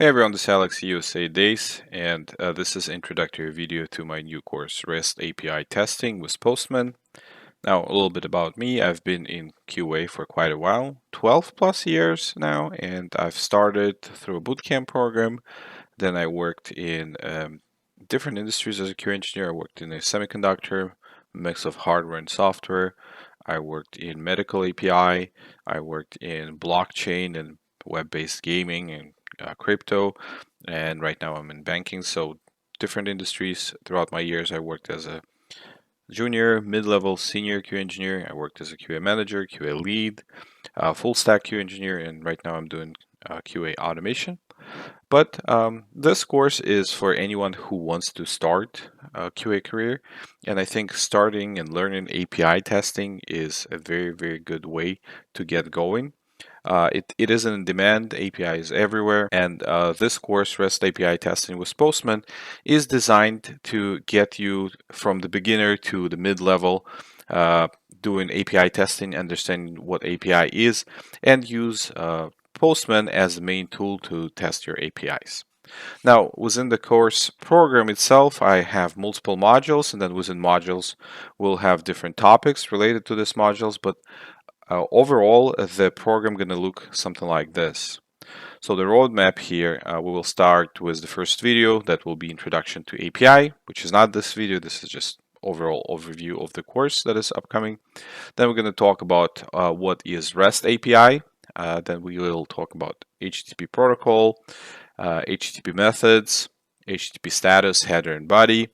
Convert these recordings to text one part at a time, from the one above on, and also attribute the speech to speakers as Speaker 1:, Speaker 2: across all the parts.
Speaker 1: Hey everyone, this is Alex USA Days, and this is introductory video to my new course, REST API Testing with Postman. Now, a little bit about me. I've been in QA for quite a while, 12 plus years now, and I've started through a bootcamp program. Then I worked in different industries as a QA engineer. I worked in a semiconductor, mix of hardware and software. I worked in medical API. I worked in blockchain and web-based gaming and crypto, and right now I'm in banking. So different industries throughout my years. I worked as a junior, mid-level, senior QA engineer. I worked as a QA manager, QA lead, full stack QA engineer, and right now I'm doing QA automation. But this course is for anyone who wants to start a QA career, and I think starting and learning API testing is a very, very good way to get going. It is in demand, API is everywhere, and this course, REST API Testing with Postman, is designed to get you from the beginner to the mid-level, doing API testing, understanding what API is, and use Postman as the main tool to test your APIs. Now, within the course program itself, I have multiple modules, and then within modules, we'll have different topics related to these modules, but overall, the program going to look something like this. So the roadmap here, we will start with the first video that will be Introduction to API, which is not this video, this is just overall overview of the course that is upcoming. Then we're going to talk about what is REST API. Then we will talk about HTTP protocol, HTTP methods, HTTP status, header and body.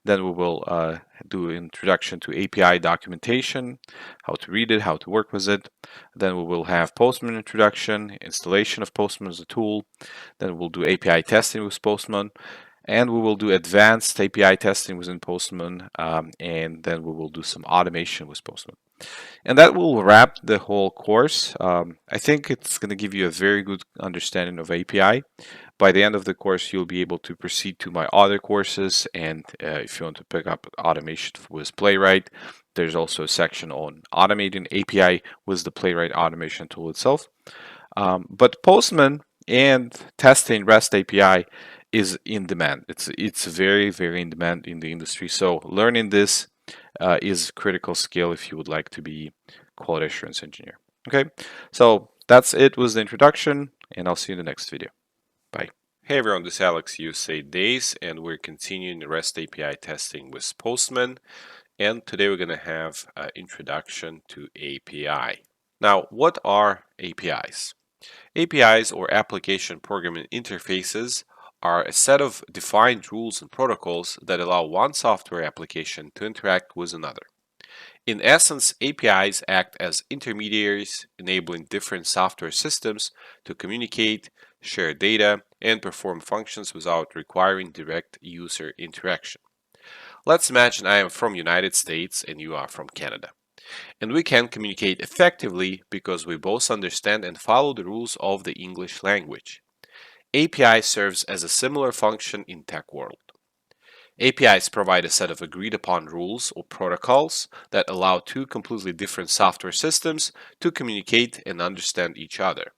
Speaker 1: Then we will do introduction to API documentation, how to read it, how to work with it. Then we will have Postman introduction, installation of Postman as a tool. Then we'll do API testing with Postman. And we will do advanced API testing within Postman, and then we will do some automation with Postman. And that will wrap the whole course. I think it's going to give you a very good understanding of API. By the end of the course, you'll be able to proceed to my other courses. And if you want to pick up automation with Playwright, there's also a section on automating API with the Playwright automation tool itself. But Postman and testing REST API is in demand. It's very, very in demand in the industry. So learning this is critical skill if you would like to be quality assurance engineer. Okay, so that's it with the introduction, and I'll see you in the next video. Bye. Hey everyone, this is Alex USA Days, and we're continuing REST API testing with Postman. And today we're going to have an introduction to API. Now, what are APIs? APIs, or application programming interfaces, are a set of defined rules and protocols that allow one software application to interact with another. In essence, APIs act as intermediaries, enabling different software systems to communicate, share data, and perform functions without requiring direct user interaction. Let's imagine I am from United States and you are from Canada. And we can communicate effectively because we both understand and follow the rules of the English language. API serves as a similar function in tech world. APIs provide a set of agreed upon rules or protocols that allow two completely different software systems to communicate and understand each other.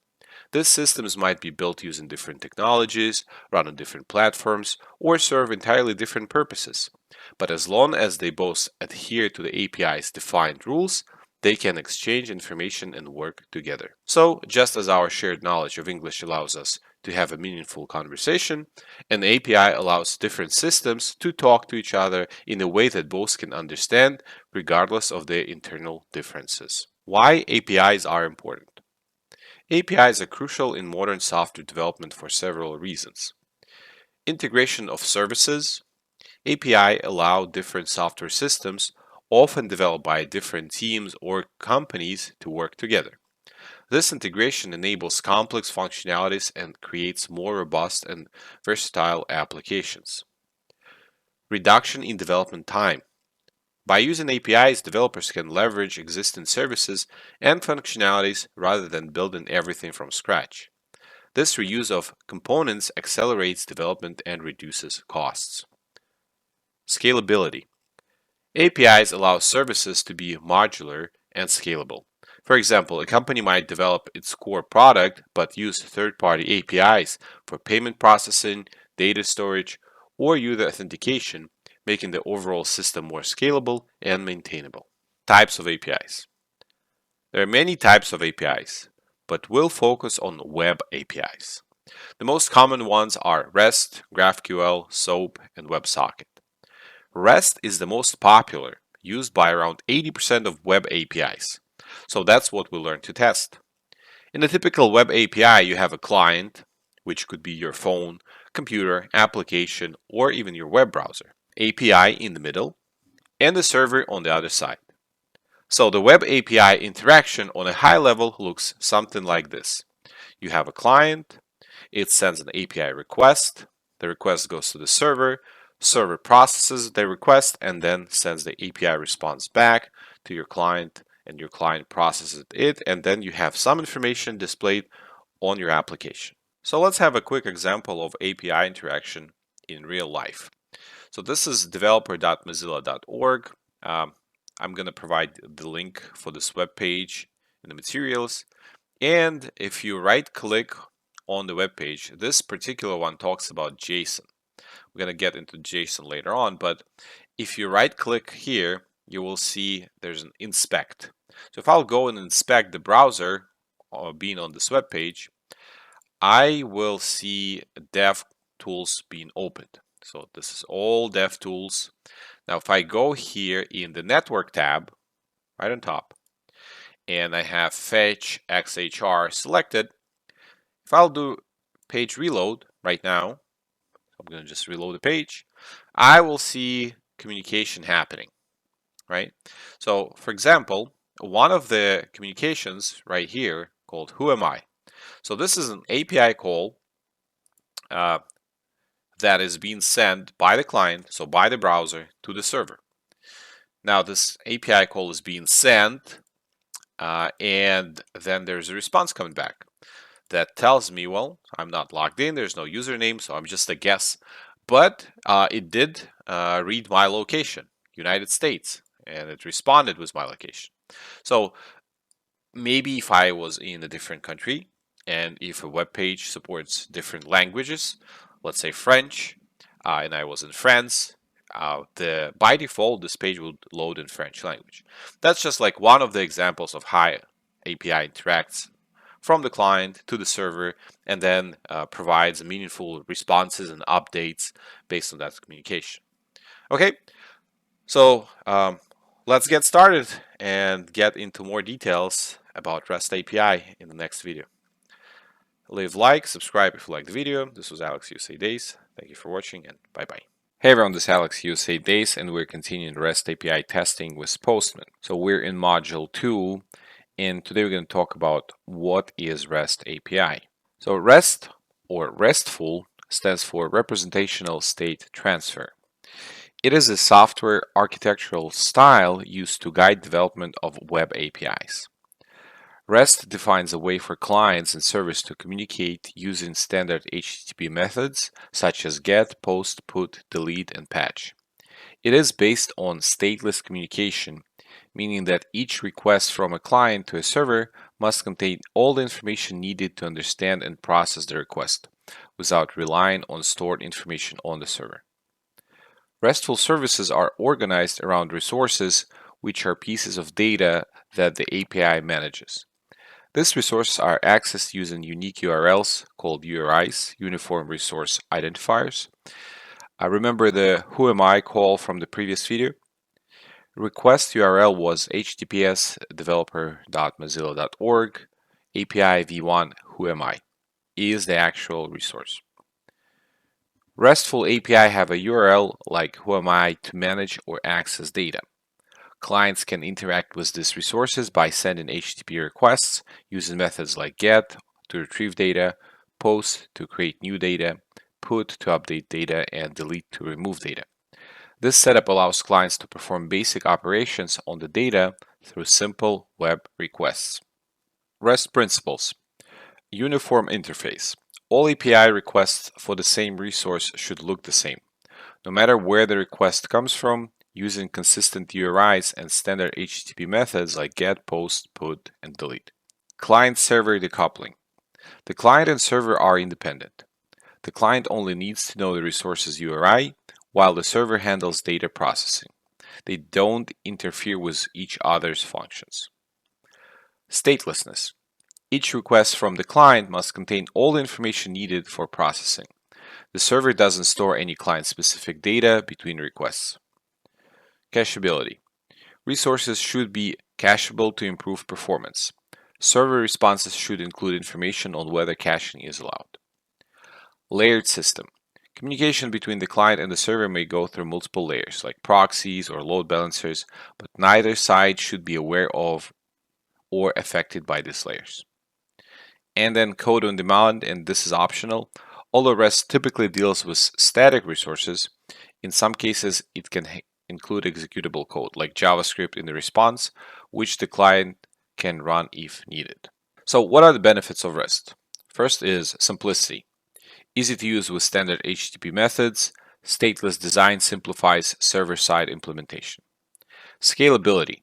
Speaker 1: These systems might be built using different technologies, run on different platforms, or serve entirely different purposes. But as long as they both adhere to the API's defined rules, they can exchange information and work together. So, just as our shared knowledge of English allows us to have a meaningful conversation, an API allows different systems to talk to each other in a way that both can understand, regardless of their internal differences. Why APIs are important? APIs are crucial in modern software development for several reasons. Integration of services. API allow different software systems, often developed by different teams or companies, to work together. This integration enables complex functionalities and creates more robust and versatile applications. Reduction in development time. By using APIs, developers can leverage existing services and functionalities rather than building everything from scratch. This reuse of components accelerates development and reduces costs. Scalability. APIs allow services to be modular and scalable. For example, a company might develop its core product but use third-party APIs for payment processing, data storage, or user authentication, making the overall system more scalable and maintainable. Types of APIs. There are many types of APIs, but we'll focus on web APIs. The most common ones are REST, GraphQL, SOAP, and WebSocket. REST is the most popular, used by around 80% of web APIs. So that's what we'll learn to test. In a typical web API, you have a client, which could be your phone, computer, application, or even your web browser, API in the middle, and the server on the other side. So the web API interaction on a high level looks something like this. You have a client, it sends an API request, the request goes to the server processes the request and then sends the API response back to your client, and your client processes it, and then you have some information displayed on your application. So let's have a quick example of API interaction in real life. So this is developer.mozilla.org. I'm going to provide the link for this web page in the materials. And if you right click on the web page, this particular one talks about JSON. We're going to get into JSON later on, but if you right click here, you will see there's an inspect. So if I'll go and inspect the browser being on this web page, I will see dev tools being opened. So this is all dev tools. Now if I go here in the network tab right on top and I have fetch XHR selected, if I'll do page reload right now, I'm going to just reload the page, I will see communication happening, right? So for example, one of the communications right here called who am I? So this is an API call that is being sent by the client, so by the browser, to the server. Now this API call is being sent and then there's a response coming back that tells me, well, I'm not logged in, there's no username, so I'm just a guess. But it did read my location, United States, and it responded with my location. So maybe if I was in a different country and if a web page supports different languages, let's say French, and I was in France, by default this page would load in French language. That's just like one of the examples of how API interacts from the client to the server and then provides meaningful responses and updates based on that communication. Okay, so let's get started and get into more details about REST API in the next video. Leave a like, subscribe if you like the video. This was Alex USA Days. Thank you for watching and bye bye. Hey everyone, this is Alex USA Days and we're continuing REST API testing with Postman. So we're in module 2 and today we're going to talk about what is REST API. So REST or RESTful stands for Representational State Transfer. It is a software architectural style used to guide development of web APIs. REST defines a way for clients and servers to communicate using standard HTTP methods such as GET, POST, PUT, DELETE, and PATCH. It is based on stateless communication, meaning that each request from a client to a server must contain all the information needed to understand and process the request, without relying on stored information on the server. RESTful services are organized around resources, which are pieces of data that the API manages. These resources are accessed using unique URLs called URIs, Uniform Resource Identifiers. Remember the who am I call from the previous video? Request URL was https developer.mozilla.org API v1 who am I is the actual resource. RESTful API have a URL like who am I to manage or access data. Clients can interact with these resources by sending HTTP requests using methods like GET to retrieve data, POST to create new data, PUT to update data, and DELETE to remove data. This setup allows clients to perform basic operations on the data through simple web requests. REST principles. Uniform interface. All API requests for the same resource should look the same. No matter where the request comes from, using consistent URIs and standard HTTP methods like get, post, put, and delete. Client-server decoupling. The client and server are independent. The client only needs to know the resource's URI, while the server handles data processing. They don't interfere with each other's functions. Statelessness. Each request from the client must contain all the information needed for processing. The server doesn't store any client-specific data between requests. Cacheability. Resources should be cacheable to improve performance. Server responses should include information on whether caching is allowed. Layered system. Communication between the client and the server may go through multiple layers, like proxies or load balancers, but neither side should be aware of or affected by these layers. And then code on demand, and this is optional. Although REST typically deals with static resources, in some cases it can include executable code, like JavaScript in the response, which the client can run if needed. So what are the benefits of REST? First is simplicity. Easy to use with standard HTTP methods. Stateless design simplifies server-side implementation. Scalability.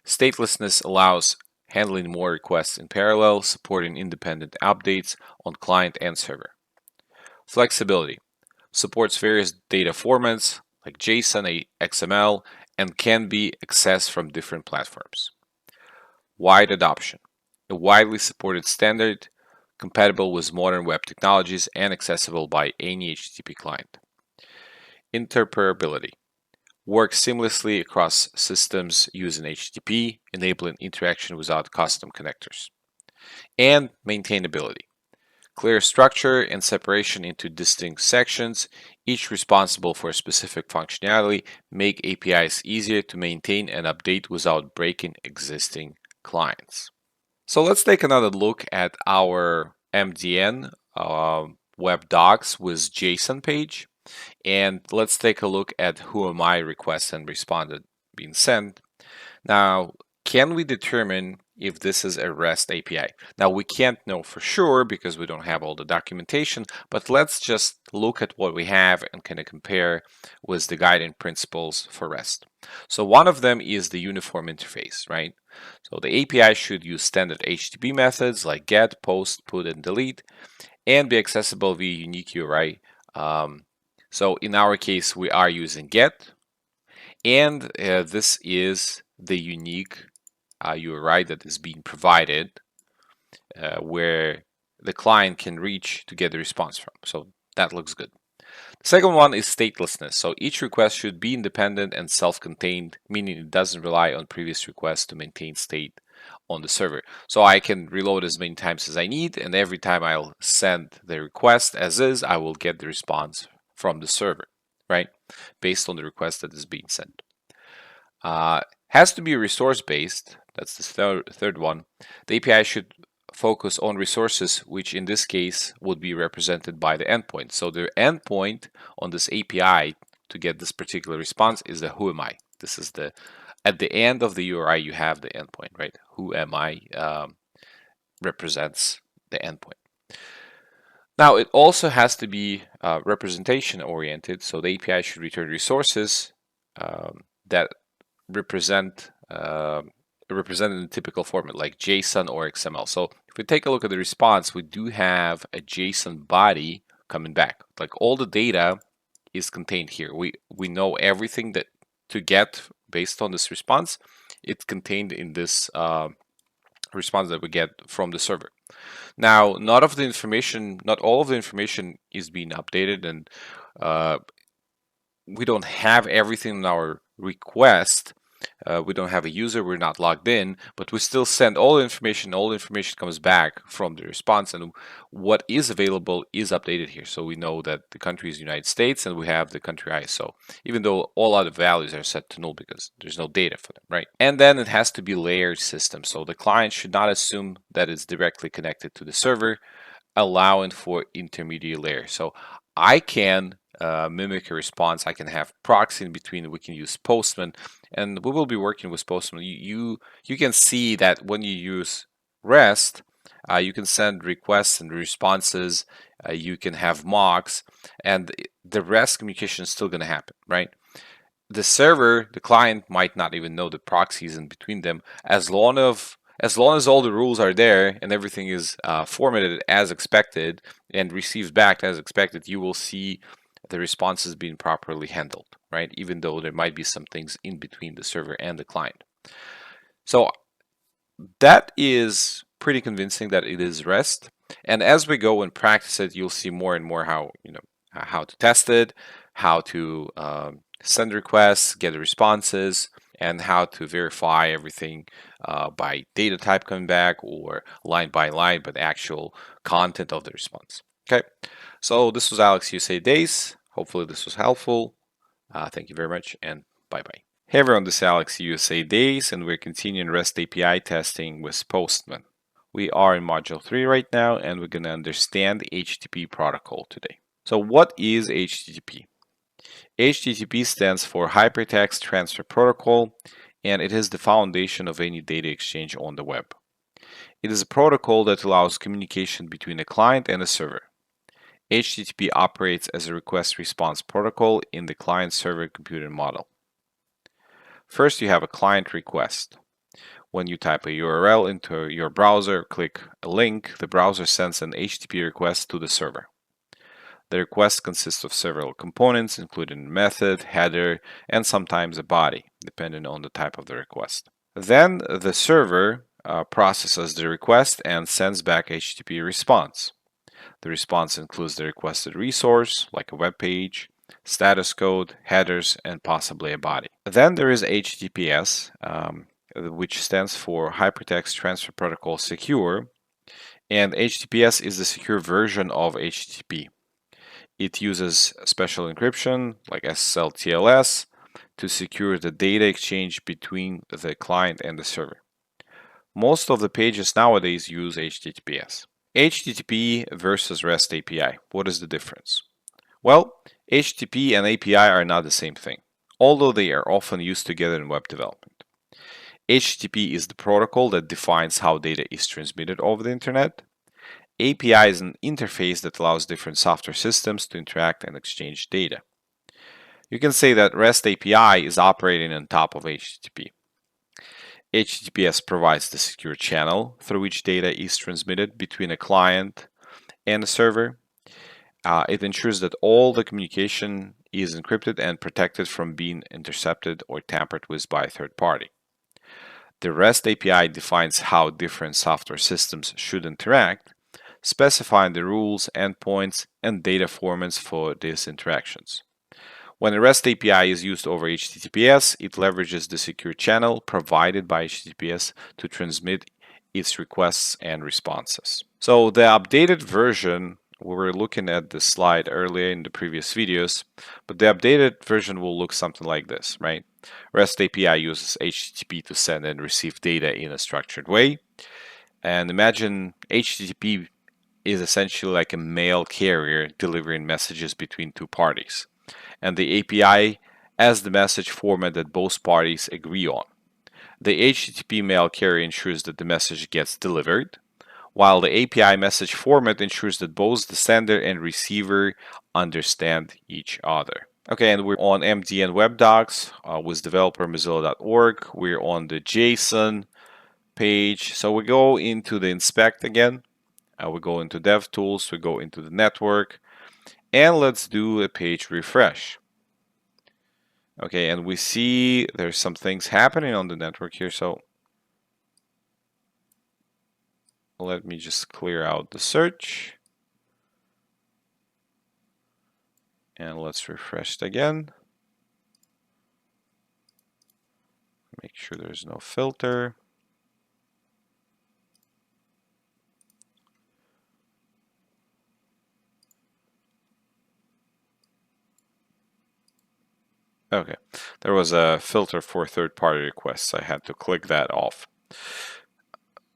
Speaker 1: Statelessness allows handling more requests in parallel, supporting independent updates on client and server. Flexibility. Supports various data formats like JSON, XML, and can be accessed from different platforms. Wide adoption. A widely supported standard, compatible with modern web technologies and accessible by any HTTP client. Interoperability. Works seamlessly across systems using HTTP, enabling interaction without custom connectors. And maintainability. Clear structure and separation into distinct sections, each responsible for a specific functionality, make APIs easier to maintain and update without breaking existing clients. So let's take another look at our MDN web docs with JSON page. And let's take a look at who am I request and responded being sent. Now, can we determine if this is a REST API? Now, we can't know for sure because we don't have all the documentation, but let's just look at what we have and kind of compare with the guiding principles for REST. So one of them is the uniform interface, right? So the API should use standard HTTP methods like get, post, put, and delete, and be accessible via unique URI. So in our case, we are using get, and this is the unique URI that is being provided where the client can reach to get the response from. So that looks good. The second one is statelessness. So each request should be independent and self-contained, meaning it doesn't rely on previous requests to maintain state on the server. So I can reload as many times as I need, and every time I'll send the request as is, I will get the response from the server, right? Based on the request that is being sent. Has to be resource-based. That's the third one. The API should focus on resources, which in this case would be represented by the endpoint. So the endpoint on this API to get this particular response is the who am I. This is the at the end of the URI you have the endpoint, right? Who am I represents the endpoint. Now it also has to be representation oriented. So the API should return resources that represented in typical format like JSON or XML. So if we take a look at the response, we do have a JSON body coming back. Like all the data is contained here. We know everything that to get based on this response. It's contained in this response that we get from the server. Now, not all of the information is being updated, and we don't have everything in our request. We don't have a user, we're not logged in, but we still send all the information. All the information comes back from the response, and what is available is updated here. So we know that the country is United States, and we have the country ISO, even though all other values are set to null because there's no data for them, right? And then it has to be layered system. So the client should not assume that it's directly connected to the server, allowing for intermediate layer. So I can mimic a response. I can have proxy in between. We can use Postman, and we will be working with Postman. You can see that when you use REST, you can send requests and responses. You can have mocks, and the REST communication is still going to happen, right? The server, the client might not even know the proxies in between them. As long as all the rules are there and everything is formatted as expected and received back as expected, you will see the responses being properly handled, right? Even though there might be some things in between the server and the client. So that is pretty convincing that it is REST. And as we go and practice it, you'll see more and more how to test it, how to send requests, get the responses, and how to verify everything by data type coming back or line by line, but actual content of the response. Okay, so this was Alex USA Days. Hopefully this was helpful. Thank you very much, and bye bye. Hey everyone, this is Alex USA Days, and we're continuing REST API testing with Postman. We are in Module 3 right now, and we're going to understand the HTTP protocol today. So what is HTTP? HTTP stands for Hypertext Transfer Protocol, and it is the foundation of any data exchange on the web. It is a protocol that allows communication between a client and a server. HTTP operates as a request-response protocol in the client-server computing model. First, you have a client request. When you type a URL into your browser, click a link, the browser sends an HTTP request to the server. The request consists of several components, including a method, header, and sometimes a body, depending on the type of the request. Then the server processes the request and sends back HTTP response. The response includes the requested resource, like a web page, status code, headers, and possibly a body. Then there is HTTPS, which stands for Hypertext Transfer Protocol Secure, and HTTPS is the secure version of HTTP. It uses special encryption like SSL TLS to secure the data exchange between the client and the server. Most of the pages nowadays use HTTPS. HTTP versus REST API. What is the difference? Well, HTTP and API are not the same thing, although they are often used together in web development. HTTP is the protocol that defines how data is transmitted over the internet. API is an interface that allows different software systems to interact and exchange data. You can say that REST API is operating on top of HTTP. HTTPS provides the secure channel through which data is transmitted between a client and a server. It ensures that all the communication is encrypted and protected from being intercepted or tampered with by a third party. The REST API defines how different software systems should interact, specifying the rules, endpoints, and data formats for these interactions. When a REST API is used over HTTPS, it leverages the secure channel provided by HTTPS to transmit its requests and responses. So the updated version, we were looking at this slide earlier in the previous videos, but the updated version will look something like this, right? REST API uses HTTP to send and receive data in a structured way. And imagine HTTP is essentially like a mail carrier delivering messages between two parties, and the API as the message format that both parties agree on. The HTTP mail carrier ensures that the message gets delivered, while the API message format ensures that both the sender and receiver understand each other. Okay, and we're on MDN Web Docs with developer.mozilla.org. We're on the JSON page. So we go into the inspect again. We go into DevTools. We go into the network. And let's do a page refresh. Okay, and we see there's some things happening on the network here. So let me just clear out the search. And let's refresh it again. Make sure there's no filter. Okay, there was a filter for third-party requests. I had to click that off.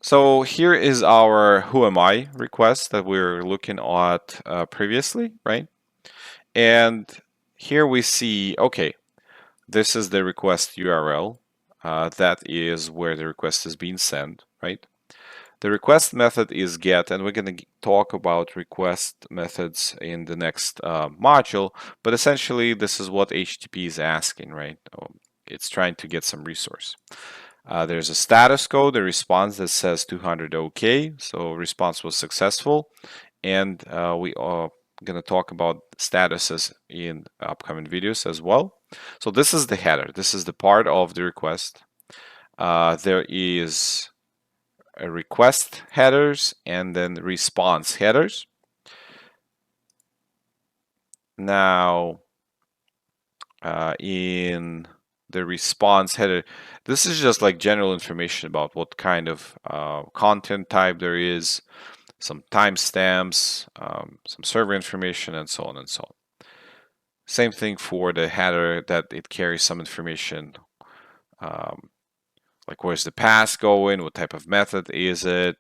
Speaker 1: So here is our who am I request that we were looking at previously, right? And here we see, okay, this is the request URL. That is where the request is being sent, right? The request method is get, and we're going to talk about request methods in the next module, but essentially this is what HTTP is asking, right? It's trying to get some resource. There's a status code, a response that says 200 OK, so response was successful, and we are going to talk about statuses in upcoming videos as well. So this is the header. This is the part of the request. There is a request headers and then response headers. Now, in the response header, this is just like general information about what kind of content type there is, some timestamps, some server information, and so on and so on. Same thing for the header, that it carries some information, like where's the path going, what type of method is it,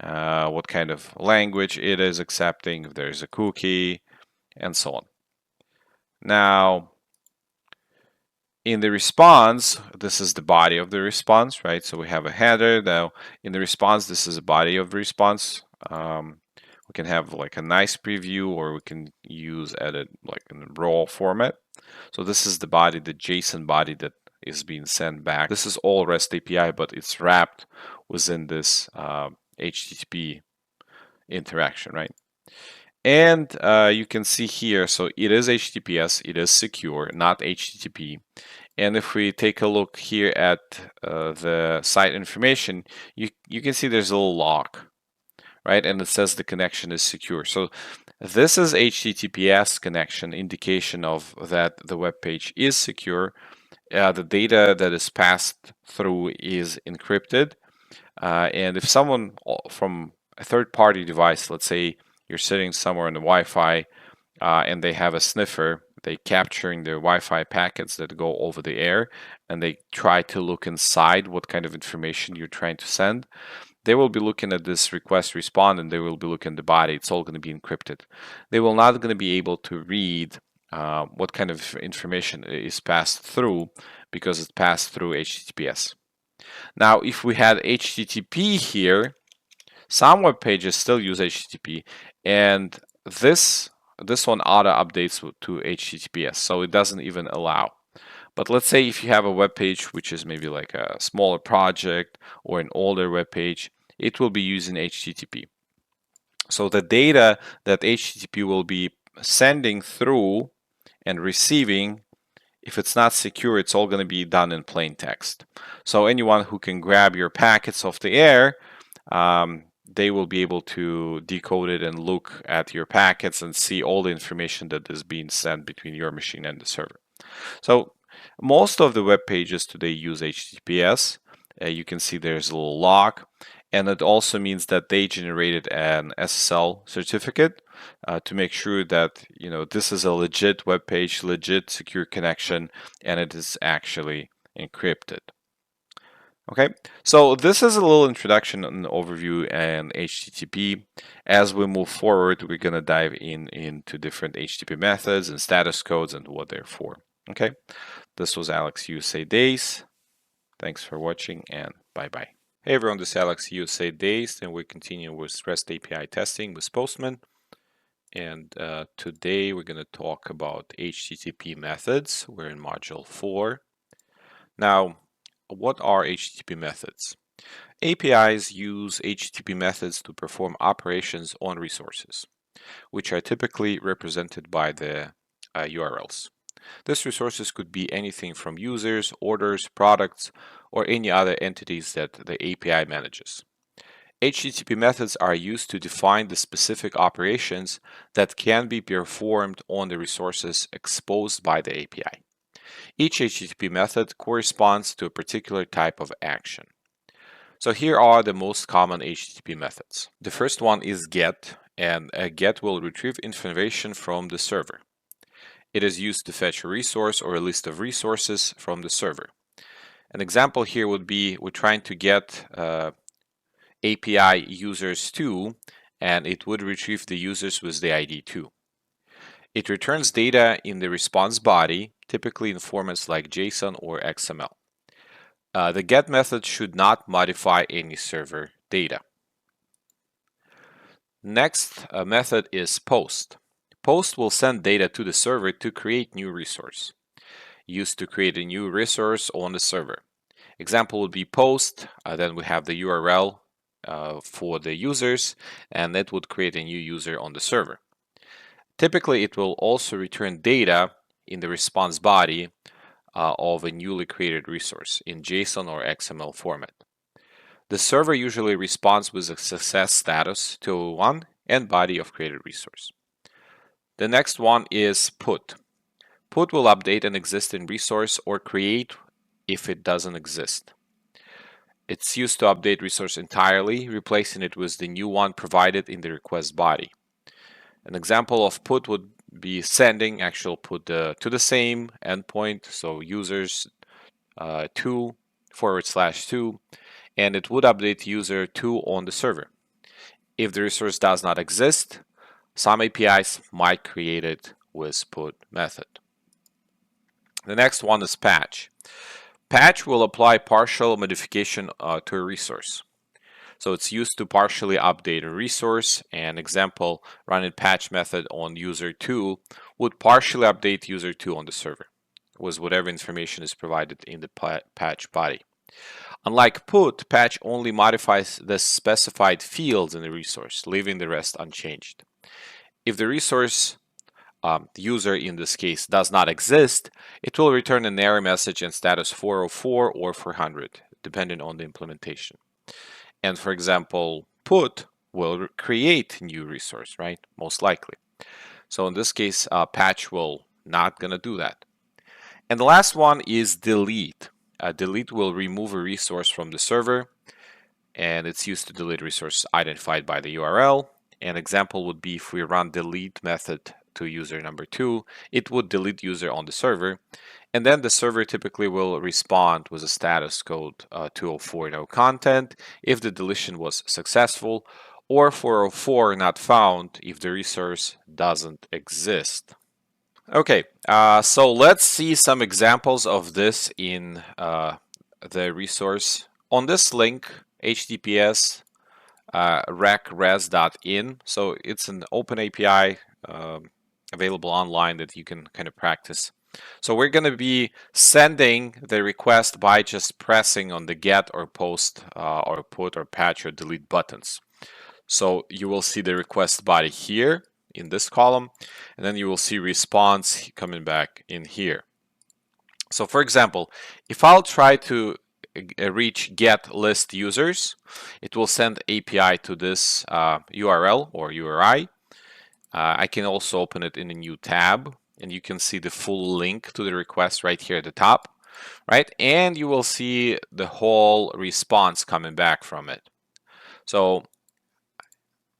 Speaker 1: what kind of language it is accepting, if there's a cookie, and so on. Now, in the response, this is the body of the response, right? So we have a header. Now, in the response, this is a body of the response. We can have like a nice preview, or we can use edit like in raw format. So this is the body, the JSON body that is being sent back. This is all REST API, but it's wrapped within this HTTP interaction, right? And you can see here, so it is HTTPS, it is secure, not HTTP. And if we take a look here at the site information, you can see there's a little lock, right? And it says the connection is secure. So this is HTTPS connection, indication of that the web page is secure. The data that is passed through is encrypted. And if someone from a third-party device, let's say you're sitting somewhere on the Wi-Fi and they have a sniffer, they capturing the Wi-Fi packets that go over the air, and they try to look inside what kind of information you're trying to send. They will be looking at this request respond, and they will be looking at the body. It's all going to be encrypted. They will not going to be able to read what kind of information is passed through, because it's passed through HTTPS. Now, if we had HTTP here, some web pages still use HTTP, and this one auto updates to HTTPS, so it doesn't even allow. But let's say if you have a web page which is maybe like a smaller project or an older web page, it will be using HTTP. So the data that HTTP will be sending through and receiving, if it's not secure, it's all going to be done in plain text. So anyone who can grab your packets off the air, they will be able to decode it and look at your packets and see all the information that is being sent between your machine and the server. So most of the web pages today use HTTPS. You can see there's a little lock, and it also means that they generated an SSL certificate to make sure that this is a legit web page, legit secure connection, and it is actually encrypted. Okay, so this is a little introduction and overview and HTTP. As we move forward, we're going to dive into different HTTP methods and status codes and what they're for. Okay, this was Alex USA Days. Thanks for watching, and bye-bye. Hey everyone, this is Alex USA Days, and we continue with REST API testing with Postman. And today we're going to talk about HTTP methods. We're in module 4. Now, what are HTTP methods? APIs use HTTP methods to perform operations on resources, which are typically represented by the URLs. These resources could be anything from users, orders, products, or any other entities that the API manages. HTTP methods are used to define the specific operations that can be performed on the resources exposed by the API. Each HTTP method corresponds to a particular type of action. So here are the most common HTTP methods. The first one is GET, and a GET will retrieve information from the server. It is used to fetch a resource or a list of resources from the server. An example here would be we're trying to get API users 2, and it would retrieve the users with the ID 2. It returns data in the response body, typically in formats like JSON or XML. The GET method should not modify any server data. Next method is post. Post will send data to the server to create new resource. Used to create a new resource on the server. Example would be post, then we have the URL for the users, and that would create a new user on the server. Typically, it will also return data in the response body of a newly created resource in JSON or XML format. The server usually responds with a success status 201 and body of created resource. The next one is put. Put will update an existing resource or create if it doesn't exist. It's used to update resource entirely, replacing it with the new one provided in the request body. An example of put would be sending actual put to the same endpoint, so users 2/2, and it would update user 2 on the server. If the resource does not exist, some APIs might create it with put method. The next one is patch. Patch will apply partial modification to a resource. So it's used to partially update a resource. An example, running patch method on user 2 would partially update user 2 on the server with whatever information is provided in the patch body. Unlike put, patch only modifies the specified fields in the resource, leaving the rest unchanged. If the resource user in this case does not exist, it will return an error message in status 404 or 400, depending on the implementation. And for example, put will create new resource, right? Most likely. So in this case, patch will not gonna do that. And the last one is delete. Delete will remove a resource from the server, and it's used to delete resource identified by the URL. An example would be if we run delete method to user number 2, it would delete user on the server, and then the server typically will respond with a status code 204 no content if the deletion was successful, or 404 not found if the resource doesn't exist. Okay, so let's see some examples of this in the resource. On this link, https recres.in, so it's an open API available online that you can kind of practice. So we're going to be sending the request by just pressing on the get or post or put or patch or delete buttons. So you will see the request body here in this column, and then you will see response coming back in here. So for example, if I'll try to reach get list users, it will send API to this URL or URI. I can also open it in a new tab, and you can see the full link to the request right here at the top, right? And you will see the whole response coming back from it. So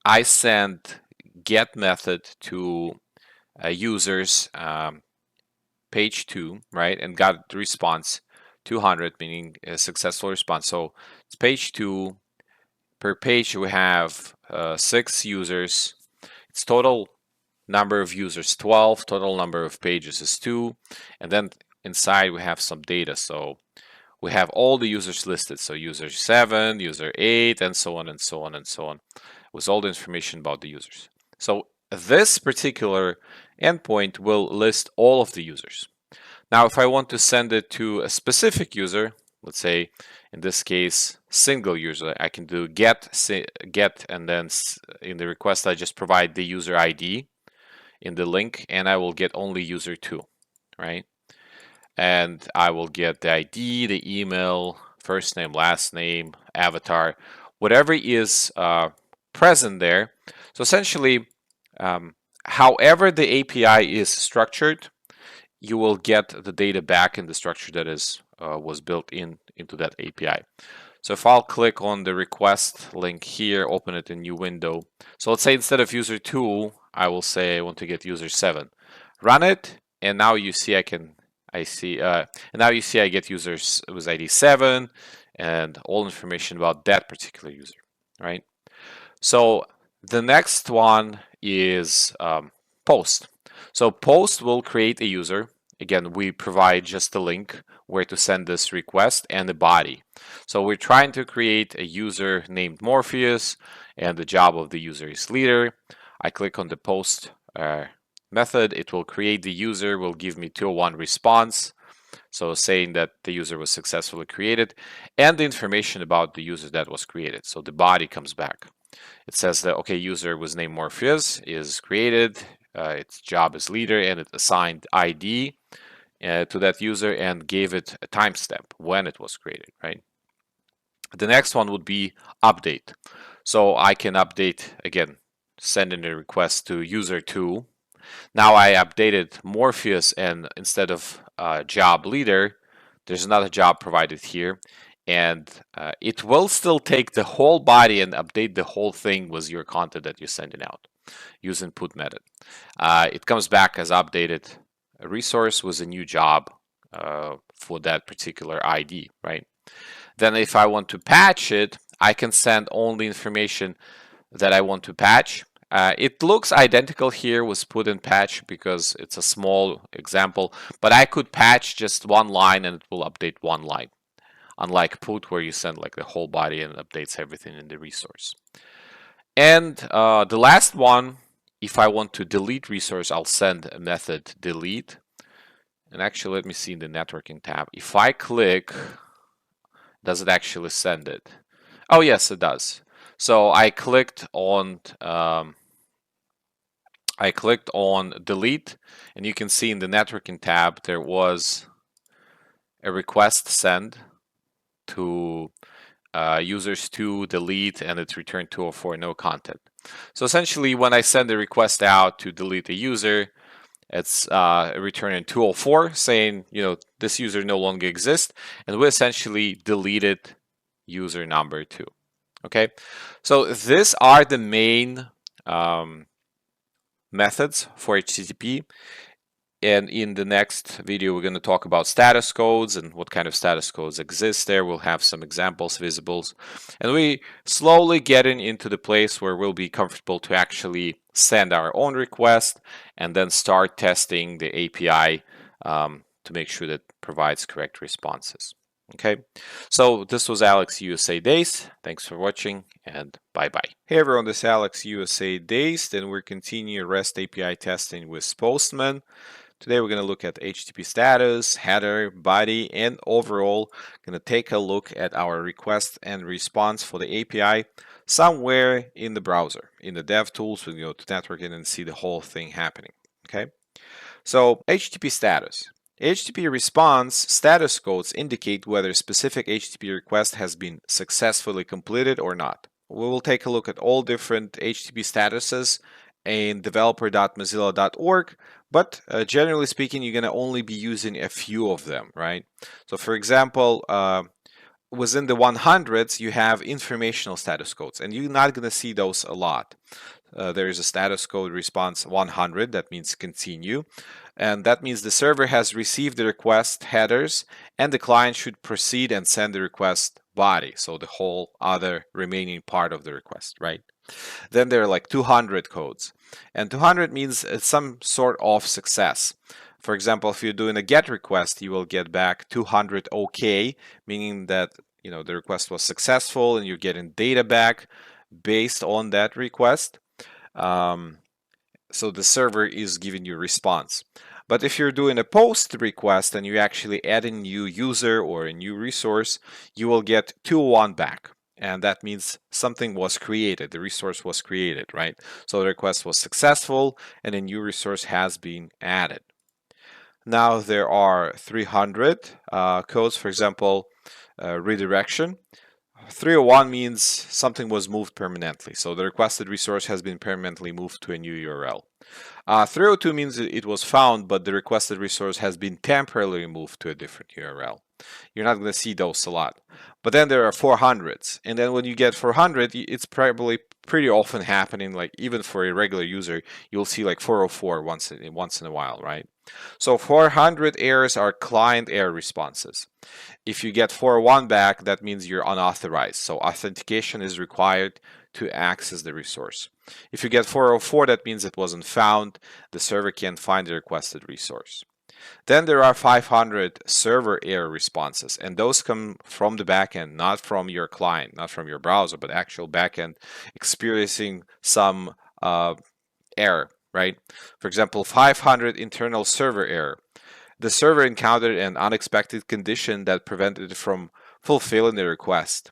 Speaker 1: I send get method to users page 2, right? And got the response 200, meaning a successful response. So it's page 2. Per page we have 6 users. Its total number of users 12, total number of pages is 2, and then inside we have some data. So we have all the users listed, so user 7, user 8, and so on and so on and so on, with all the information about the users. So this particular endpoint will list all of the users. Now if I want to send it to a specific user, let's say in this case single user, I can do get, and then in the request I just provide the user ID in the link, and I will get only user 2, right? And I will get the ID, the email, first name, last name, avatar, whatever is present there. So essentially, however the API is structured, you will get the data back in the structure that is was built into that API. So if I'll click on the request link here, open it in new window. So let's say instead of user 2, I will say I want to get user 7. Run it, and now you see and now you see I get users with ID 7 and all information about that particular user, right? So the next one is post. So post will create a user again, we provide just a link where to send this request and the body. So we're trying to create a user named Morpheus, and the job of the user is leader. I click on the post method. It will create the user, will give me 201 response. So saying that the user was successfully created and the information about the user that was created. So the body comes back. It says that, okay, user was named Morpheus, is created, its job is leader, and it assigned ID to that user and gave it a timestamp when it was created, right? The next one would be update. So I can update, again, send in a request to user2. Now I updated Morpheus, and instead of job leader, there's another job provided here. And it will still take the whole body and update the whole thing with your content that you're sending out using put method. It comes back as updated resource with a new job for that particular ID, right? Then if I want to patch it, I can send only information that I want to patch. It looks identical here with put and patch because it's a small example, but I could patch just one line and it will update one line. Unlike put, where you send like the whole body and updates everything in the resource. And the last one, if I want to delete resource, I'll send a method delete. And actually, let me see in the networking tab. If I click, does it actually send it? Oh, yes, it does. So I clicked on delete, and you can see in the networking tab there was a request send to users to delete, and it's returned 204 no content. So essentially, when I send a request out to delete a user, it's returning 204 saying, this user no longer exists, and we essentially deleted user number 2. Okay, so these are the main methods for HTTP. And in the next video, we're going to talk about status codes and what kind of status codes exist there. We'll have some examples visible. And we slowly getting into the place where we'll be comfortable to actually send our own request and then start testing the API to make sure that it provides correct responses. Okay, so this was Alex USA Days. Thanks for watching and bye-bye. Hey everyone, this is Alex USA Days. Then we're continuing REST API testing with Postman. Today we're going to look at HTTP status, header, body, and overall going to take a look at our request and response for the API somewhere in the browser. In the DevTools, we go to networking and see the whole thing happening. Okay, so HTTP status. HTTP response status codes indicate whether a specific HTTP request has been successfully completed or not. We will take a look at all different HTTP statuses in developer.mozilla.org, but generally speaking, you're going to only be using a few of them, right? So for example, within the 100s, you have informational status codes, and you're not going to see those a lot. There is a status code response 100, that means continue, and that means the server has received the request headers, and the client should proceed and send the request body, so the whole other remaining part of the request, right? Then there are like 200 codes, and 200 means some sort of success. For example, if you're doing a GET request, you will get back 200 OK, meaning that the request was successful and you're getting data back based on that request. So the server is giving you a response. But if you're doing a POST request and you actually add a new user or a new resource, you will get 201 back. And that means something was created, the resource was created, right? So the request was successful and a new resource has been added. Now there are 300 codes, for example, redirection. 301 means something was moved permanently. So the requested resource has been permanently moved to a new URL. 302 means it was found, but the requested resource has been temporarily moved to a different URL. You're not going to see those a lot. But then there are 400s. And then when you get 400, it's probably pretty often happening, like even for a regular user, you'll see like 404 once in a while, right? So 400 errors are client error responses. If you get 401 back, that means you're unauthorized. So authentication is required to access the resource. If you get 404, that means it wasn't found. The server can't find the requested resource. Then there are 500 server error responses, and those come from the backend, not from your client, not from your browser, but actual backend experiencing some error, right? For example, 500 internal server error. The server encountered an unexpected condition that prevented it from fulfilling the request.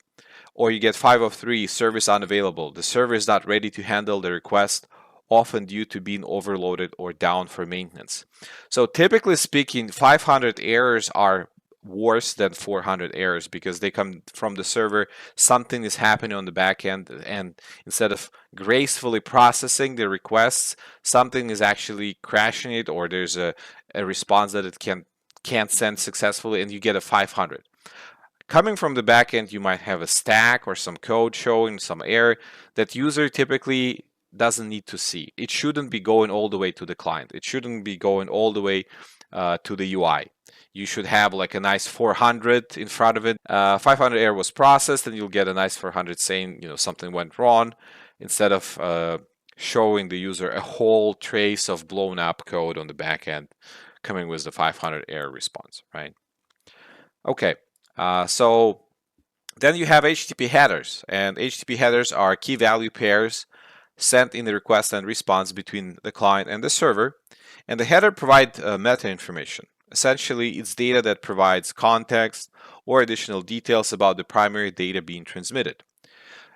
Speaker 1: Or you get 503 service unavailable. The server is not ready to handle the request, often due to being overloaded or down for maintenance. So typically speaking, 500 errors are worse than 400 errors because they come from the server. Something is happening on the back end, and instead of gracefully processing the requests, something is actually crashing it, or there's a response that it can't send successfully, and you get a 500. Coming from the backend, you might have a stack or some code showing some error that user typically doesn't need to see. It shouldn't be going all the way to the client. It shouldn't be going all the way to the UI. You should have like a nice 400 in front of it. 500 error was processed, and you'll get a nice 400 saying something went wrong, instead of showing the user a whole trace of blown up code on the backend coming with the 500 error response, right? Okay. So then you have HTTP headers, and HTTP headers are key value pairs sent in the request and response between the client and the server. And the header provides meta information. Essentially, it's data that provides context or additional details about the primary data being transmitted.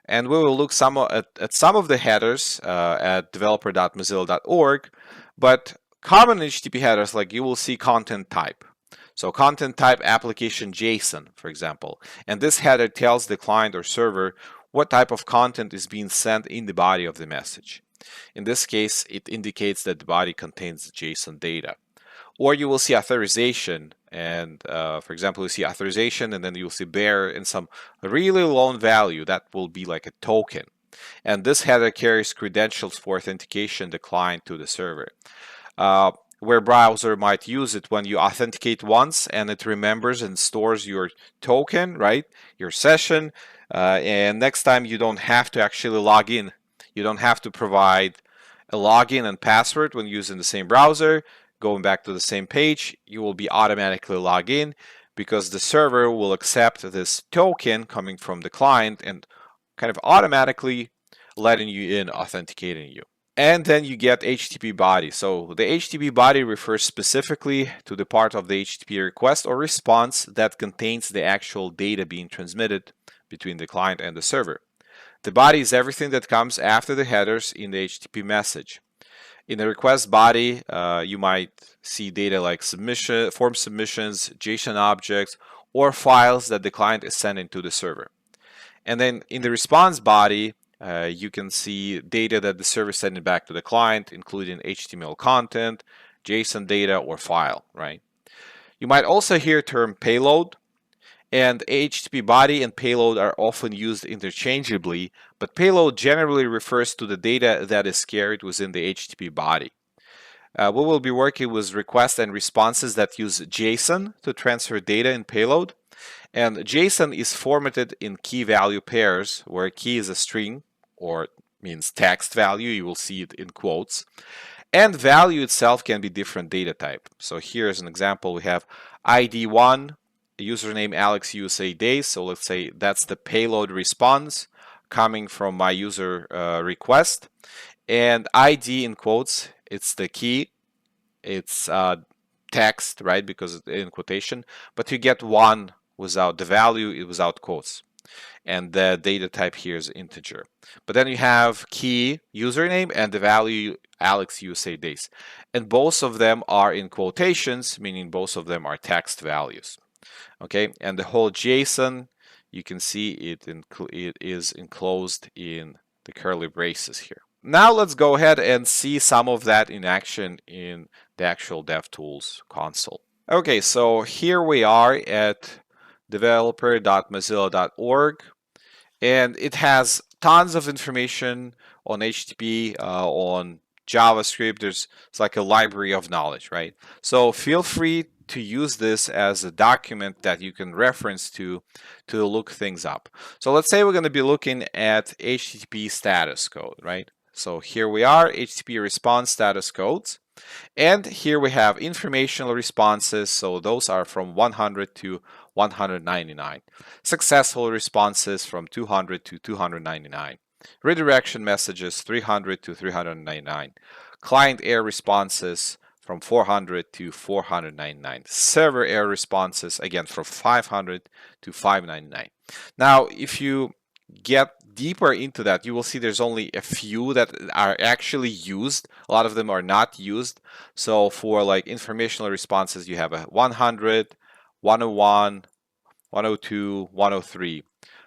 Speaker 1: And we will look at some of the headers at developer.mozilla.org, but common HTTP headers, like you will see content type. So content type application JSON, for example. And this header tells the client or server what type of content is being sent in the body of the message. In this case, it indicates that the body contains JSON data. Or you will see authorization, and for example, you see authorization, and then you'll see bearer and some really long value that will be like a token. And this header carries credentials for authentication the client to the server. Where browser might use it when you authenticate once and it remembers and stores your token, right? Your session. And next time you don't have to actually log in. You don't have to provide a login and password when using the same browser. Going back to the same page, you will be automatically logged in because the server will accept this token coming from the client and kind of automatically letting you in, authenticating you. And then you get HTTP body. So the HTTP body refers specifically to the part of the HTTP request or response that contains the actual data being transmitted between the client and the server. The body is everything that comes after the headers in the HTTP message. In the request body, you might see data like form submissions, JSON objects, or files that the client is sending to the server. And then in the response body, you can see data that the server is sending back to the client, including HTML content, JSON data, or file, right? You might also hear the term payload, and HTTP body and payload are often used interchangeably, but payload generally refers to the data that is carried within the HTTP body. We will be working with requests and responses that use JSON to transfer data in payload. And JSON is formatted in key value pairs, where key is a string, or means text value. You will see it in quotes. And value itself can be different data type. So here's an example. We have ID1, username Alex USA Days. So let's say that's the payload response coming from my user request. And ID in quotes, it's the key. It's text, right? Because it's in quotation. But you get one without the value, without quotes. And the data type here is integer. But then you have key username and the value Alex USA Days. And both of them are in quotations, meaning both of them are text values. Okay, and the whole JSON, you can see it is enclosed in the curly braces here. Now let's go ahead and see some of that in action in the actual DevTools console. Okay, so here we are at developer.mozilla.org, and it has tons of information on HTTP, on JavaScript. It's like a library of knowledge, right? So feel free to use this as a document that you can reference to look things up. So let's say we're going to be looking at HTTP status code, right? So here we are, HTTP response status codes. And here we have informational responses, so those are from 100 to 199. Successful responses from 200 to 299. Redirection messages 300 to 399. Client error responses from 400 to 499. Server error responses, again, from 500 to 599. Now, if you get deeper into that, you will see there's only a few that are actually used. A lot of them are not used. So for like informational responses, you have a 100, 101, 102, 103.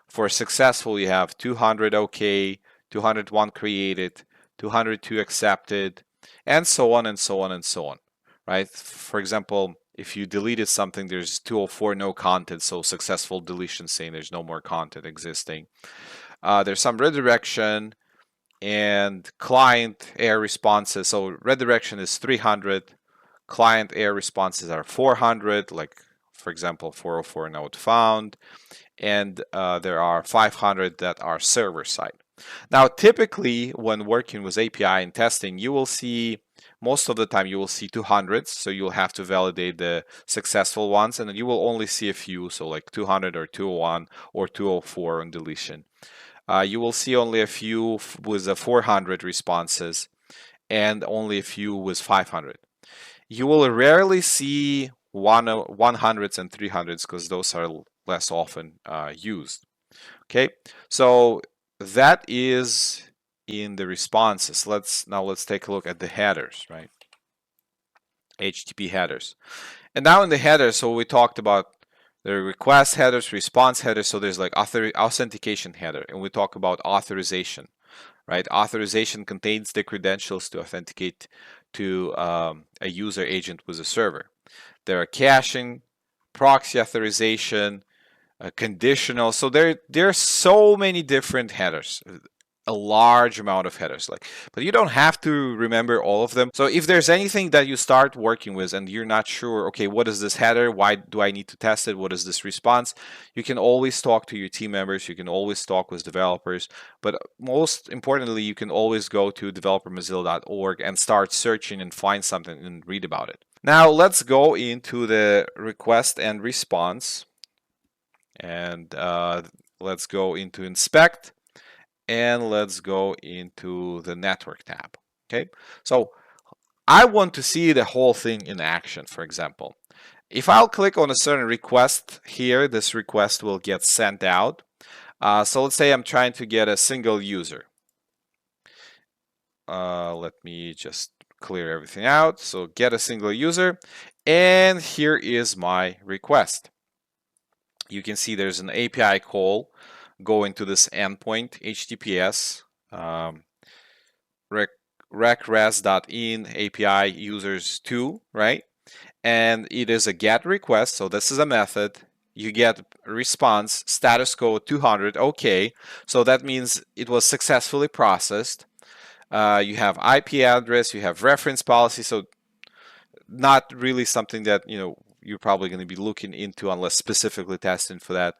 Speaker 1: For successful, you have 200 okay, 201 created, 202 accepted, and so on and so on and so on, right? For example, if you deleted something, there's 204 no content, so successful deletion saying there's no more content existing. There's some redirection and client error responses. So redirection is 300, client error responses are 400, like for example 404 not found, and there are 500 that are server side. Now typically when working with API and testing, you will see most of the time you will see 200s, so you'll have to validate the successful ones, and you will only see a few, so like 200 or 201 or 204 on deletion. You will see only a few with the 400 responses and only a few with 500. You will rarely see 100s and 300s because those are less often used. Okay, so that is in the responses. Let's take a look at the headers, right? HTTP headers. And now in the headers, so we talked about the request headers, response headers. So there's like authentication header, and we talk about authorization, right? Authorization contains the credentials to authenticate to a user agent with a server. There are caching, proxy authorization, conditional. So there are so many different headers, a large amount of headers, but you don't have to remember all of them. So if there's anything that you start working with and you're not sure, okay, what is this header, why do I need to test it, what is this response, you can always talk to your team members, you can always talk with developers, but most importantly, you can always go to developermozilla.org and start searching and find something and read about it. Now let's go into the request and response, and let's go into inspect, and let's go into the network tab. Okay, so I want to see the whole thing in action. For example, if I'll click on a certain request here, this request will get sent out. So let's say I'm trying to get a single user. Let me just clear everything out. So get a single user, and here is my request. You can see there's an API call going to this endpoint, HTTPS, recres.in API users 2, right? And it is a get request, so this is a method. You get response, status code 200, okay. So that means it was successfully processed. You have IP address, you have reference policy, so not really something that you're probably going to be looking into unless specifically testing for that.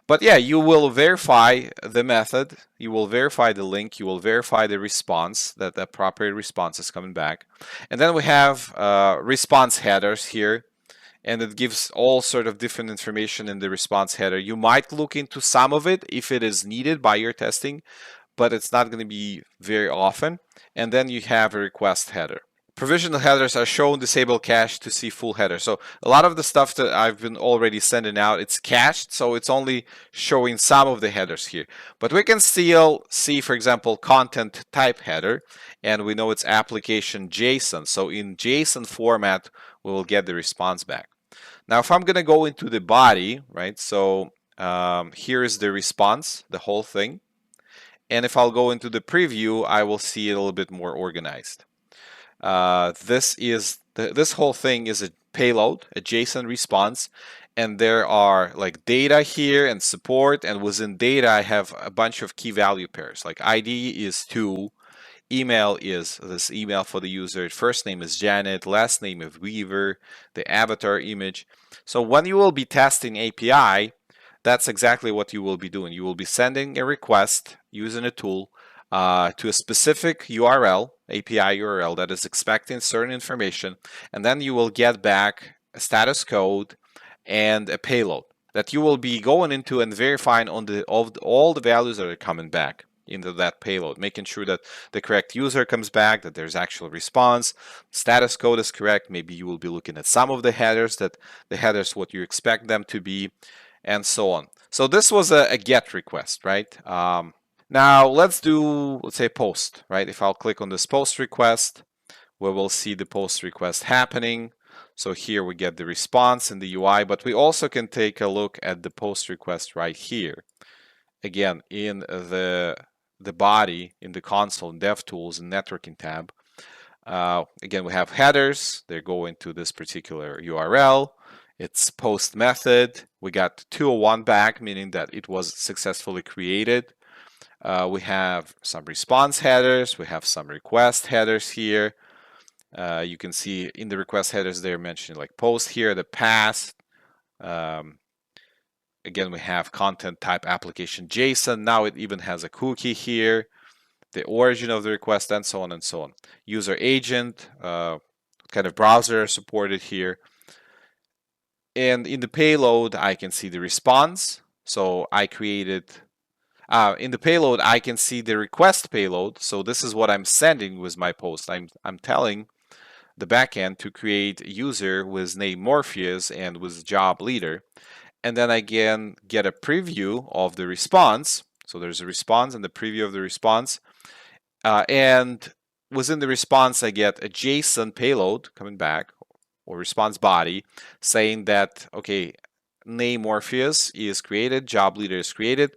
Speaker 1: But yeah, you will verify the method, you will verify the link, you will verify the response, that the proper response is coming back. And then we have response headers here, and it gives all sort of different information in the response header. You might look into some of it if it is needed by your testing, but it's not going to be very often. And then you have a request header. Provisional headers are shown, disable cache to see full header. So a lot of the stuff that I've been already sending out, it's cached, so it's only showing some of the headers here. But we can still see, for example, content type header, and we know it's application JSON. So in JSON format, we will get the response back. Now, if I'm going to go into the body, right, so here is the response, the whole thing. And if I'll go into the preview, I will see it a little bit more organized. This whole thing is a payload, a JSON response, and there are like data here and support, and within data I have a bunch of key value pairs. Like ID is 2, email is this email for the user, first name is Janet, last name is Weaver, the avatar image. So when you will be testing API, that's exactly what you will be doing. You will be sending a request using a tool. to a specific URL, API URL that is expecting certain information, and then you will get back a status code and a payload that you will be going into and verifying on all the values that are coming back into that payload, making sure that the correct user comes back, that there's actual response, status code is correct. Maybe you will be looking at some of the headers, that the headers what you expect them to be, and so on. So this was a GET request, right? Now let's say post, right? If I'll click on this post request, we will see the post request happening. So here we get the response in the UI, but we also can take a look at the post request right here. Again, in the body, in the console, DevTools and Networking tab. Again, we have headers. They go into this particular URL. It's post method. We got 201 back, meaning that it was successfully created. We have some response headers. We have some request headers here. You can see in the request headers they're mentioning like post here, the path. Again, we have content type application JSON. Now it even has a cookie here, the origin of the request, and so on and so on. User agent, kind of browser supported here. And in the payload, I can see the response. So I created, in the payload, I can see the request payload. So this is what I'm sending with my post. I'm telling the backend to create a user with name Morpheus and with job leader. And then I can get a preview of the response. So there's a response and the preview of the response. And within the response, I get a JSON payload coming back, or response body, saying that, okay, name Morpheus is created, job leader is created.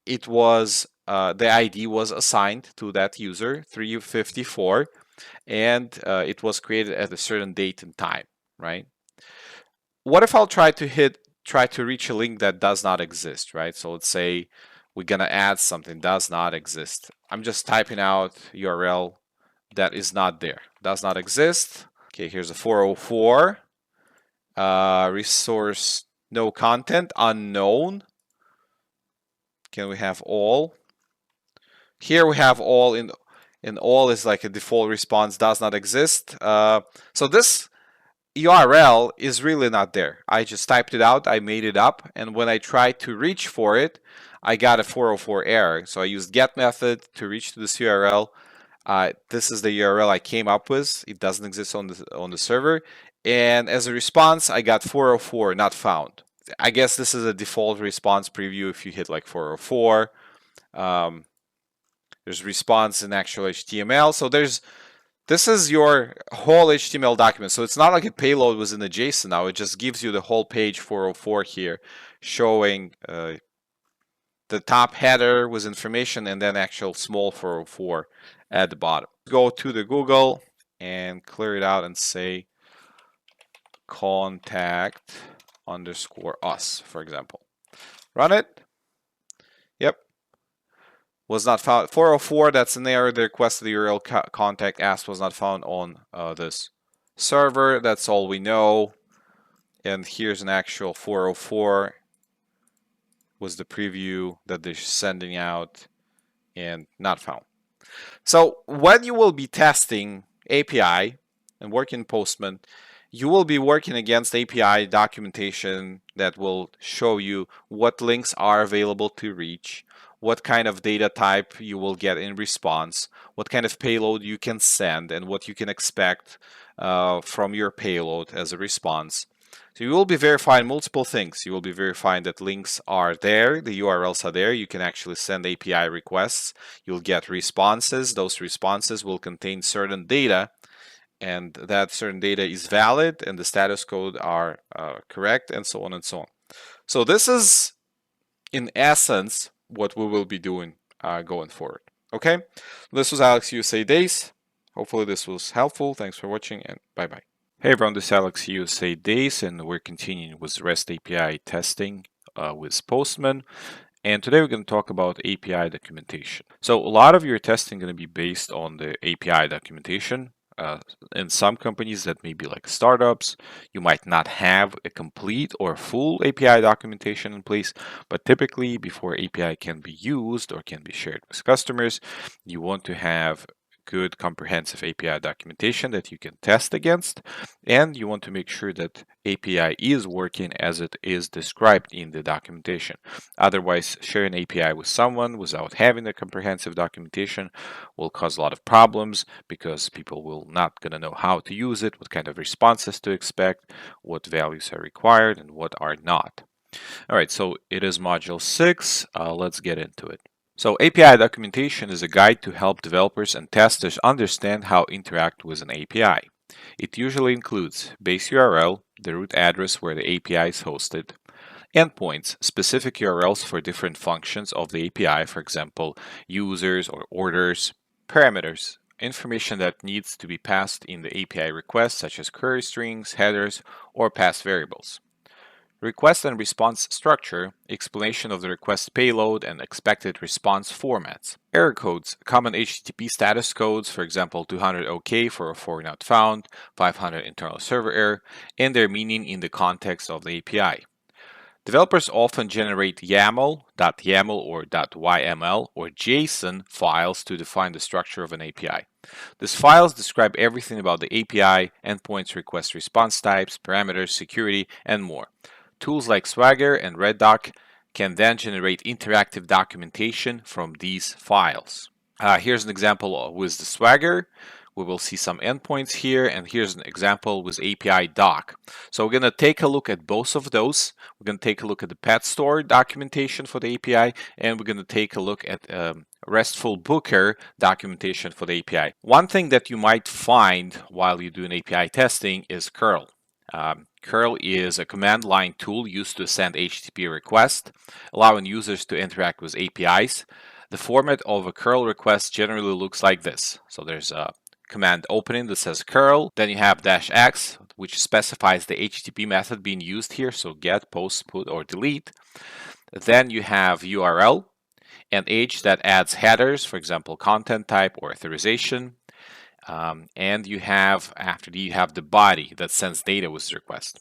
Speaker 1: It was, the ID was assigned to that user, 354, and it was created at a certain date and time, right? What if I'll try to reach a link that does not exist, right? So let's say we're gonna add something does not exist. I'm just typing out URL that is not there, does not exist. Okay, here's a 404. Resource no content, unknown. Can we have all? Here we have all, in all is like a default response, does not exist. So this URL is really not there. I just typed it out, I made it up, and when I tried to reach for it, I got a 404 error. So I used get method to reach to this URL. This is the URL I came up with. It doesn't exist on the server. And as a response, I got 404 not found. I guess this is a default response preview if you hit like 404. There's response in actual HTML. So this is your whole HTML document. So it's not like a payload was in the JSON now. It just gives you the whole page 404 here, showing the top header with information and then actual small 404 at the bottom. Go to the Google and clear it out and say contact underscore us, for example. Run it. Yep. Was not found. 404, that's an error. The request of the URL contact us was not found on this server. That's all we know. And here's an actual 404 was the preview that they're sending out and not found. So when you will be testing API and working Postman, you will be working against API documentation that will show you what links are available to reach, what kind of data type you will get in response, what kind of payload you can send, and what you can expect from your payload as a response. So you will be verifying multiple things. You will be verifying that links are there, the URLs are there. You can actually send API requests. You'll get responses. Those responses will contain certain data, and that certain data is valid and the status code are correct, and so on and so on. So this is, in essence, what we will be doing going forward. Okay, this was Alex USA Days. Hopefully this was helpful. Thanks for watching, and bye-bye. Hey everyone, this is Alex USA Days, and we're continuing with REST API testing with Postman. And today we're going to talk about API documentation. So a lot of your testing is going to be based on the API documentation. In some companies that may be like startups, you might not have a complete or full API documentation in place, but typically before API can be used or can be shared with customers, you want to have good comprehensive API documentation that you can test against, and you want to make sure that API is working as it is described in the documentation. Otherwise, sharing API with someone without having a comprehensive documentation will cause a lot of problems because people will not going to know how to use it, what kind of responses to expect, what values are required, and what are not. All right, so it is module 6. Let's get into it. So API documentation is a guide to help developers and testers understand how to interact with an API. It usually includes base URL, the root address where the API is hosted, endpoints, specific URLs for different functions of the API, for example, users or orders, parameters, information that needs to be passed in the API request, such as query strings, headers, or pass variables. Request and response structure, explanation of the request payload and expected response formats. Error codes, common HTTP status codes, for example 200 OK for a forward not found, 500 internal server error, and their meaning in the context of the API. Developers often generate YAML, .yaml or .yml or JSON files to define the structure of an API. These files describe everything about the API, endpoints, request response types, parameters, security, and more. Tools like Swagger and Reddoc can then generate interactive documentation from these files. Here's an example with the Swagger. We will see some endpoints here, and here's an example with API doc. So we're going to take a look at both of those. We're going to take a look at the pet store documentation for the API, and we're going to take a look at RESTful Booker documentation for the API. One thing that you might find while you do an API testing is curl. Curl is a command line tool used to send HTTP requests, allowing users to interact with APIs. The format of a curl request generally looks like this. So there's a command opening that says curl, then you have -x, which specifies the HTTP method being used here, so get, post, put, or delete. Then you have URL and H that adds headers, for example, content type or authorization. And you have, after that, you have the body that sends data with the request.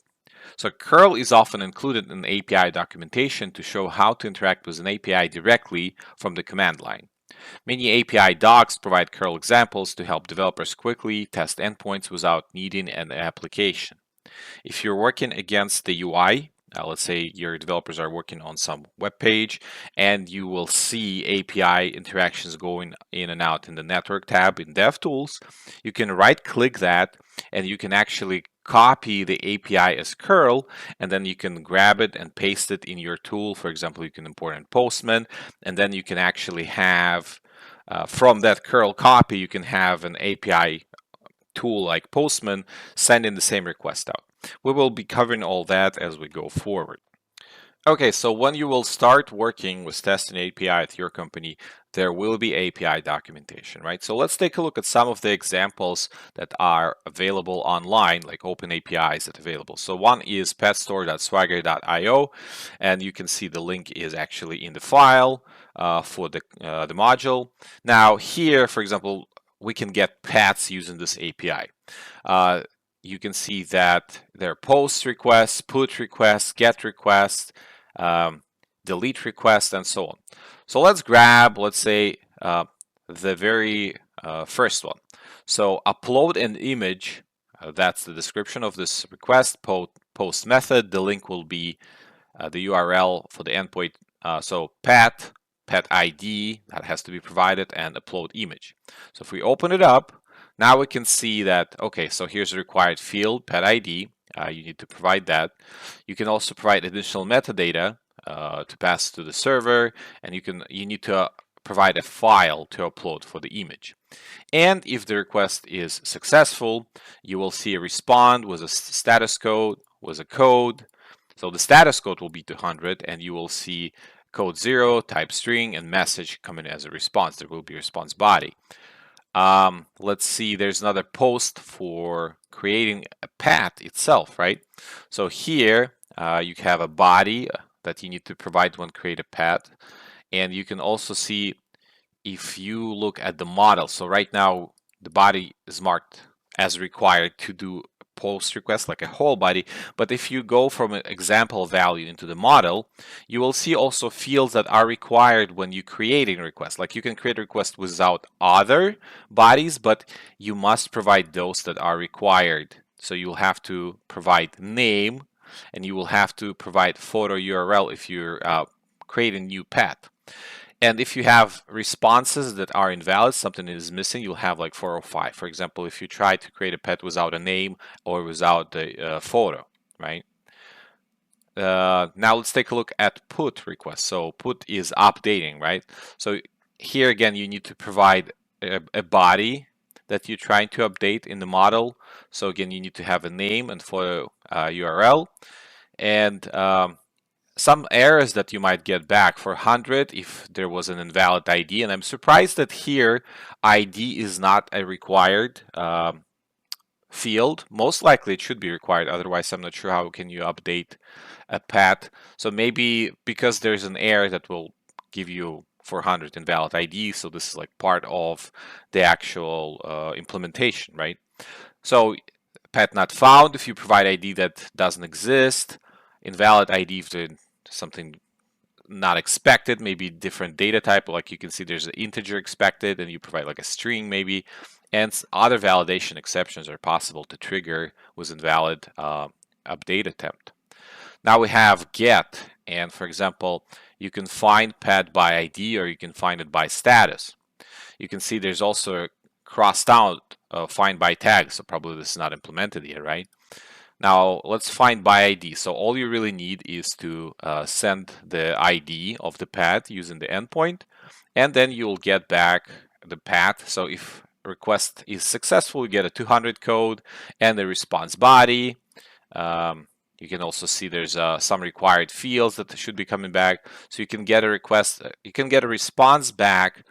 Speaker 1: So curl is often included in API documentation to show how to interact with an API directly from the command line. Many API docs provide curl examples to help developers quickly test endpoints without needing an application. If you're working against the UI, let's say your developers are working on some web page and you will see API interactions going in and out in the network tab in DevTools, you can right click that and you can actually copy the API as curl, and then you can grab it and paste it in your tool. For example, you can import in Postman, and then you can actually have from that curl copy, you can have an API tool like Postman sending the same request out. We will be covering all that as we go forward. Okay, so when you will start working with testing API at your company, there will be API documentation, right? So let's take a look at some of the examples that are available online, like open APIs that are available. So one is petstore.swagger.io, and you can see the link is actually in the file for the module. Now here, for example, we can get pets using this API. You can see that there are post requests, put requests, get requests, delete requests, and so on. So let's grab, let's say, the very first one. So upload an image, that's the description of this request, post method. The link will be the URL for the endpoint. So pet ID, that has to be provided, and upload image. So if we open it up, now we can see that, okay, so here's the required field, pet ID. You need to provide that. You can also provide additional metadata to pass to the server, and you need to provide a file to upload for the image. And if the request is successful, you will see a respond with a status code, with a code. So the status code will be 200, and you will see code 0, type string, and message coming as a response. There will be a response body. Let's see, there's another post for creating a path itself, right? So here you have a body that you need to provide when create a path. And you can also see if you look at the model. So right now the body is marked as required to do post request like a whole body. But if you go from an example value into the model, you will see also fields that are required when you creating a request. Like you can create a request without other bodies, but you must provide those that are required. So you will have to provide name, and you will have to provide photo URL if you're creating a new pet. And if you have responses that are invalid, something is missing, you'll have like 405. For example, if you try to create a pet without a name or without the photo, right? Now let's take a look at put request. So put is updating, right? So here again, you need to provide a body that you're trying to update in the model. So again, you need to have a name and photo URL. And some errors that you might get back for 100 if there was an invalid ID. And I'm surprised that here ID is not a required field. Most likely it should be required. Otherwise, I'm not sure how can you update a pet. So maybe because there's an error that will give you 400 invalid ID. So this is like part of the actual implementation, right? So pet not found if you provide ID that doesn't exist. Invalid ID if there's something not expected, maybe different data type, like you can see there's an integer expected and you provide like a string maybe, and other validation exceptions are possible to trigger with invalid update attempt. Now we have get, and for example, you can find pet by ID or you can find it by status. You can see there's also a crossed out find by tag, so probably this is not implemented yet, right? Now let's find by ID. So all you really need is to send the ID of the pet using the endpoint, and then you'll get back the path. So if request is successful, you get a 200 code and the response body. You can also see there's some required fields that should be coming back. So you can get a request, you can get a response back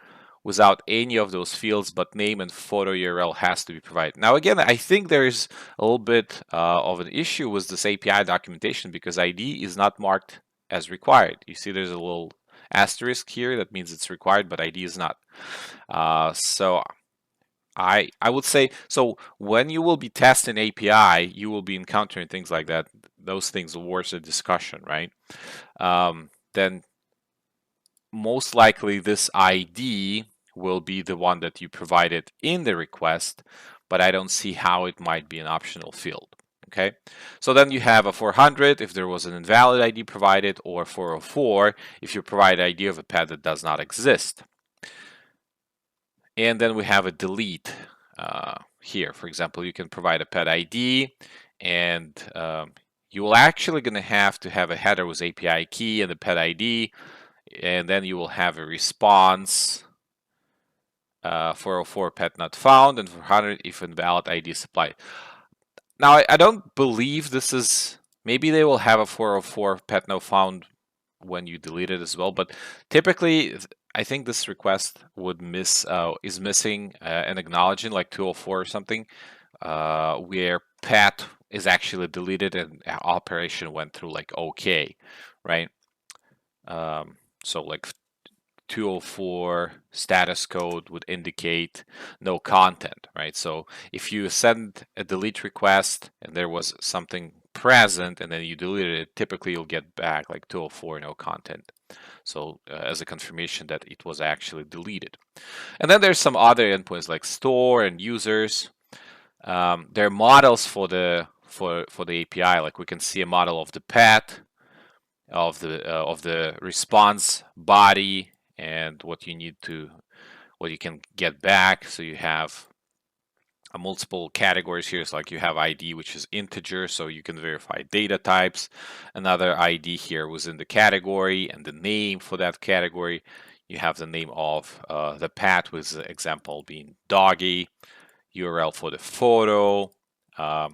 Speaker 1: without any of those fields, but name and photo URL has to be provided. Now, again, I think there's a little bit of an issue with this API documentation because ID is not marked as required. You see there's a little asterisk here that means it's required, but ID is not. So I would say, so when you will be testing API, you will be encountering things like that. Those things will worth a discussion, right? Then most likely this ID will be the one that you provided in the request, but I don't see how it might be an optional field. Okay, so then you have a 400 if there was an invalid ID provided, or 404 if you provide ID of a pet that does not exist. And then we have a delete here. For example, you can provide a pet ID, and you will actually going to have a header with API key and the pet ID, and then you will have a response 404 pet not found, and 400 if invalid ID is supplied. Now, I don't believe this is, maybe they will have a 404 pet not found when you delete it as well, but typically I think this request would is missing an acknowledging like 204 or something, where pet is actually deleted and operation went through like okay, right? So like 204 status code would indicate no content, right? So if you send a delete request and there was something present and then you deleted it, typically you'll get back like 204 no content. So as a confirmation that it was actually deleted. And then there's some other endpoints like store and users. There are models for the API. Like we can see a model of the pet, of the response body, and what you can get back. So you have multiple categories here. So like you have ID, which is integer, so you can verify data types. Another ID here was in the category and the name for that category. You have the name of the pet, with the example being doggy. URL for the photo. Now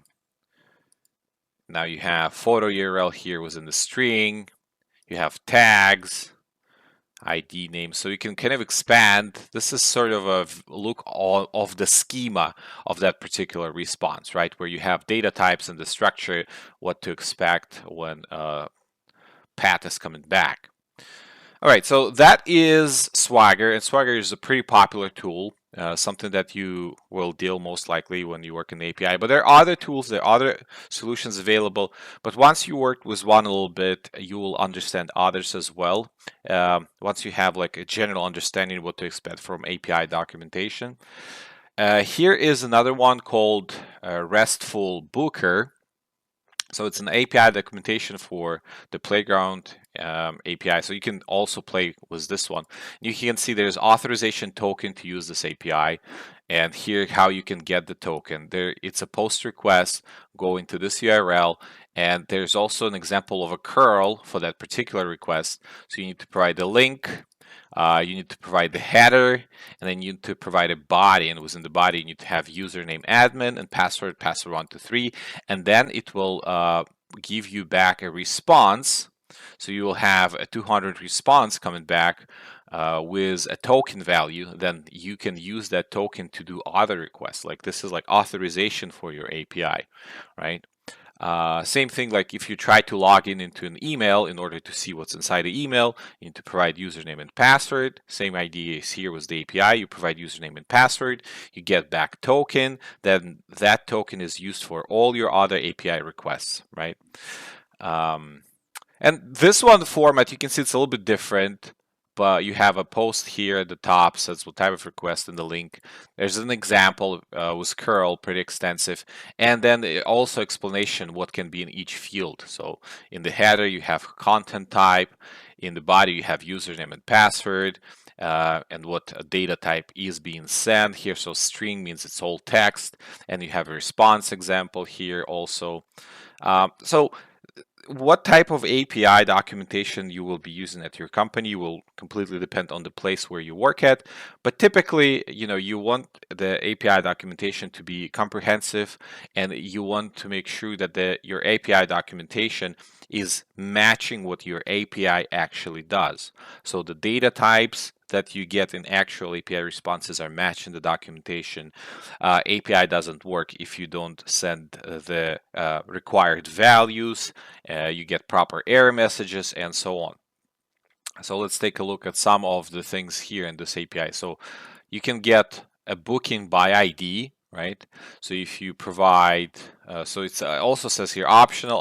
Speaker 1: you have photo URL here was in the string. You have tags, ID name. So you can kind of expand. This is sort of a look of the schema of that particular response, right? Where you have data types and the structure, what to expect when path is coming back. All right, so that is Swagger, and Swagger is a pretty popular tool. something that you will deal most likely when you work in the API. But there are other tools, there are other solutions available. But once you work with one a little bit, you will understand others as well. Once you have like a general understanding what to expect from API documentation. Here is another one called RESTful Booker. So it's an API documentation for the Playground API. So you can also play with this one. You can see there's authorization token to use this API, and here how you can get the token. There, it's a post request going to this URL, and there's also an example of a curl for that particular request. So you need to provide the link. You need to provide the header, and then you need to provide a body, and within the body you need to have username admin and password 123, and then it will give you back a response. So you will have a 200 response coming back with a token value. Then you can use that token to do other requests. Like this is like authorization for your API, right? Same thing, like if you try to log in into an email, in order to see what's inside the email, you need to provide username and password. Same idea is here with the API. You provide username and password, you get back token, then that token is used for all your other API requests, right? And this one format, you can see it's a little bit different, but you have a post here at the top, says what type of request in the link. There's an example with curl, pretty extensive. And then also explanation what can be in each field. So in the header, you have content type. In the body, you have username and password. And what data type is being sent here. So string means it's all text. And you have a response example here also. So what type of API documentation you will be using at your company will completely depend on the place where you work at. But typically, you want the API documentation to be comprehensive, and you want to make sure that your API documentation is matching what your API actually does. So the data types that you get in actual API responses are matched in the documentation. API doesn't work if you don't send the required values, you get proper error messages, and so on. So let's take a look at some of the things here in this API. So you can get a booking by ID, right? So if you provide, so it also says here optional,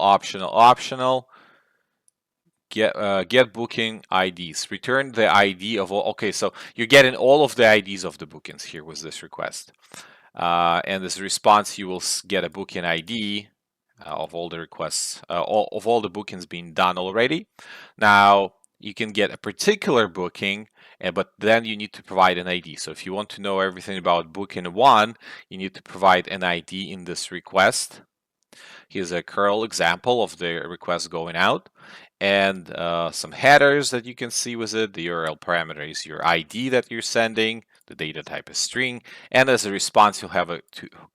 Speaker 1: get booking IDs. Return the ID of all. Okay, so you're getting all of the IDs of the bookings here with this request. And as a response, you will get a booking ID of all the requests, of all the bookings being done already. Now, you can get a particular booking, but then you need to provide an ID. So if you want to know everything about booking one, you need to provide an ID in this request. Here's a curl example of the request going out, and some headers that you can see with it. The URL parameter is your ID that you're sending. The data type is string, and as a response, you'll have a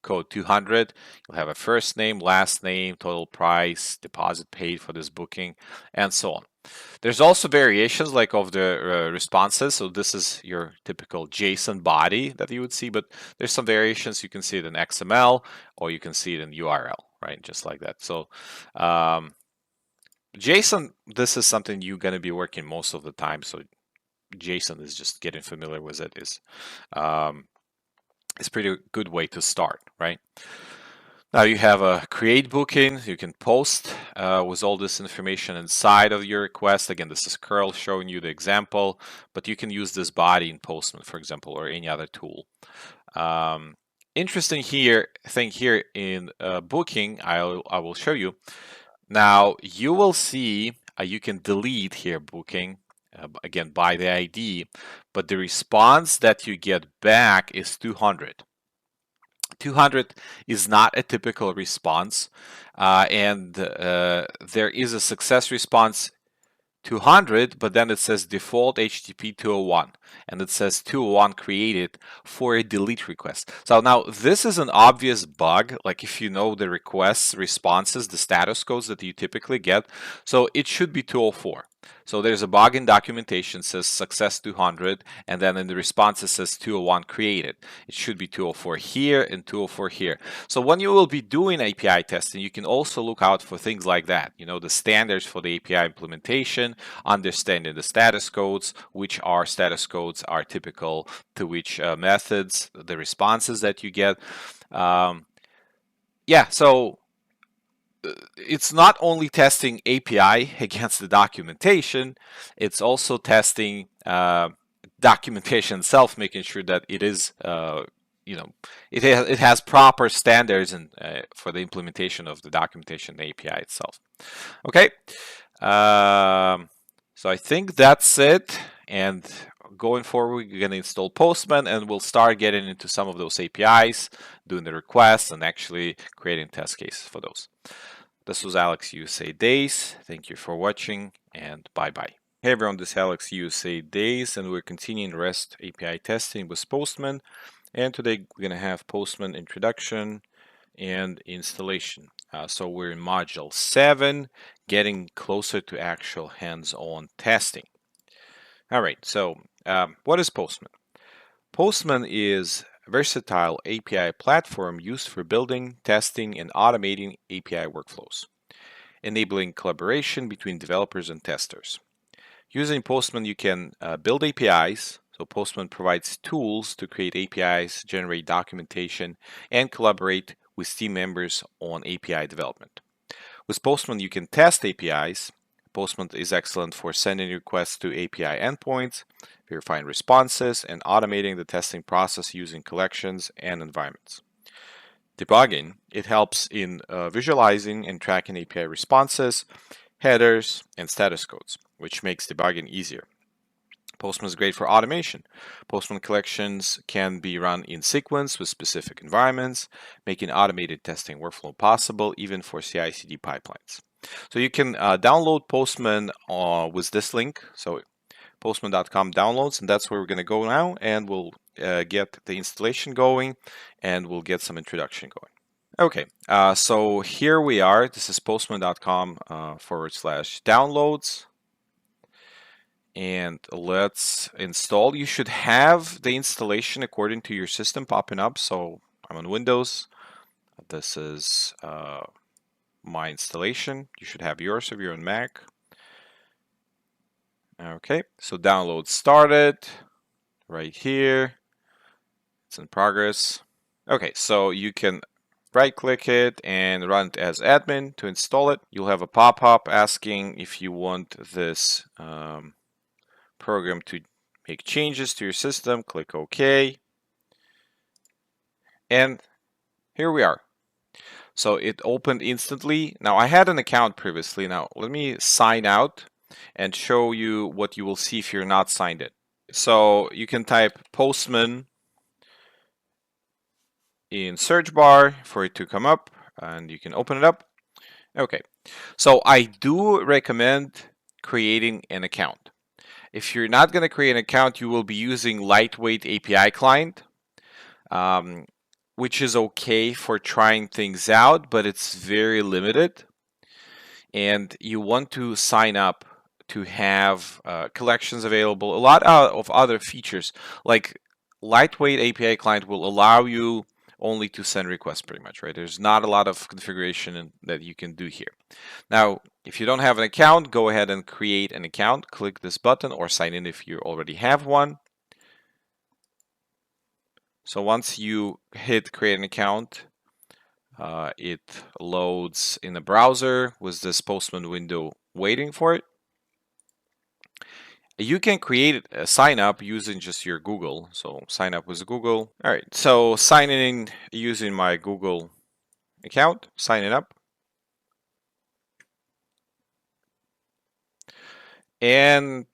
Speaker 1: code 200. You'll have a first name, last name, total price, deposit paid for this booking, and so on. There's also variations like of the responses. So this is your typical JSON body that you would see, but there's some variations. You can see it in XML, or you can see it in URL, right? Just like that. So JSON, this is something you're going to be working most of the time. So JSON is just getting familiar with it is pretty good way to start, right? Now you have a create booking. You can post with all this information inside of your request. Again, this is curl showing you the example, but you can use this body in Postman, for example, or any other tool. Interesting thing here in booking, I will show you. Now you will see you can delete here booking, again by the ID, but the response that you get back is 200. 200 is not a typical response, and there is a success response 200, but then it says default HTTP 201, and it says 201 created for a delete request. So now this is an obvious bug, like if you know the requests, responses, the status codes that you typically get, so it should be 204. So there's a bug in documentation says success 200, and then in the response it says 201 created. It should be 204 here and 204 here. So when you will be doing API testing, you can also look out for things like that. You know, the standards for the API implementation, understanding the status codes, which are status codes are typical to which methods, the responses that you get. Yeah, so it's not only testing API against the documentation, it's also testing documentation itself, making sure that it is, it has proper standards and for the implementation of the documentation, the API itself. Okay, so I think that's it. And going forward, we're going to install Postman, and we'll start getting into some of those APIs, doing the requests, and actually creating test cases for those. This was Alex USA Days. Thank you for watching, and bye-bye. Hey everyone, this is Alex USA Days, and we're continuing REST API testing with Postman. And today we're going to have Postman Introduction and Installation. So we're in Module 7, getting closer to actual hands-on testing. All right, so what is Postman? Postman is a versatile API platform used for building, testing, and automating API workflows, enabling collaboration between developers and testers. Using Postman, you can build APIs. So Postman provides tools to create APIs, generate documentation, and collaborate with team members on API development. With Postman, you can test APIs. Postman is excellent for sending requests to API endpoints, verifying responses, and automating the testing process using collections and environments. Debugging, it helps in visualizing and tracking API responses, headers, and status codes, which makes debugging easier. Postman is great for automation. Postman collections can be run in sequence with specific environments, making automated testing workflow possible even for CI/CD pipelines. So you can download Postman with this link. So postman.com downloads, and that's where we're going to go now, and we'll get the installation going, and we'll get some introduction going. Okay, so here we are. This is postman.com /downloads. And let's install. You should have the installation according to your system popping up. So I'm on Windows. This is my installation. You should have yours if you're on Mac. Okay, so download started right here. It's in progress. Okay, so you can right-click it and run it as admin to install it. You'll have a pop-up asking if you want this program to make changes to your system. Click OK. And here we are. So it opened instantly. Now I had an account previously. Now let me sign out and show you what you will see if you're not signed in. So you can type Postman in search bar for it to come up, and you can open it up. Okay, so I do recommend creating an account. If you're not going to create an account, you will be using lightweight API client, which is okay for trying things out, but it's very limited. And you want to sign up to have collections available, a lot of other features. Like lightweight API client will allow you only to send requests pretty much, right? There's not a lot of configuration that you can do here. Now, if you don't have an account, go ahead and create an account. Click this button or sign in if you already have one. So once you hit create an account, it loads in the browser with this Postman window waiting for it. You can create a sign up using just your Google. So sign up with Google. All right, so signing in using my Google account, signing up. And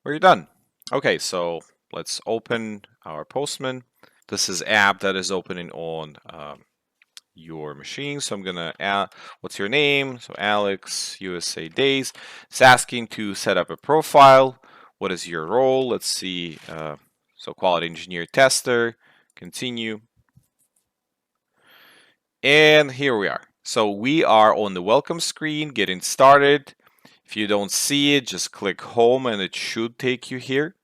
Speaker 1: we're done. Okay, so let's open our Postman. This is app that is opening on your machine. So I'm gonna add, what's your name? So Alex USA Days. It's asking to set up a profile. What is your role? Let's see. So quality engineer tester. Continue. And here we are. So we are on the welcome screen, getting started. If you don't see it, just click home and it should take you here.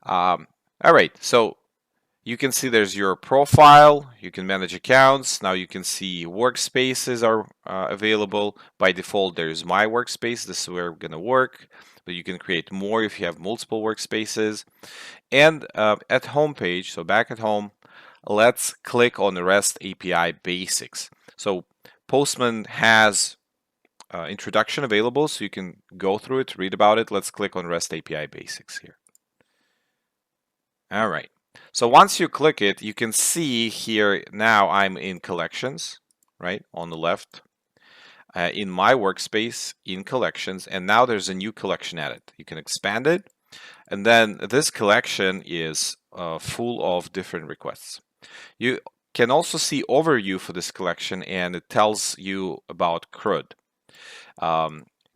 Speaker 1: All right, so you can see there's your profile. You can manage accounts. Now you can see workspaces are available. By default, there's my workspace. This is where we're going to work, but you can create more if you have multiple workspaces. And at home page, so back at home, let's click on the REST API basics. So Postman has introduction available, so you can go through it, read about it. Let's click on REST API basics here. All right. So once you click it, you can see here now I'm in collections, right, on the left, in my workspace, in collections, and now there's a new collection added. You can expand it, and then this collection is full of different requests. You can also see overview for this collection, and it tells you about CRUD.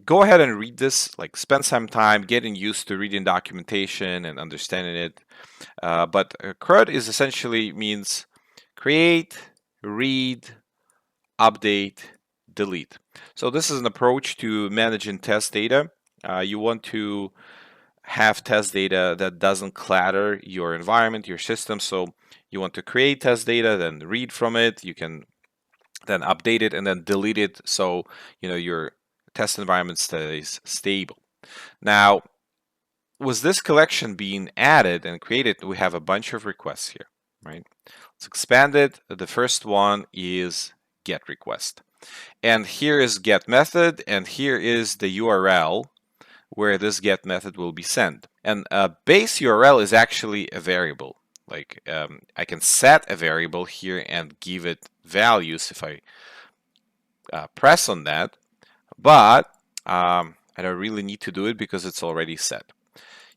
Speaker 1: Go ahead and read this, like spend some time getting used to reading documentation and understanding it. But CRUD is essentially means create, read, update, delete. So this is an approach to managing test data. You want to have test data that doesn't clutter your environment, your system. So you want to create test data, then read from it. You can then update it and then delete it. So, your test environment stays stable. Now, with this collection being added and created, we have a bunch of requests here, right? Let's expand it. The first one is get request. And here is get method, and here is the URL where this get method will be sent. And base URL is actually a variable. Like I can set a variable here and give it values if I press on that, but I don't really need to do it because it's already set.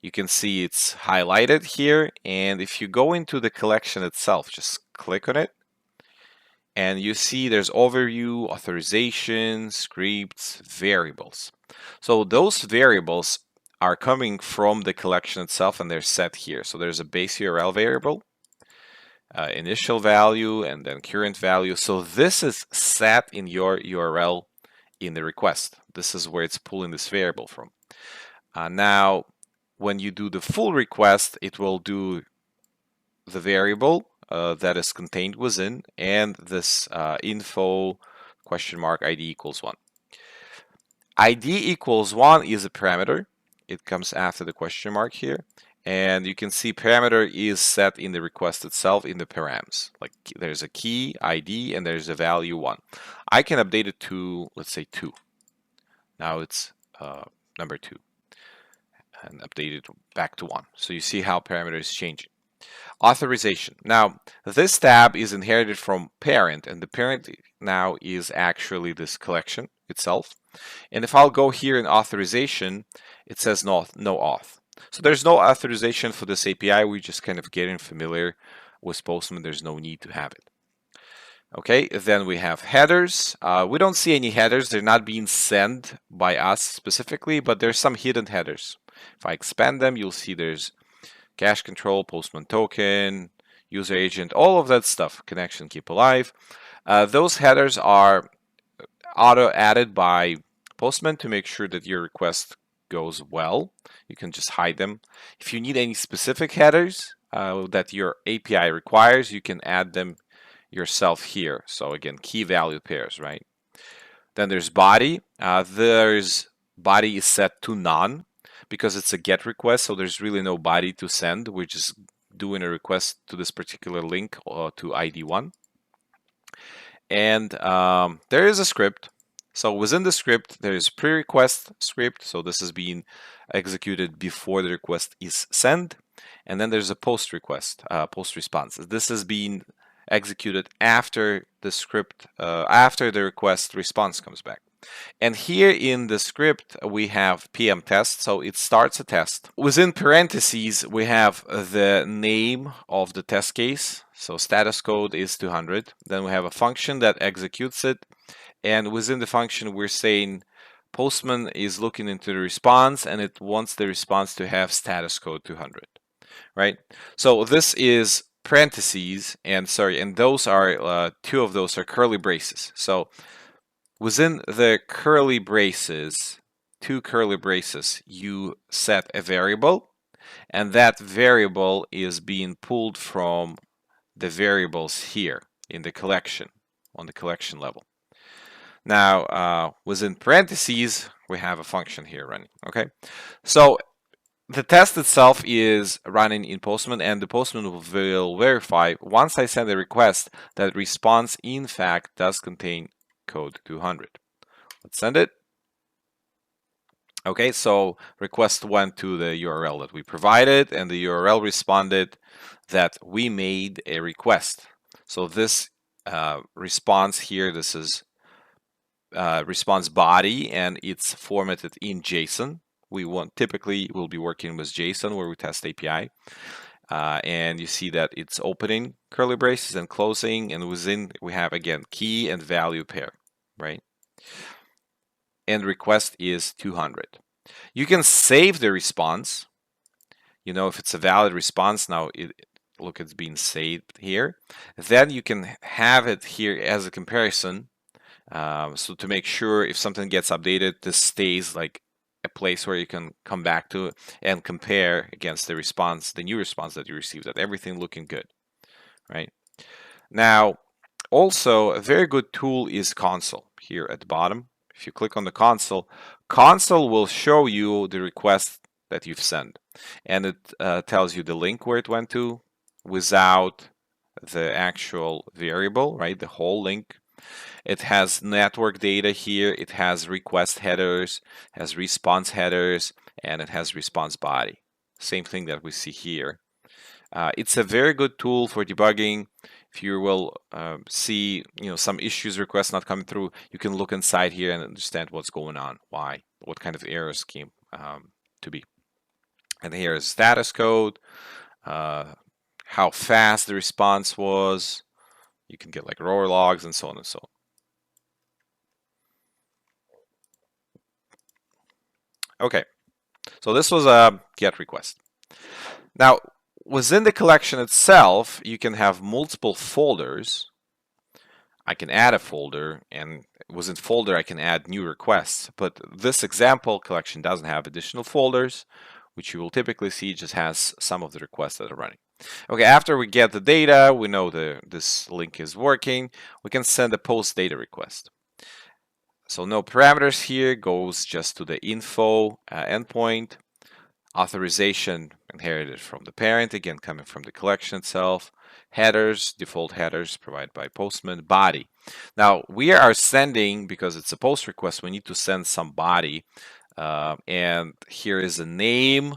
Speaker 1: You can see it's highlighted here, and if you go into the collection itself, just click on it, and you see there's overview, authorization, scripts, variables. So those variables are coming from the collection itself, and they're set here. So there's a base URL variable, initial value, and then current value. So this is set in your URL in the request. This is where it's pulling this variable from. Now, when you do the full request, it will do the variable that is contained within and this info question mark ID equals 1. ID equals 1 is a parameter. It comes after the question mark here. And you can see parameter is set in the request itself in the params. Like there's a key, ID, and there's a value 1. I can update it to, let's say, 2. Now it's number 2. And update it back to 1. So you see how parameter is changing. Authorization. Now, this tab is inherited from parent, and the parent now is actually this collection itself. And if I'll go here in authorization, it says no auth. So there's no authorization for this API. We're just kind of getting familiar with Postman. There's no need to have it. Okay, then we have headers. We don't see any headers. They're not being sent by us specifically, but there's some hidden headers. If I expand them, you'll see there's cache control, Postman token, user agent, all of that stuff, connection keep alive. Those headers are auto-added by Postman to make sure that your request goes well. You can just hide them. If you need any specific headers that your API requires, you can add them yourself here. So again, key value pairs, right? Then there's body. There's body is set to none because it's a GET request, so there's really no body to send. We're just doing a request to this particular link to ID1. And there is a script. So within the script, there is pre-request script. So this is being executed before the request is sent. And then there's a post request, post response. This is being executed after the script, after the request response comes back. And here in the script, we have PM test, so it starts a test. Within parentheses, we have the name of the test case. So status code is 200. Then we have a function that executes it. And within the function, we're saying Postman is looking into the response, and it wants the response to have status code 200, right? So this is parentheses, and those are, two of those are curly braces. So within the curly braces, two curly braces, you set a variable, and that variable is being pulled from the variables here in the collection, on the collection level. Now, within parentheses, we have a function here running, okay? So the test itself is running in Postman, and the Postman will verify once I send a request that response in fact does contain code 200. Let's send it. Okay, so request went to the URL that we provided, and the URL responded that we made a request. So this response here, this is response body, and it's formatted in JSON. We typically will be working with JSON where we test API. And you see that it's opening curly braces and closing, and within we have again key and value pair, right? And request is 200. You can save the response. You know, if it's a valid response, now look, it's being saved here. Then you can have it here as a comparison. So to make sure if something gets updated, this stays like a place where you can come back to it and compare against the response, the new response that you received, that everything looking good, right? Now, also a very good tool is console here at the bottom. If you click on the console, console will show you the request that you've sent, and it tells you the link where it went to without the actual variable, right? The whole link. It has network data here. It has request headers, has response headers, and it has response body. Same thing that we see here. It's a very good tool for debugging. If you will see, some issues, requests not coming through, you can look inside here and understand what's going on, why, what kind of errors came to be. And here is status code, how fast the response was. You can get like error logs and so on and so on. Okay, so this was a GET request. Now, within the collection itself, you can have multiple folders. I can add a folder, and within folder, I can add new requests. But this example collection doesn't have additional folders, which you will typically see just has some of the requests that are running. Okay, after we get the data, we know this link is working, we can send a post data request. So no parameters here, goes just to the info endpoint. Authorization inherited from the parent, again coming from the collection itself. Headers, default headers provided by Postman. Body. Now we are sending, because it's a post request, we need to send some body. And here is a name,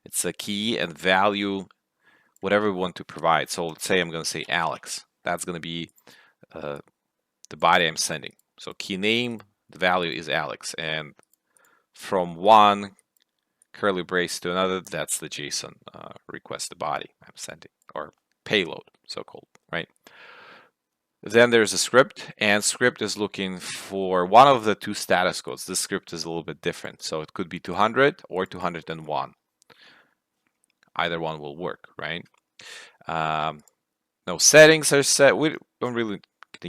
Speaker 1: it's a key and value, whatever we want to provide. So let's say I'm going to say Alex. That's going to be the body I'm sending. So key name, the value is Alex, and from one curly brace to another, that's the JSON request, the body I'm sending, or payload, so-called, right? Then there's a script, and script is looking for one of the two status codes. This script is a little bit different, so it could be 200 or 201. Either one will work, right? No settings are set. We don't really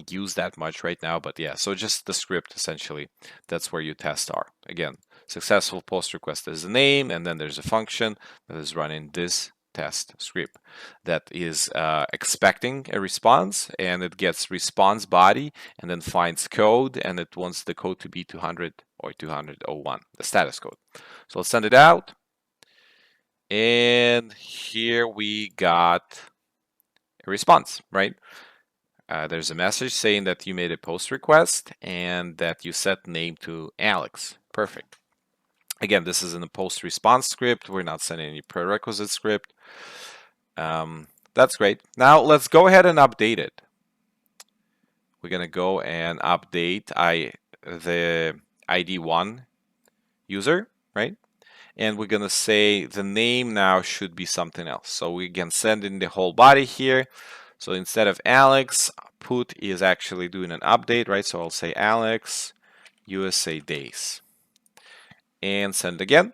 Speaker 1: use that much right now, but yeah, so just the script, essentially, that's where your tests are. Again, successful post request is the name, and then there's a function that is running this test script that is expecting a response, and it gets response body and then finds code, and it wants the code to be 200 or 201, the status code. So let's send it out, and here we got a response, right? There's a message saying that you made a post request and that you set name to Alex. Perfect. Again, this is in a post response script. We're not sending any prerequisite script. That's great. Now let's go ahead and update it. We're going to go and update the ID1 user, right? And we're going to say the name now should be something else. So we can send in the whole body here. So instead of Alex, put is actually doing an update, right? So I'll say Alex USA days and send again.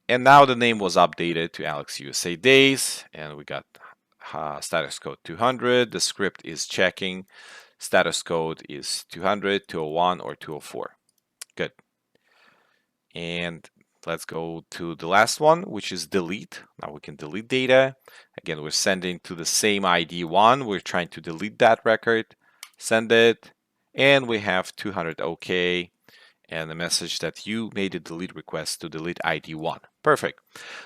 Speaker 1: And now the name was updated to Alex USA days, and we got status code 200. The script is checking. Status code is 200, 201, or 204. Good. And let's go to the last one, which is delete. Now we can delete data. Again, we're sending to the same ID one. We're trying to delete that record. Send it. And we have 200 OK and a message that you made a delete request to delete ID 1. Perfect.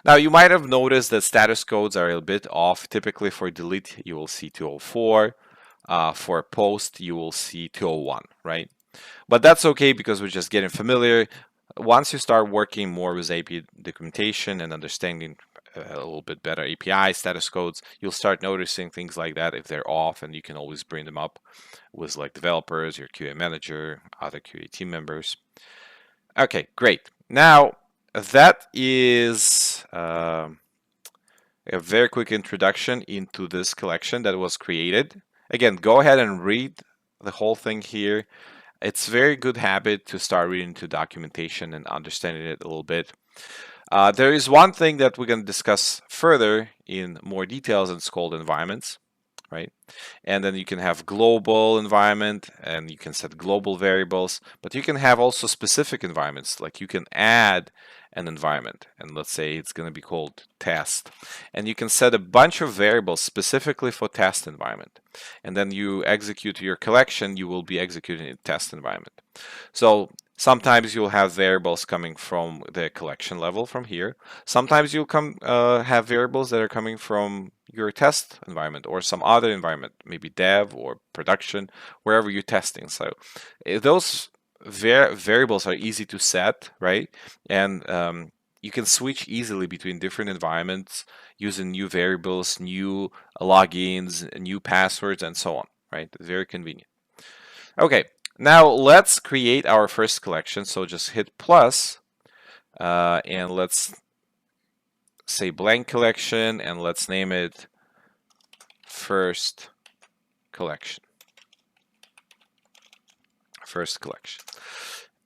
Speaker 1: Now you might have noticed that status codes are a bit off. Typically for delete, you will see 204. For post, you will see 201, right? But that's okay because we're just getting familiar. Once you start working more with API documentation and understanding a little bit better API status codes, you'll start noticing things like that if they're off, and you can always bring them up with like developers, your QA manager, other QA team members. Okay, great. Now that is a very quick introduction into this collection that was created. Again, go ahead and read the whole thing here. It's a very good habit to start reading into documentation and understanding it a little bit. There is one thing that we're going to discuss further in more details, and it's called environments, right? And then you can have global environment, and you can set global variables, but you can have also specific environments, like you can add an environment, and let's say it's going to be called test, and you can set a bunch of variables specifically for test environment, and then you execute your collection, you will be executing a test environment. So sometimes you'll have variables coming from the collection level from here. Sometimes you'll have variables that are coming from your test environment or some other environment, maybe dev or production, wherever you're testing. So those variables are easy to set, right? And you can switch easily between different environments using new variables, new logins, new passwords, and so on, right? It's very convenient. Okay, now let's create our first collection. So just hit plus, and let's say blank collection, and let's name it first collection. First collection.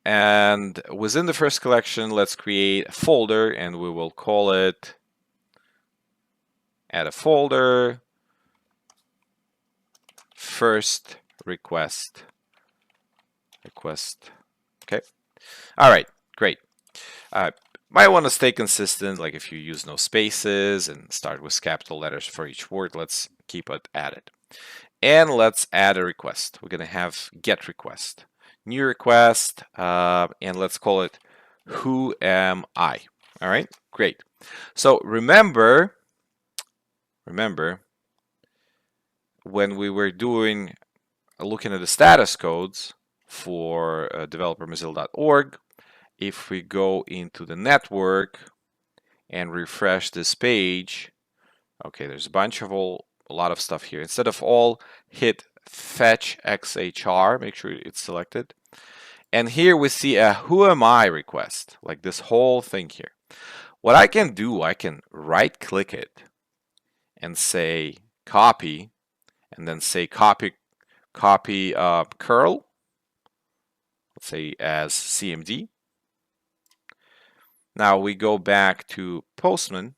Speaker 1: And within the first collection, let's create a folder, and we will call it add a folder first request. Okay. All right, great. Might want to stay consistent, like if you use no spaces and start with capital letters for each word, let's keep it added. And let's add a request. We're going to have get request. New request, and let's call it who am I. All right, great. So remember when we were looking at the status codes for developer.mozilla.org, if we go into the network and refresh this page, okay, there's a lot of stuff here. Instead of all, hit fetch XHR, make sure it's selected. And here we see a who am I request, like this whole thing here. What I can do, I can right click it and say copy, and then say copy curl, let's say as CMD. Now we go back to Postman.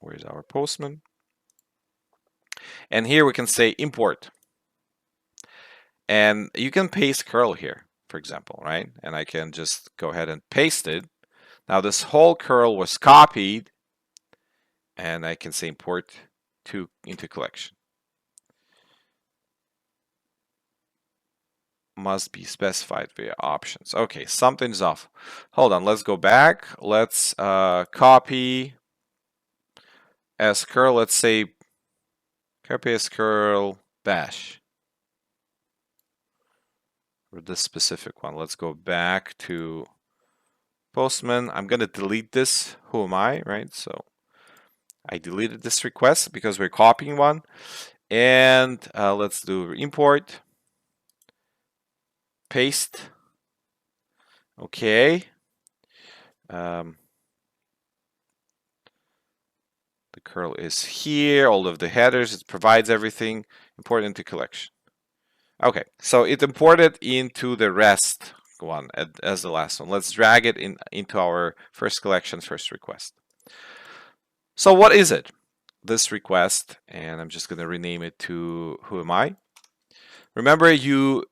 Speaker 1: Where's our Postman? And here we can say import. And you can paste curl here, for example, right? And I can just go ahead and paste it. Now this whole curl was copied, and I can say import into collection. Must be specified via options. Okay, something's off. Hold on, let's go back. Let's copy as curl. Let's say copy as curl bash. Or this specific one. Let's go back to Postman. I'm going to delete this. Who am I, right? So I deleted this request because we're copying one. And let's do import. Paste. Okay. The curl is here. All of the headers. It provides everything. Import into collection. Okay, so it imported into the rest one as the last one. Let's drag it into our first collection, first request. So what is it? This request, and I'm just going to rename it to who am I. Remember, you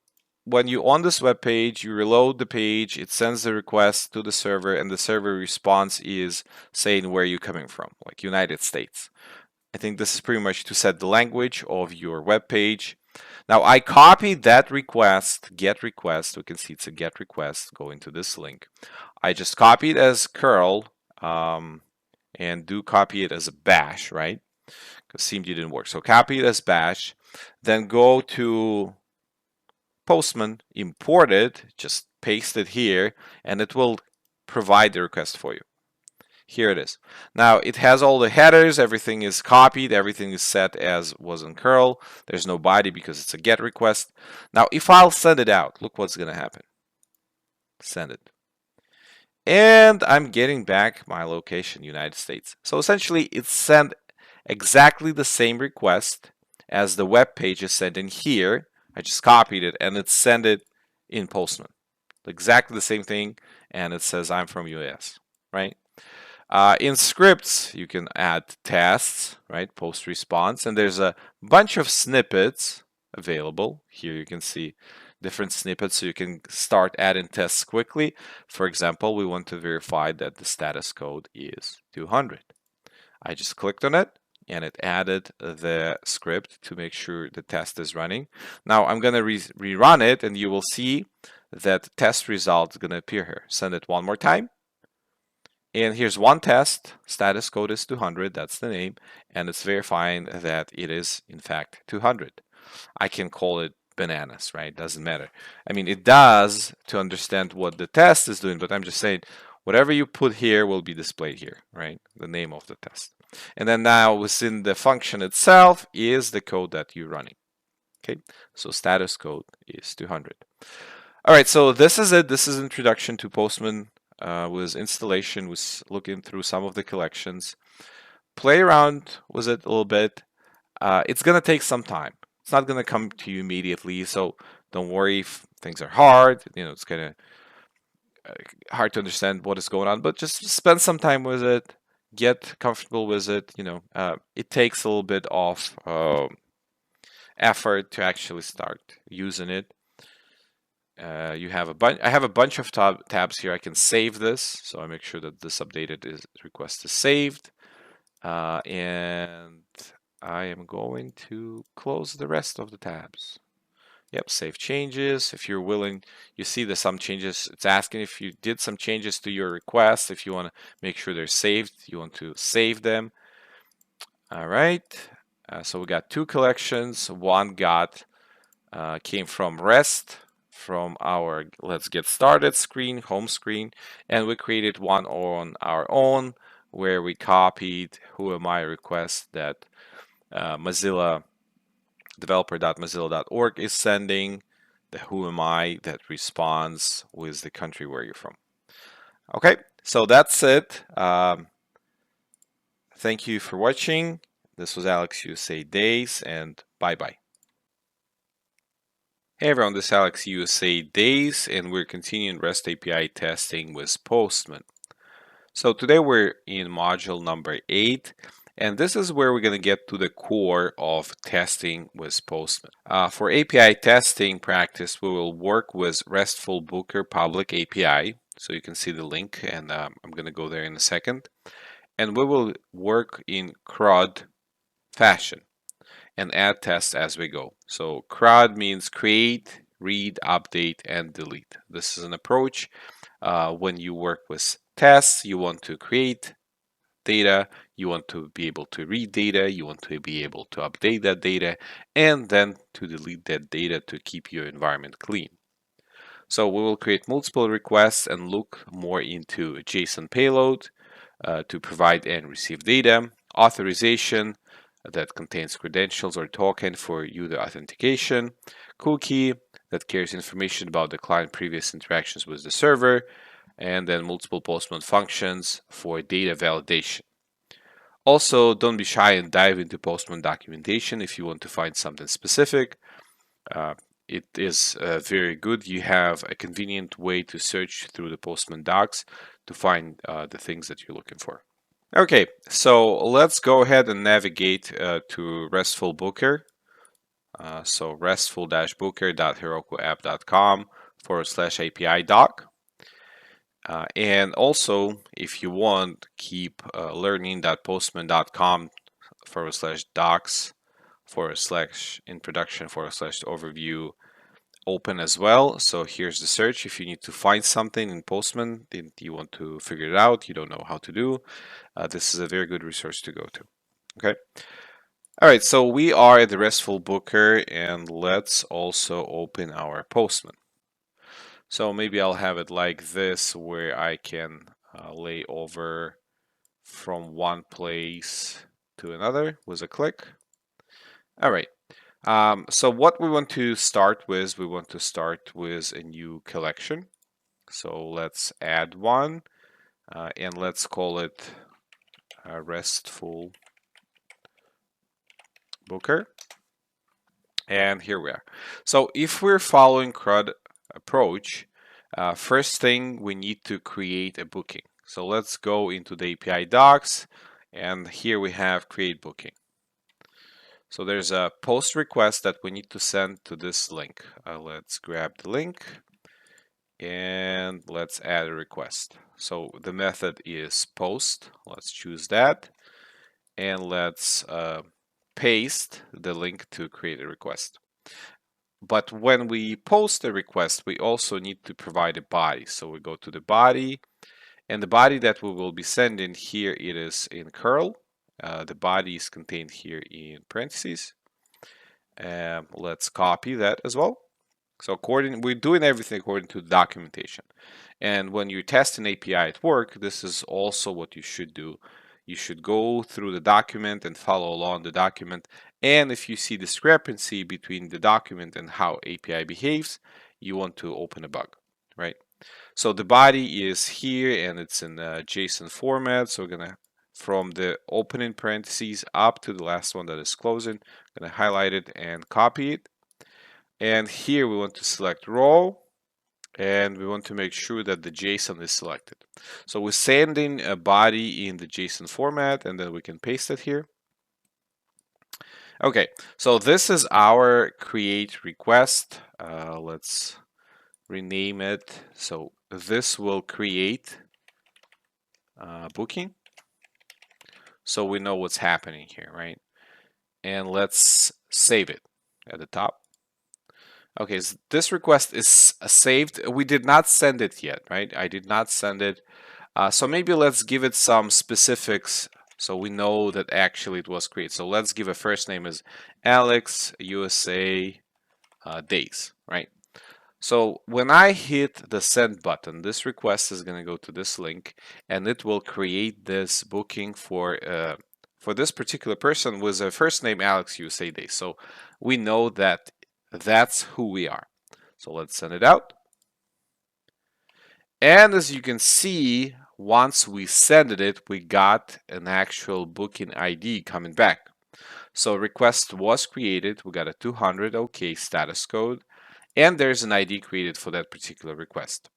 Speaker 1: when you're on this web page, you reload the page, it sends the request to the server, and the server response is saying where you're coming from, like United States. I think this is pretty much to set the language of your web page. Now I copied that request, get request. We can see it's a get request. Go into this link. I just copy it as curl and do copy it as a bash, right? Because CMD didn't work. So copy it as bash. Then go to Postman, import it, just paste it here, and it will provide the request for you. Here it is. Now it has all the headers, everything is copied, everything is set as was in curl. There's no body because it's a get request. Now if I'll send it out, look what's going to happen. Send it. And I'm getting back my location, United States. So essentially it sent exactly the same request as the web page is sent in here. I just copied it and it sent it in Postman. Exactly the same thing, and it says I'm from US, right? In scripts, you can add tests, right? Post response, and there's a bunch of snippets available. Here you can see different snippets, so you can start adding tests quickly. For example, we want to verify that the status code is 200. I just clicked on it, and it added the script to make sure the test is running. Now I'm going to rerun it, and you will see that test result is going to appear here. Send it one more time. And here's one test, status code is 200, that's the name, and it's verifying that it is in fact 200. I can call it bananas, right? Doesn't matter. I mean, it does to understand what the test is doing, but I'm just saying whatever you put here will be displayed here, right? The name of the test. And then now within the function itself is the code that you're running. Okay, so status code is 200. All right, so this is it. This is introduction to Postman. With installation, was looking through some of the collections. Play around with it a little bit. It's gonna take some time. It's not gonna come to you immediately, so don't worry if things are hard. You know, it's kind of hard to understand what is going on, but just spend some time with it. Get comfortable with it. You know, it takes a little bit of effort to actually start using it. You have a bunch. I have a bunch of tabs here. I can save this, so I make sure that this updated request is saved, and I am going to close the rest of the tabs. Yep, save changes. If you're willing, you see there's some changes. It's asking if you did some changes to your request. If you want to make sure they're saved, you want to save them. All right. So we got two collections. One came from REST, from our let's get started screen, home screen, and we created one on our own where we copied who am I request that Mozilla developer.mozilla.org is sending, the who am I that responds with the country where you're from. Okay, so that's it. Thank you for watching. This was Alex USA Days, and bye-bye. Hey everyone, this is Alex USA Days, and we're continuing REST API testing with Postman. So today we're in module number 8, and this is where we're going to get to the core of testing with Postman. For API testing practice, we will work with RESTful Booker Public API. So you can see the link, and I'm going to go there in a second. And we will work in CRUD fashion and add tests as we go. So CRUD means create, read, update, and delete. This is an approach. When you work with tests, you want to create data, you want to be able to read data, you want to be able to update that data, and then to delete that data to keep your environment clean. So we will create multiple requests and look more into a JSON payload to provide and receive data, authorization, that contains credentials or token for user authentication, cookie that carries information about the client previous interactions with the server, and then multiple Postman functions for data validation. Also, don't be shy and dive into Postman documentation if you want to find something specific. It is very good. You have a convenient way to search through the Postman docs to find the things that you're looking for. Okay, so let's go ahead and navigate to RESTful Booker. So restful-booker.herokuapp.com/API doc. And also, if you want, keep learning.postman.com/docs/introduction/overview open as well. So here's the search. If you need to find something in Postman, then you want to figure it out, you don't know how to do, this is a very good resource to go to. Okay. All right, so we are at the RESTful Booker, and let's also open our Postman. So maybe I'll have it like this, where I can lay over from one place to another with a click. All right. So what we want to start with, we want to start with a new collection. So let's add one, and let's call it RESTful Booker. And here we are. So if we're following CRUD approach, first thing we need to create a booking. So let's go into the API docs, and here we have create booking. So there's a post request that we need to send to this link. Let's grab the link and let's add a request. So the method is post. Let's choose that, and let's paste the link to create a request. But when we post a request, we also need to provide a body. So we go to the body, and the body that we will be sending here, it is in curl. The body is contained here in parentheses. Let's copy that as well. So we're doing everything according to the documentation. And when you test an API at work, this is also what you should do. You should go through the document and follow along the document. And if you see discrepancy between the document and how API behaves, you want to open a bug, right? So the body is here and it's in a JSON format. So we're gonna, from the opening parentheses up to the last one that is closing, I'm gonna highlight it and copy it. And here we want to select raw, and we want to make sure that the JSON is selected. So we're sending a body in the JSON format, and then we can paste it here. Okay, so this is our create request. Let's rename it. So this will create booking. So we know what's happening here, right? And let's save it at the top. Okay, so this request is saved. We did not send it yet, right? I did not send it. So maybe let's give it some specifics so we know that actually it was created. So let's give a first name as Alex USA days, right? So when I hit the send button, this request is going to go to this link, and it will create this booking for this particular person with a first name Alex USA days. So we know that that's who we are. So let's send it out. And as you can see, once we send it, we got an actual booking ID coming back. So request was created. We got a 200 OK status code, and there's an ID created for that particular request.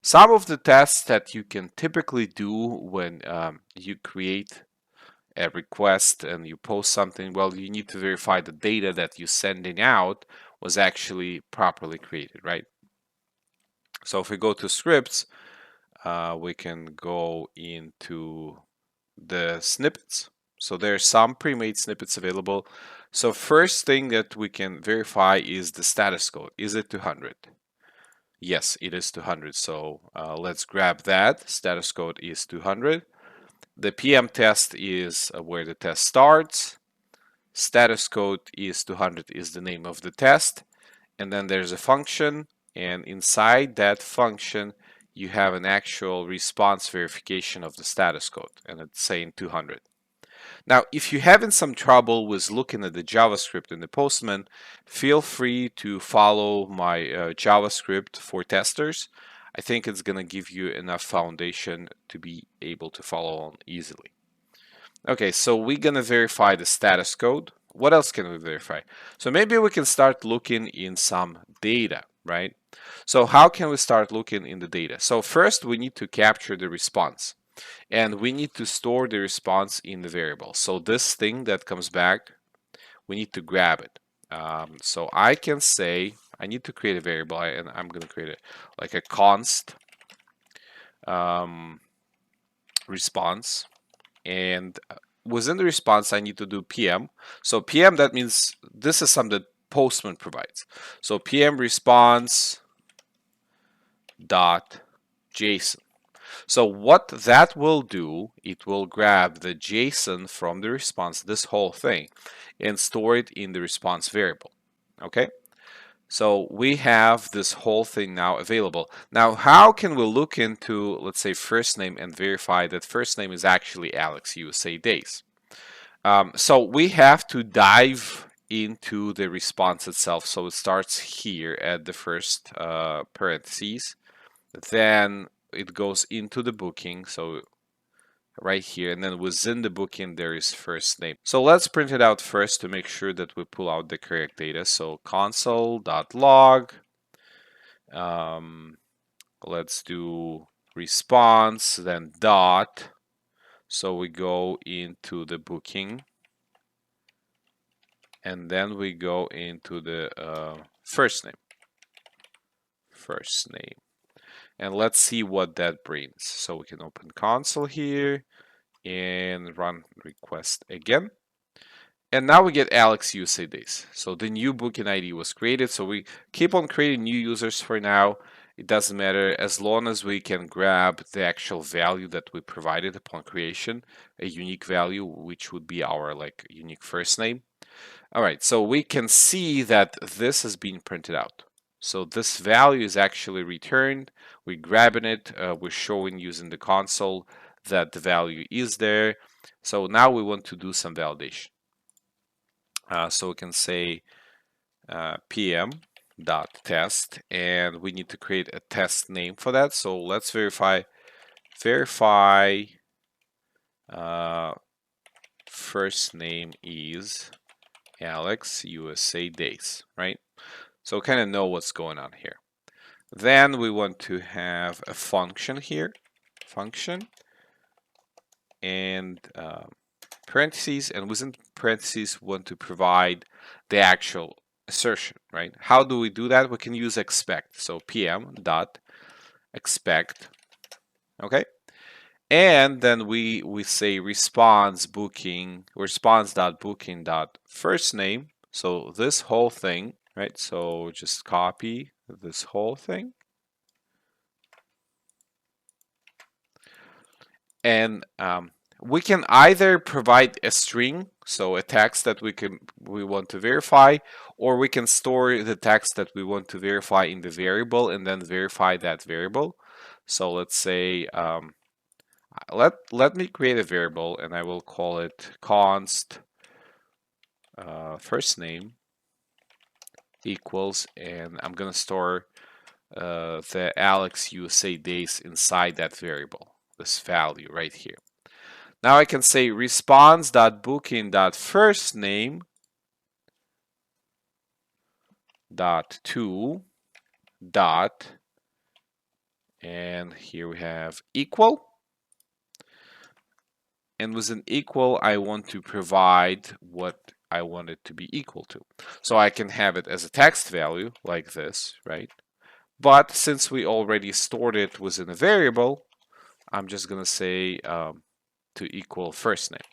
Speaker 1: Some of the tests that you can typically do when you create a request and you post something, well, you need to verify the data that you're sending out was actually properly created, right? So if we go to scripts, we can go into the snippets. So there's some pre-made snippets available. So first thing that we can verify is the status code. Is it 200? Yes, it is 200. So let's grab that. Status code is 200. The PM test is where the test starts. Status code is 200 is the name of the test. And then there's a function, and inside that function you have an actual response verification of the status code, and it's saying 200. Now, if you're having some trouble with looking at the JavaScript in the Postman, feel free to follow my JavaScript for testers. I think it's going to give you enough foundation to be able to follow on easily. Okay, so we're going to verify the status code. What else can we verify? So maybe we can start looking in some data, right? So how can we start looking in the data? So first we need to capture the response, and we need to store the response in the variable. So this thing that comes back, we need to grab it. So I can say I need to create a variable, and I'm going to create it like a const response. And within the response, I need to do PM. So PM, that means this is something that Postman provides. So PM response dot JSON. So what that will do, it will grab the JSON from the response, this whole thing, and store it in the response variable. Okay? So we have this whole thing now available. Now, how can we look into, let's say, first name and verify that first name is actually Alex USA Days? So we have to dive into the response itself. So it starts here at the first parentheses. Then it goes into the booking. So right here, and then within the booking there is first name. So let's print it out first to make sure that we pull out the correct data. So console.log, let's do response, then dot. So we go into the booking, and then we go into the first name. And let's see what that brings. So we can open console here and run request again. And now we get Alex USA Days. So the new booking ID was created. So we keep on creating new users for now. It doesn't matter as long as we can grab the actual value that we provided upon creation, a unique value, which would be our like unique first name. All right, so we can see that this is being printed out. So this value is actually returned. We're grabbing it. We're showing using the console that the value is there. So now we want to do some validation. So we can say pm.test, and we need to create a test name for that. So let's verify first name is Alex USA Days, right? So kind of know what's going on here. Then we want to have a function here, function, and parentheses, and within parentheses we want to provide the actual assertion, right? How do we do that? We can use expect. So pm dot expect, okay? And then we say response dot booking dot first name. So this whole thing, right? So just copy this whole thing. And we can either provide a string, so a text that we want to verify, or we can store the text that we want to verify in the variable and then verify that variable. So let's say let me create a variable, and I will call it const first name equals, and I'm gonna store the Alex USA Days inside that variable, this value right here. Now I can say response.booking.firstname dot to dot, and here we have equal. And with an equal, I want to provide what I want it to be equal to. So I can have it as a text value like this, right? But since we already stored it within a variable, I'm just going to say to equal first name.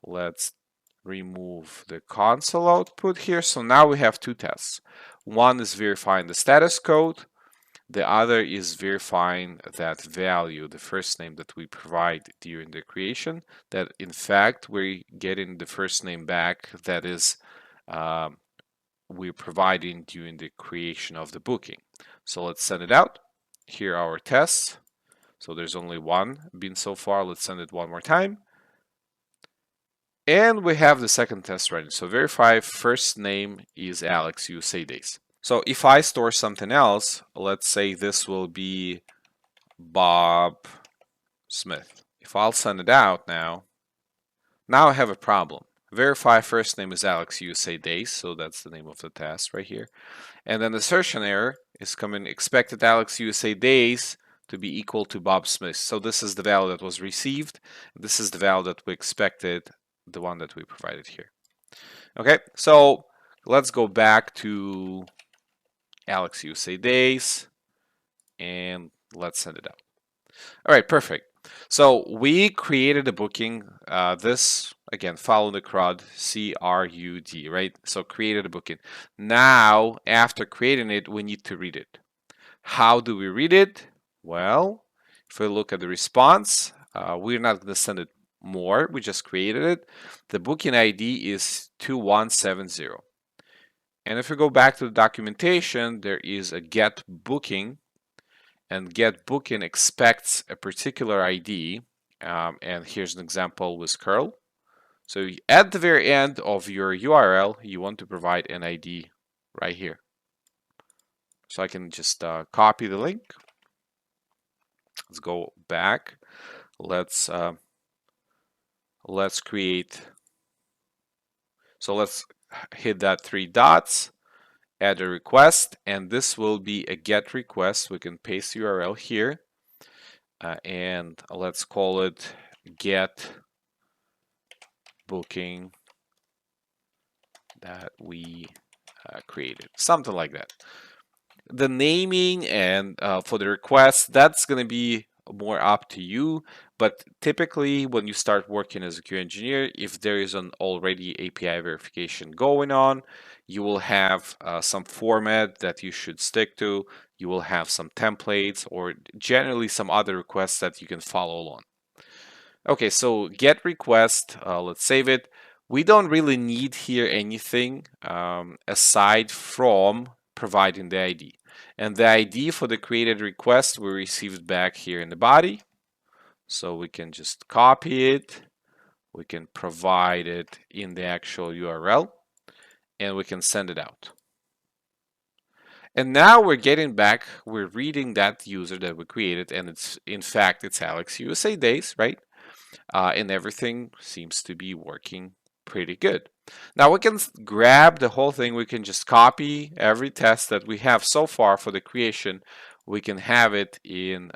Speaker 1: Let's remove the console output here. So now we have two tests. One is verifying the status code. The other is verifying that value, the first name that we provide during the creation, that in fact we're getting the first name back that is we're providing during the creation of the booking. So let's send it out. Here are our tests. So there's only one been so far. Let's send it one more time. And we have the second test ready. So verify first name is Alex USA Days. So if I store something else, let's say this will be Bob Smith. If I'll send it out now I have a problem. Verify first name is Alex USA Days. So that's the name of the test right here. And then the assertion error is coming expected Alex USA Days to be equal to Bob Smith. So this is the value that was received. This is the value that we expected, the one that we provided here. Okay, so let's go back to Alex USA Days and let's send it out. All right, perfect. So we created a booking. This again, follow the CRUD, CRUD, right? So created a booking. Now, after creating it, we need to read it. How do we read it? Well, if we look at the response, we're not going to send it more. We just created it. The booking ID is 2170. And if we go back to the documentation, there is a get booking, and get booking expects a particular ID. And here's an example with curl. So at the very end of your URL, you want to provide an ID right here. So I can just copy the link. Let's go back. Let's create. So let's hit that 3 dots, add a request, and this will be a get request. We can paste the URL here, and let's call it get booking that we created, something like that. The naming and for the request, that's going to be more up to you, but typically when you start working as a QA engineer, if there is an already API verification going on, you will have some format that you should stick to. You will have some templates or generally some other requests that you can follow along. Okay, so get request, let's save it. We don't really need here anything aside from providing the ID. And the ID for the created request we received back here in the body. So we can just copy it. We can provide it in the actual URL and we can send it out. And now we're getting back, we're reading that user that we created, and in fact it's Alex USA Days, right? And everything seems to be working pretty good. Now we can grab the whole thing. We can just copy every test that we have so far for the creation. We can have it in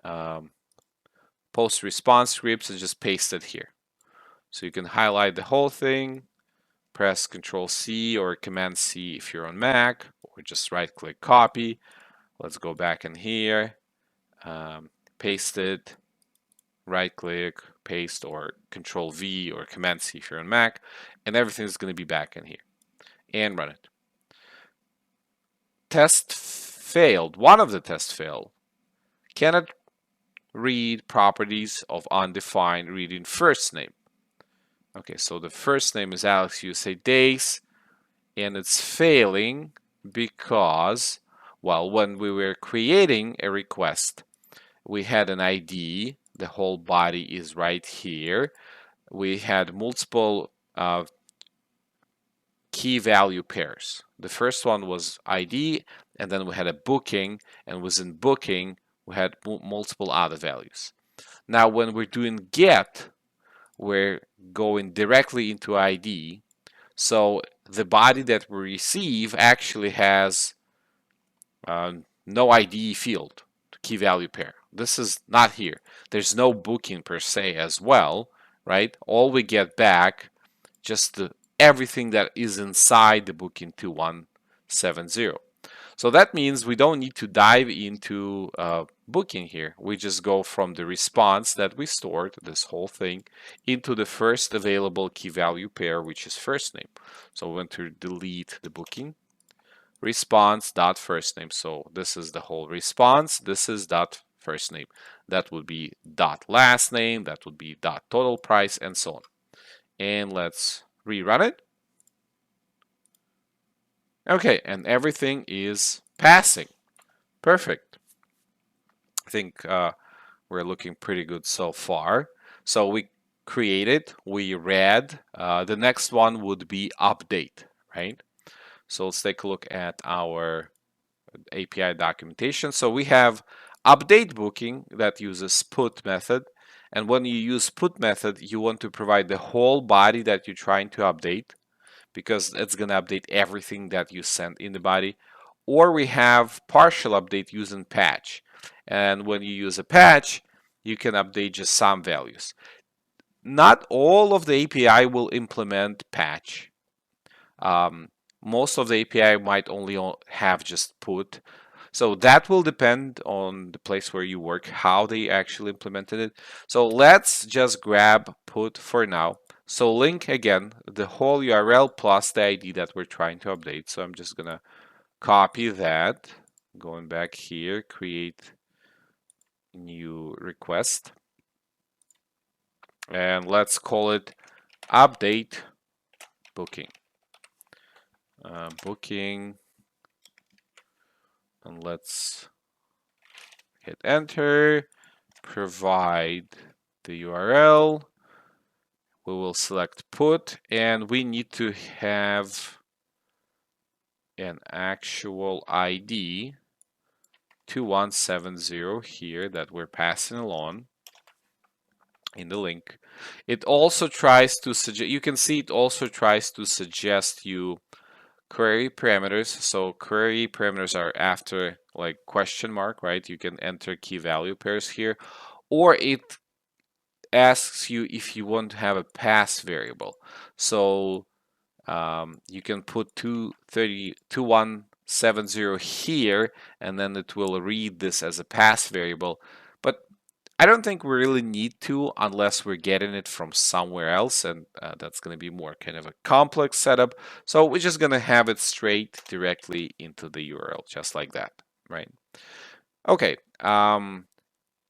Speaker 1: post response scripts and just paste it here. So you can highlight the whole thing, press Control C or Command C if you're on Mac, or just right click copy. Let's go back in here, paste it, right click, paste, or Control V or Command C if you're on Mac, and everything is going to be back in here. And run it. Test failed. One of the tests failed. Cannot read properties of undefined reading first name. Okay, so the first name is Alex USA Days, and it's failing because, well, when we were creating a request, we had an ID. The whole body is right here. We had multiple key value pairs. The first one was ID, and then we had a booking, and within booking, we had multiple other values. Now, when we're doing get, we're going directly into ID. So the body that we receive actually has no ID field, key value pair. This is not here. There's no booking per se as well, right? All we get back, just everything that is inside the booking 2170. So that means we don't need to dive into booking here. We just go from the response that we stored, this whole thing, into the first available key value pair, which is first name. So we want to delete the booking. Response dot first name. So this is the whole response. This is dot first name. That would be dot last name. That would be dot total price, and so on. And let's rerun it. Okay, and everything is passing. Perfect. I think we're looking pretty good so far. So we created, we read. The next one would be update, right? So let's take a look at our API documentation. So we have update booking that uses put method. And when you use put method, you want to provide the whole body that you're trying to update, because it's going to update everything that you sent in the body. Or we have partial update using patch. And when you use a patch, you can update just some values. Not all of the API will implement patch. most of the API might only have just put. So that will depend on the place where you work, how they actually implemented it. So let's just grab put for now. So link again, the whole URL plus the ID that we're trying to update. So I'm just gonna copy that, going back here, create new request. And let's call it update booking. Booking, and let's hit enter, provide the URL. We will select put, and we need to have an actual ID 2170 here that we're passing along in the link. It also tries to suggest, you can see it also tries to suggest you query parameters. So query parameters are after like question mark, right? You can enter key value pairs here, or it asks you if you want to have a pass variable. So you can put 2170 here, and then it will read this as a pass variable. But I don't think we really need to unless we're getting it from somewhere else, and that's going to be more kind of a complex setup. So we're just going to have it straight directly into the URL, just like that, right? Okay.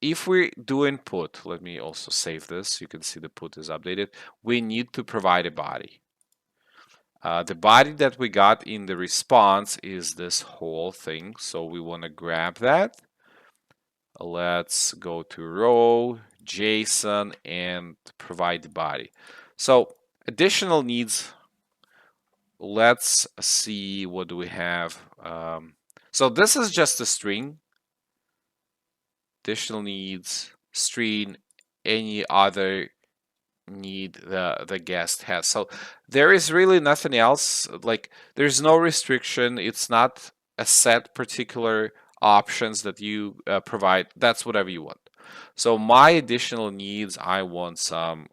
Speaker 1: If we're doing put, let me also save this. You can see the put is updated. We need to provide a body. The body that we got in the response is this whole thing. So we want to grab that. Let's go to row, JSON, and provide the body. So additional needs, let's see what do we have. So this is just a string. Additional needs, string, any other need the guest has. So there is really nothing else. Like there's no restriction. It's not a set particular options that you provide. That's whatever you want. So my additional needs, I want some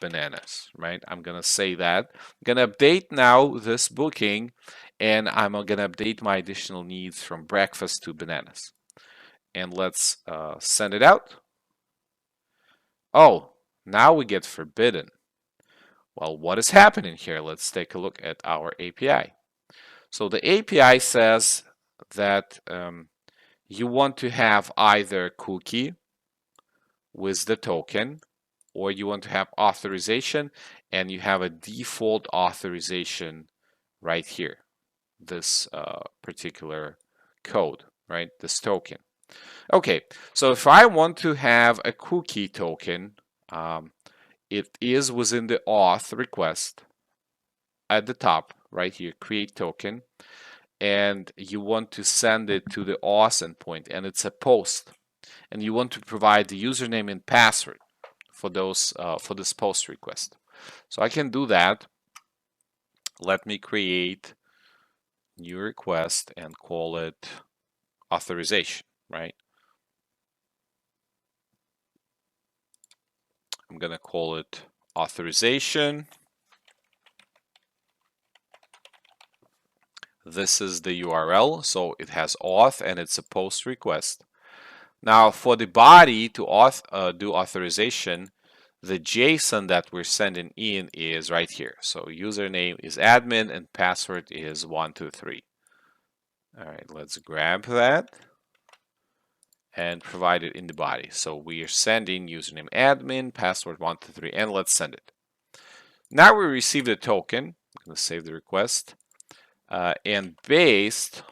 Speaker 1: bananas, right? I'm gonna say that. I'm gonna update now this booking, and I'm gonna update my additional needs from breakfast to bananas. And let's send it out. Oh, now we get forbidden. Well, what is happening here? Let's take a look at our API. So the API says that you want to have either cookie with the token, or you want to have authorization, and you have a default authorization right here, this particular code, right? This token. Okay, so if I want to have a cookie token, it is within the auth request at the top right here, create token, and you want to send it to the auth endpoint, and it's a post, and you want to provide the username and password for those for this post request. So I can do that. Let me create new request and call it authorization, right? I'm gonna call it authorization. This is the URL, so it has auth and it's a post request. Now for the body to do authorization, the JSON that we're sending in is right here. So username is admin and password is 123. All right, let's grab that and provide it in the body. So we are sending username admin, password 123, and let's send it. Now we received a token. I'm going to save the request. And based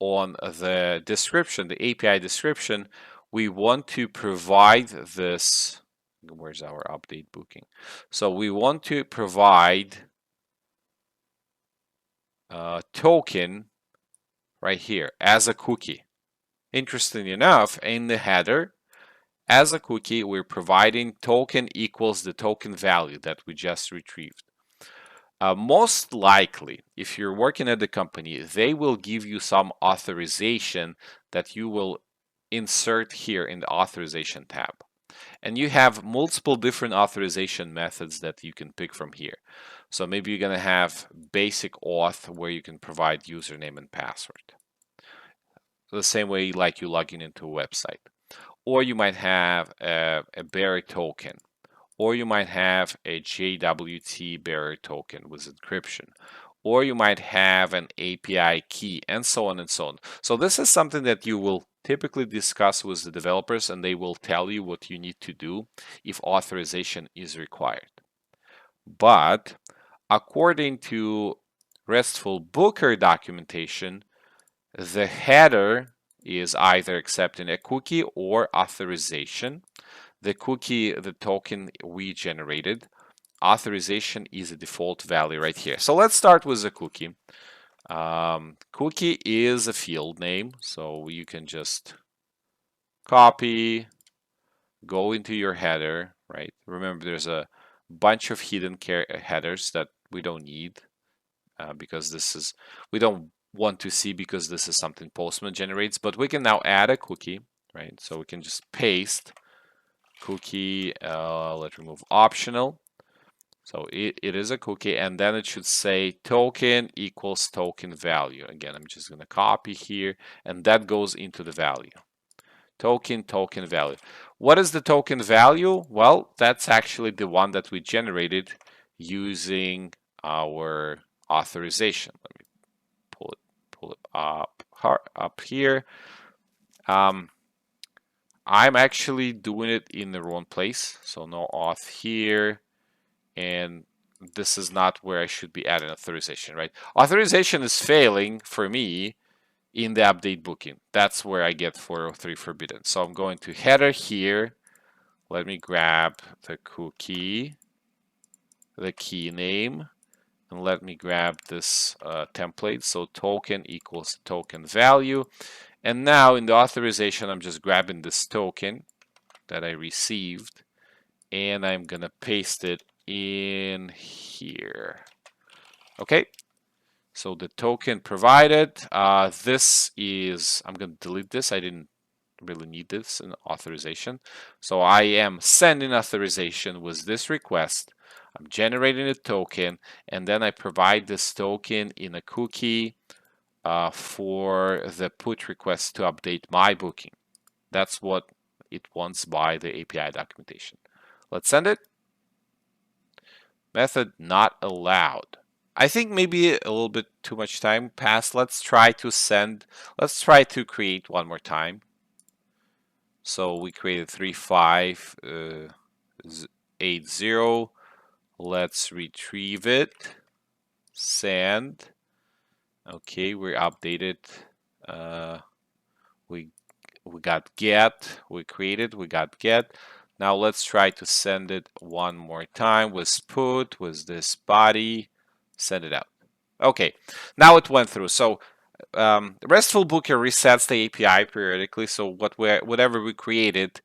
Speaker 1: on the description, the API description, we want to provide this. Where's our update booking? So we want to provide a token right here as a cookie. Interesting enough, in the header, as a cookie, we're providing token equals the token value that we just retrieved. Most likely, if you're working at the company, they will give you some authorization that you will insert here in the authorization tab. And you have multiple different authorization methods that you can pick from here. So maybe you're going to have basic auth where you can provide username and password, the same way like you log in into a website. Or you might have a bearer token, or you might have a JWT bearer token with encryption, or you might have an API key, and so on and so on. So this is something that you will typically discuss with the developers, and they will tell you what you need to do if authorization is required. But according to RESTful Booker documentation, the header is either accepting a cookie or authorization. The cookie, the token we generated, authorization is a default value right here. So let's start with the cookie. Cookie is a field name, so you can just copy, go into your header, right? Remember, there's a bunch of hidden headers that we don't need because we don't want to see because this is something Postman generates, but we can now add a cookie, right? So we can just paste cookie, let's remove optional. So it is a cookie, and then it should say token equals token value. Again, I'm just going to copy here, and that goes into the value. Token value. What is the token value? Well, that's actually the one that we generated using our authorization. Let me pull it up here. I'm actually doing it in the wrong place, so no auth here, and this is not where I should be adding authorization, right? Authorization is failing for me in the update booking. That's where I get 403 forbidden. So I'm going to header here. Let me grab the cookie, the key name, and let me grab this template. So token equals token value. And now in the authorization, I'm just grabbing this token that I received, and I'm gonna paste it in here. Okay, so the token provided, this is, I'm gonna delete this. I didn't really need this in authorization. So I am sending authorization with this request. I'm generating a token, and then I provide this token in a cookie for the put request to update my booking. That's what it wants by the API documentation. Let's send it. Method not allowed. I think maybe a little bit too much time passed. Let's try to create one more time. So we created 3580. Let's retrieve it. Send. Okay, we're updated. We got get. We got get. Now let's try to send it one more time with put, with this body. Send it out. Okay, now it went through. So RESTful Booker resets the API periodically. So whatever we created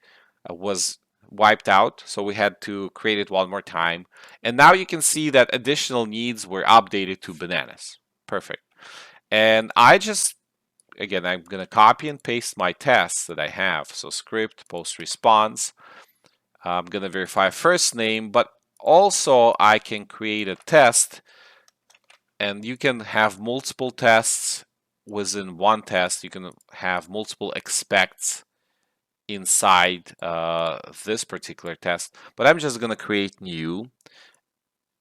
Speaker 1: was wiped out. So we had to create it one more time. And now you can see that additional needs were updated to bananas. Perfect. And again, I'm going to copy and paste my tests that I have. So script, post response. I'm going to verify first name, but also I can create a test, and you can have multiple tests within one test. You can have multiple expects inside this particular test, but I'm just going to create new,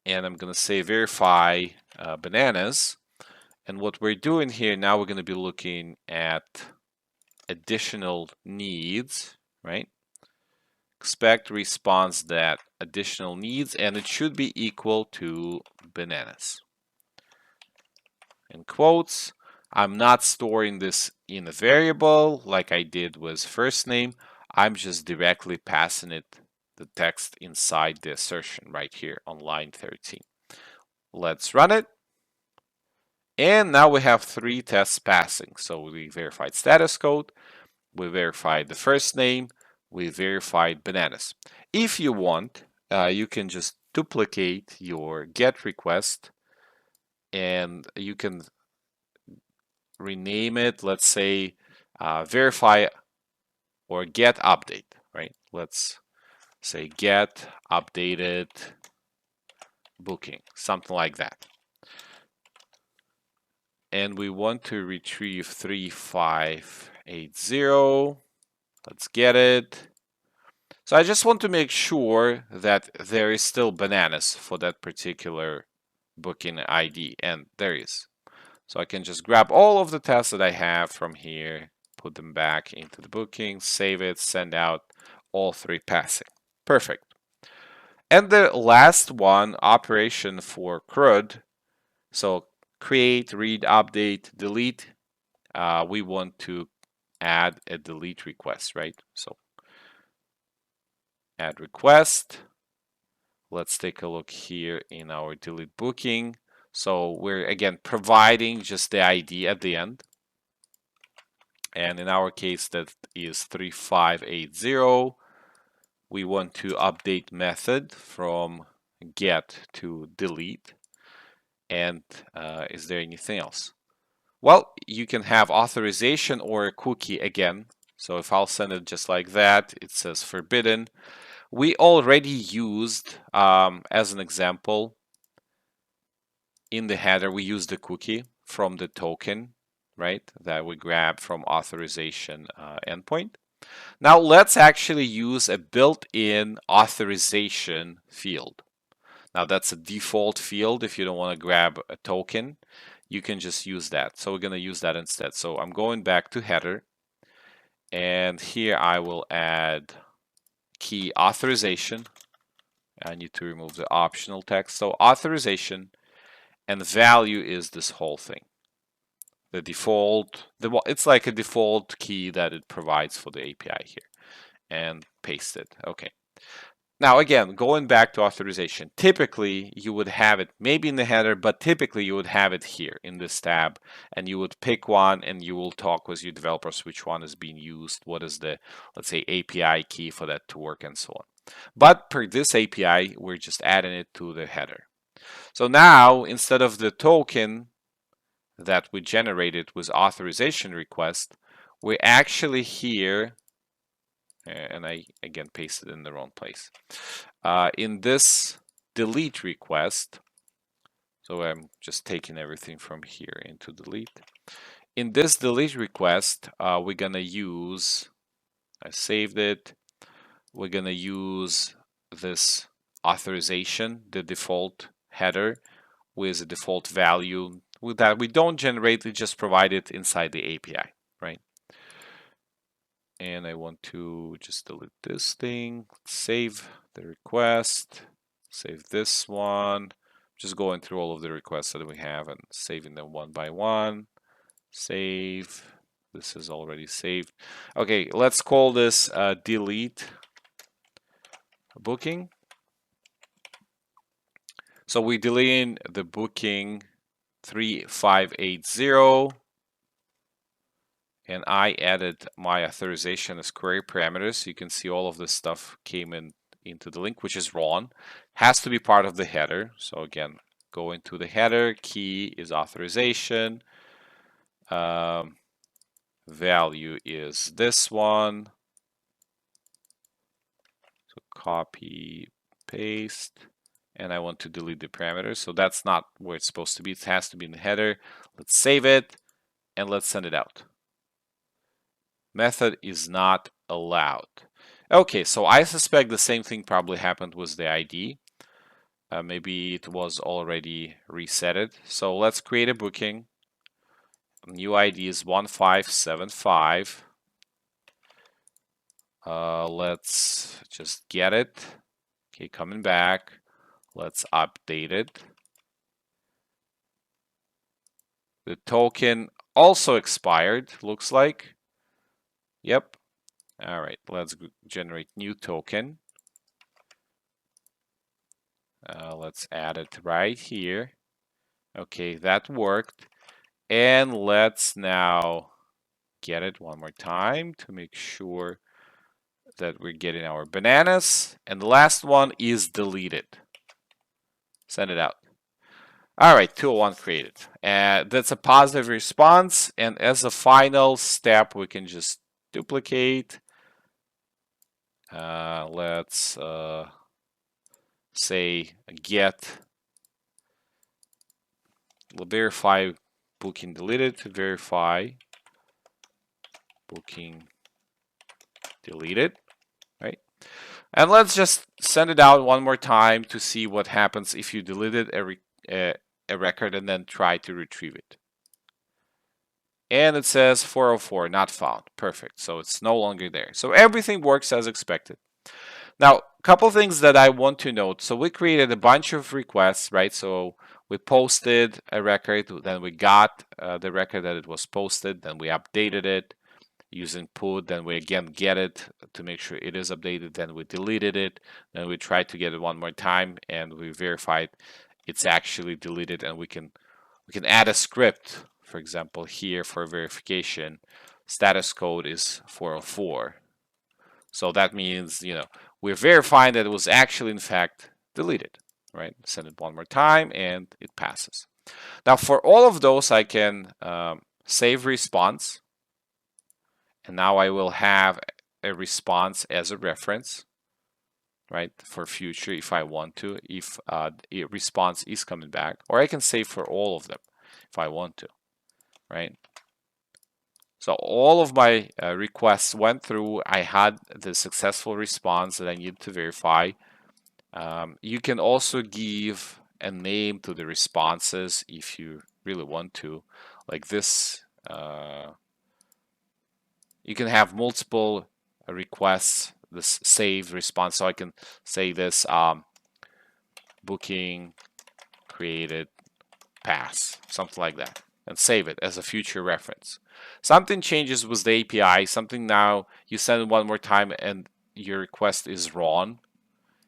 Speaker 1: and I'm going to say verify bananas. And what we're doing here now, we're going to be looking at additional needs, right? Expect response that additional needs, and it should be equal to bananas. In quotes, I'm not storing this in a variable like I did with first name. I'm just directly passing it the text inside the assertion right here on line 13. Let's run it. And now we have 3 tests passing. So we verified status code, we verified the first name, we verified bananas. If you want, you can just duplicate your GET request, and you can rename it, let's say verify or get update, right? Let's say get updated booking, something like that. And we want to retrieve 3580. Let's get it. So I just want to make sure that there is still bananas for that particular booking ID, and there is. So I can just grab all of the tests that I have from here, put them back into the booking, save it, send out, all three passing. Perfect. And the last one, operation for CRUD. So create, read, update, delete. We want to add a delete request, right? So add request. Let's take a look here in our delete booking. So we're again providing just the ID at the end. And in our case, that is 3580. We want to update method from get to delete. And is there anything else? Well, you can have authorization or a cookie again. So if I'll send it just like that, it says forbidden. We already used, as an example, in the header, we used the cookie from the token, right, that we grabbed from authorization endpoint. Now let's actually use a built-in authorization field. Now that's a default field. If you don't want to grab a token, you can just use that. So we're going to use that instead. So I'm going back to header, and here I will add key authorization. I need to remove the optional text. So authorization, and the value is this whole thing. The default, it's like a default key that it provides for the API here, and paste it. Okay. Now again, going back to authorization, typically you would have it maybe in the header, but typically you would have it here in this tab, and you would pick one and you will talk with your developers which one is being used, what is the, let's say, API key for that to work, and so on. But per this API, we're just adding it to the header. So now, instead of the token that we generated with authorization request, we actually here, and I again pasted in the wrong place, in this delete request, so I'm just taking everything from here into delete. In this delete request, we're gonna use, I saved it, we're gonna use this authorization, the default header, with a default value with that we don't generate, we just provide it inside the API, right? And I want to just delete this thing, save the request, save this one, just going through all of the requests that we have and saving them one by one. Save, this is already saved. Okay, let's call this delete booking. So we delete the booking 3580, and I added my authorization as query parameters. You can see all of this stuff came into the link, which is wrong. Has to be part of the header. So again, go into the header. Key is authorization. Value is this one. So copy, paste. And I want to delete the parameters. So that's not where it's supposed to be. It has to be in the header. Let's save it and let's send it out. Method is not allowed. Okay, so I suspect the same thing probably happened with the ID. Maybe it was already resetted. So let's create a booking. New ID is 1575. Let's just get it. Okay, coming back. Let's update it. The token also expired, looks like. Yep. All right, let's generate new token. Let's add it right here. Okay, that worked. And let's now get it one more time to make sure that we're getting our bananas. And the last one is deleted. Send it out. All right, 201 created. That's a positive response. And as a final step, we can just duplicate. Let's say get verify booking deleted, verify booking deleted, right? And let's just send it out one more time to see what happens if you deleted a record and then try to retrieve it. And it says 404 not found. Perfect. So it's no longer there. So everything works as expected. Now, a couple things that I want to note. So we created a bunch of requests, right? So we posted a record, then we got the record that it was posted, then we updated it using put, then we again get it to make sure it is updated, then we deleted it, then we tried to get it one more time, and we verified it's actually deleted, and we can add a script, for example, here for verification. Status code is 404. So that means, we're verifying that it was actually, in fact, deleted, right? Send it one more time, and it passes. Now, for all of those, I can save response. And now I will have a response as a reference, right, for future if I want to, if a response is coming back. Or I can save for all of them if I want to, right? So all of my requests went through. I had the successful response that I need to verify. You can also give a name to the responses if you really want to. Like this, you can have multiple requests, this saved response. So I can say this booking created pass, something like that, and save it as a future reference. Something changes with the API, something now you send it one more time and your request is wrong.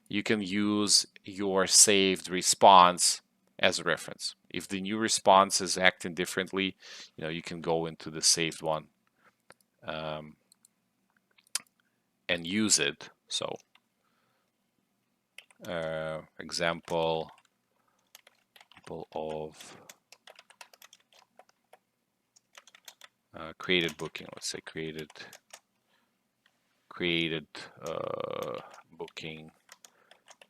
Speaker 1: You can use your saved response as a reference. If the new response is acting differently, you can go into the saved one and use it. So example of created booking. Let's say created booking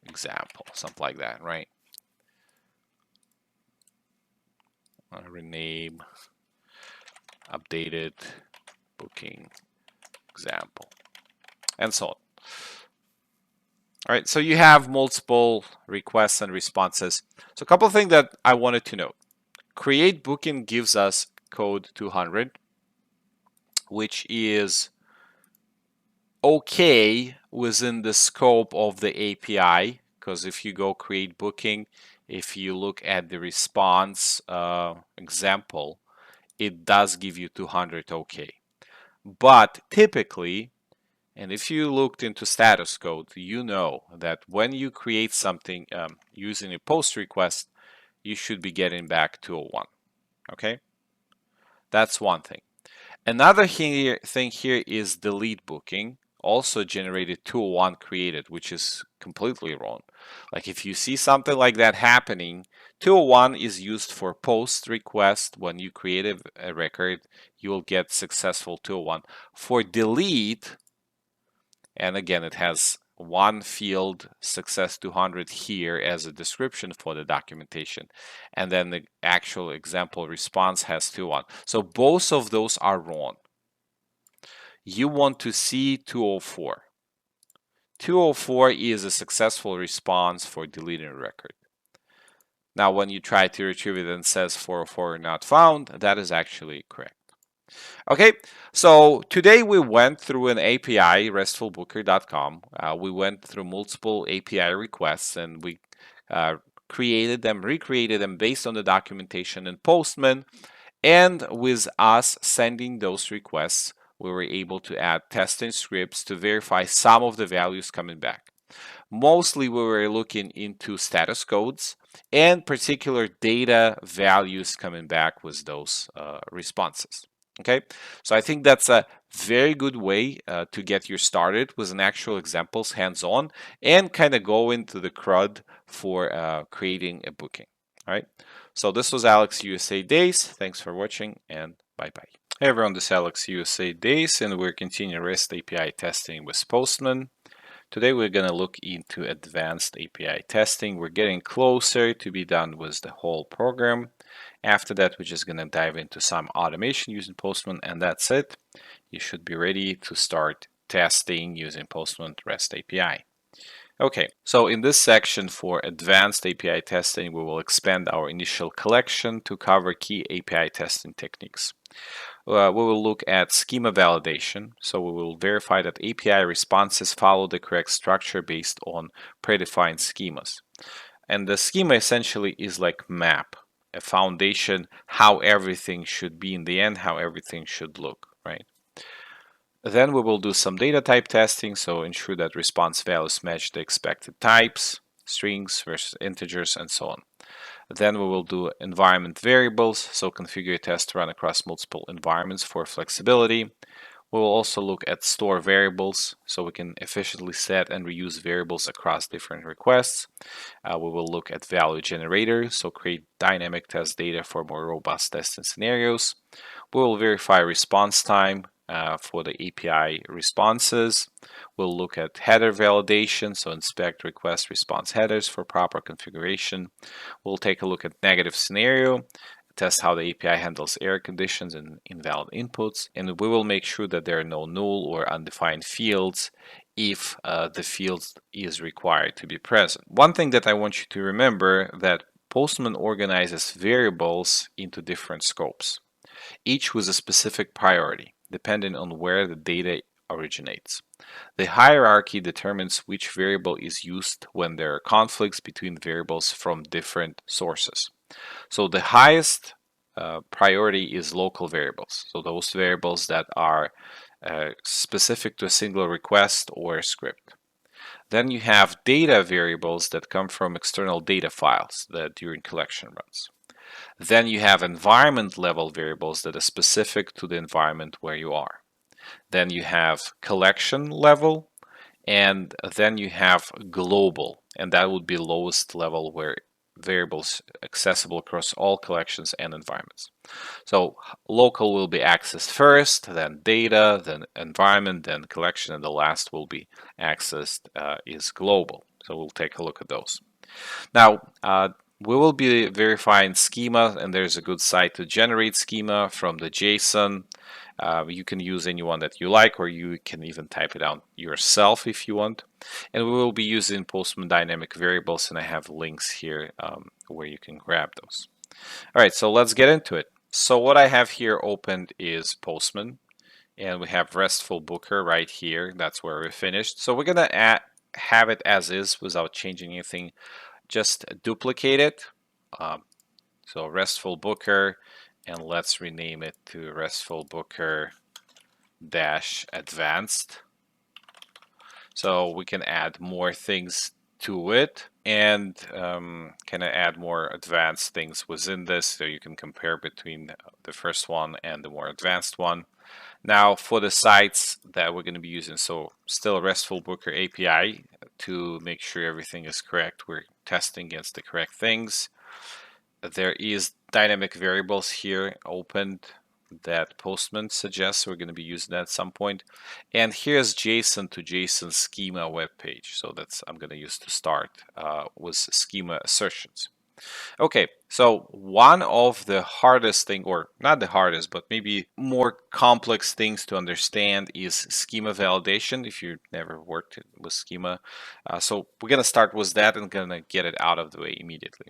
Speaker 1: example, something like that, right? Rename updated booking example, and so on. All right, so you have multiple requests and responses. So a couple of things that I wanted to note. Create booking gives us code 200, which is okay within the scope of the API, because if you go create booking, if you look at the response example, it does give you 200 okay. But typically, and if you looked into status code, you know that when you create something using a post request, you should be getting back 201. Okay? That's one thing. Another thing here is delete booking. Also generated 201 created, which is completely wrong. Like if you see something like that happening, 201 is used for post request. When you create a record, you will get successful 201. For delete, and again, it has one field success 200 here as a description for the documentation, and then the actual example response has 201. So both of those are wrong. You want to see 204. 204 is a successful response for deleting a record. Now, when you try to retrieve it and says 404 not found, that is actually correct. Okay, so today we went through an API, restfulbooker.com. We went through multiple API requests and we created them, recreated them based on the documentation in Postman. And with us sending those requests, we were able to add testing scripts to verify some of the values coming back. Mostly we were looking into status codes and particular data values coming back with those responses. Okay, so I think that's a very good way to get you started with an actual examples hands-on and kind of go into the CRUD for creating a booking. All right, so this was Alex USA Days. Thanks for watching and bye-bye. Hey everyone, this is Alex USA Days and we're continuing REST API testing with Postman. Today we're going to look into advanced API testing. We're getting closer to be done with the whole program. After that, we're just going to dive into some automation using Postman, and that's it. You should be ready to start testing using Postman REST API. Okay, so in this section for advanced API testing, we will expand our initial collection to cover key API testing techniques. We will look at schema validation. So we will verify that API responses follow the correct structure based on predefined schemas. And the schema essentially is like map, a foundation, how everything should be in the end, how everything should look, right? Then we will do some data type testing, so ensure that response values match the expected types, strings versus integers, and so on. Then we will do environment variables, so configure a test to run across multiple environments for flexibility. We will also look at store variables, so we can efficiently set and reuse variables across different requests. We will look at value generator, so create dynamic test data for more robust testing scenarios. We will verify response time for the API responses. We'll look at header validation, so inspect request response headers for proper configuration. We'll take a look at negative scenario, test how the API handles error conditions and invalid inputs, and we will make sure that there are no null or undefined fields if the field is required to be present. One thing that I want you to remember that Postman organizes variables into different scopes, each with a specific priority, depending on where the data originates. The hierarchy determines which variable is used when there are conflicts between variables from different sources. So the highest priority is local variables. So those variables that are specific to a single request or script. Then you have data variables that come from external data files that during collection runs. Then you have environment level variables that are specific to the environment where you are. Then you have collection level, and then you have global, and that would be lowest level where variables accessible across all collections and environments. So local will be accessed first, then data, then environment, then collection, and the last will be accessed is global. So we'll take a look at those. Now, we will be verifying schema, and there's a good site to generate schema from the JSON. You can use anyone that you like, or you can even type it out yourself if you want. And we will be using Postman dynamic variables, and I have links here where you can grab those. All right, so let's get into it. So what I have here opened is Postman, and we have RESTful Booker right here. That's where we finished. So we're gonna have it as is without changing anything. Just duplicate it. So RESTful Booker, and let's rename it to RESTful Booker dash advanced. So we can add more things to it and kind of add more advanced things within this, so you can compare between the first one and the more advanced one. Now for the sites that we're going to be using, so still RESTful Booker API to make sure everything is correct. We're testing against the correct things. There is dynamic variables here opened that Postman suggests we're going to be using that at some point. And here's JSON to JSON schema web page. So that's I'm going to use to start with schema assertions. Okay, so one of the hardest thing, or not the hardest, but maybe more complex things to understand is schema validation if you've never worked with schema. So we're going to start with that and going to get it out of the way immediately.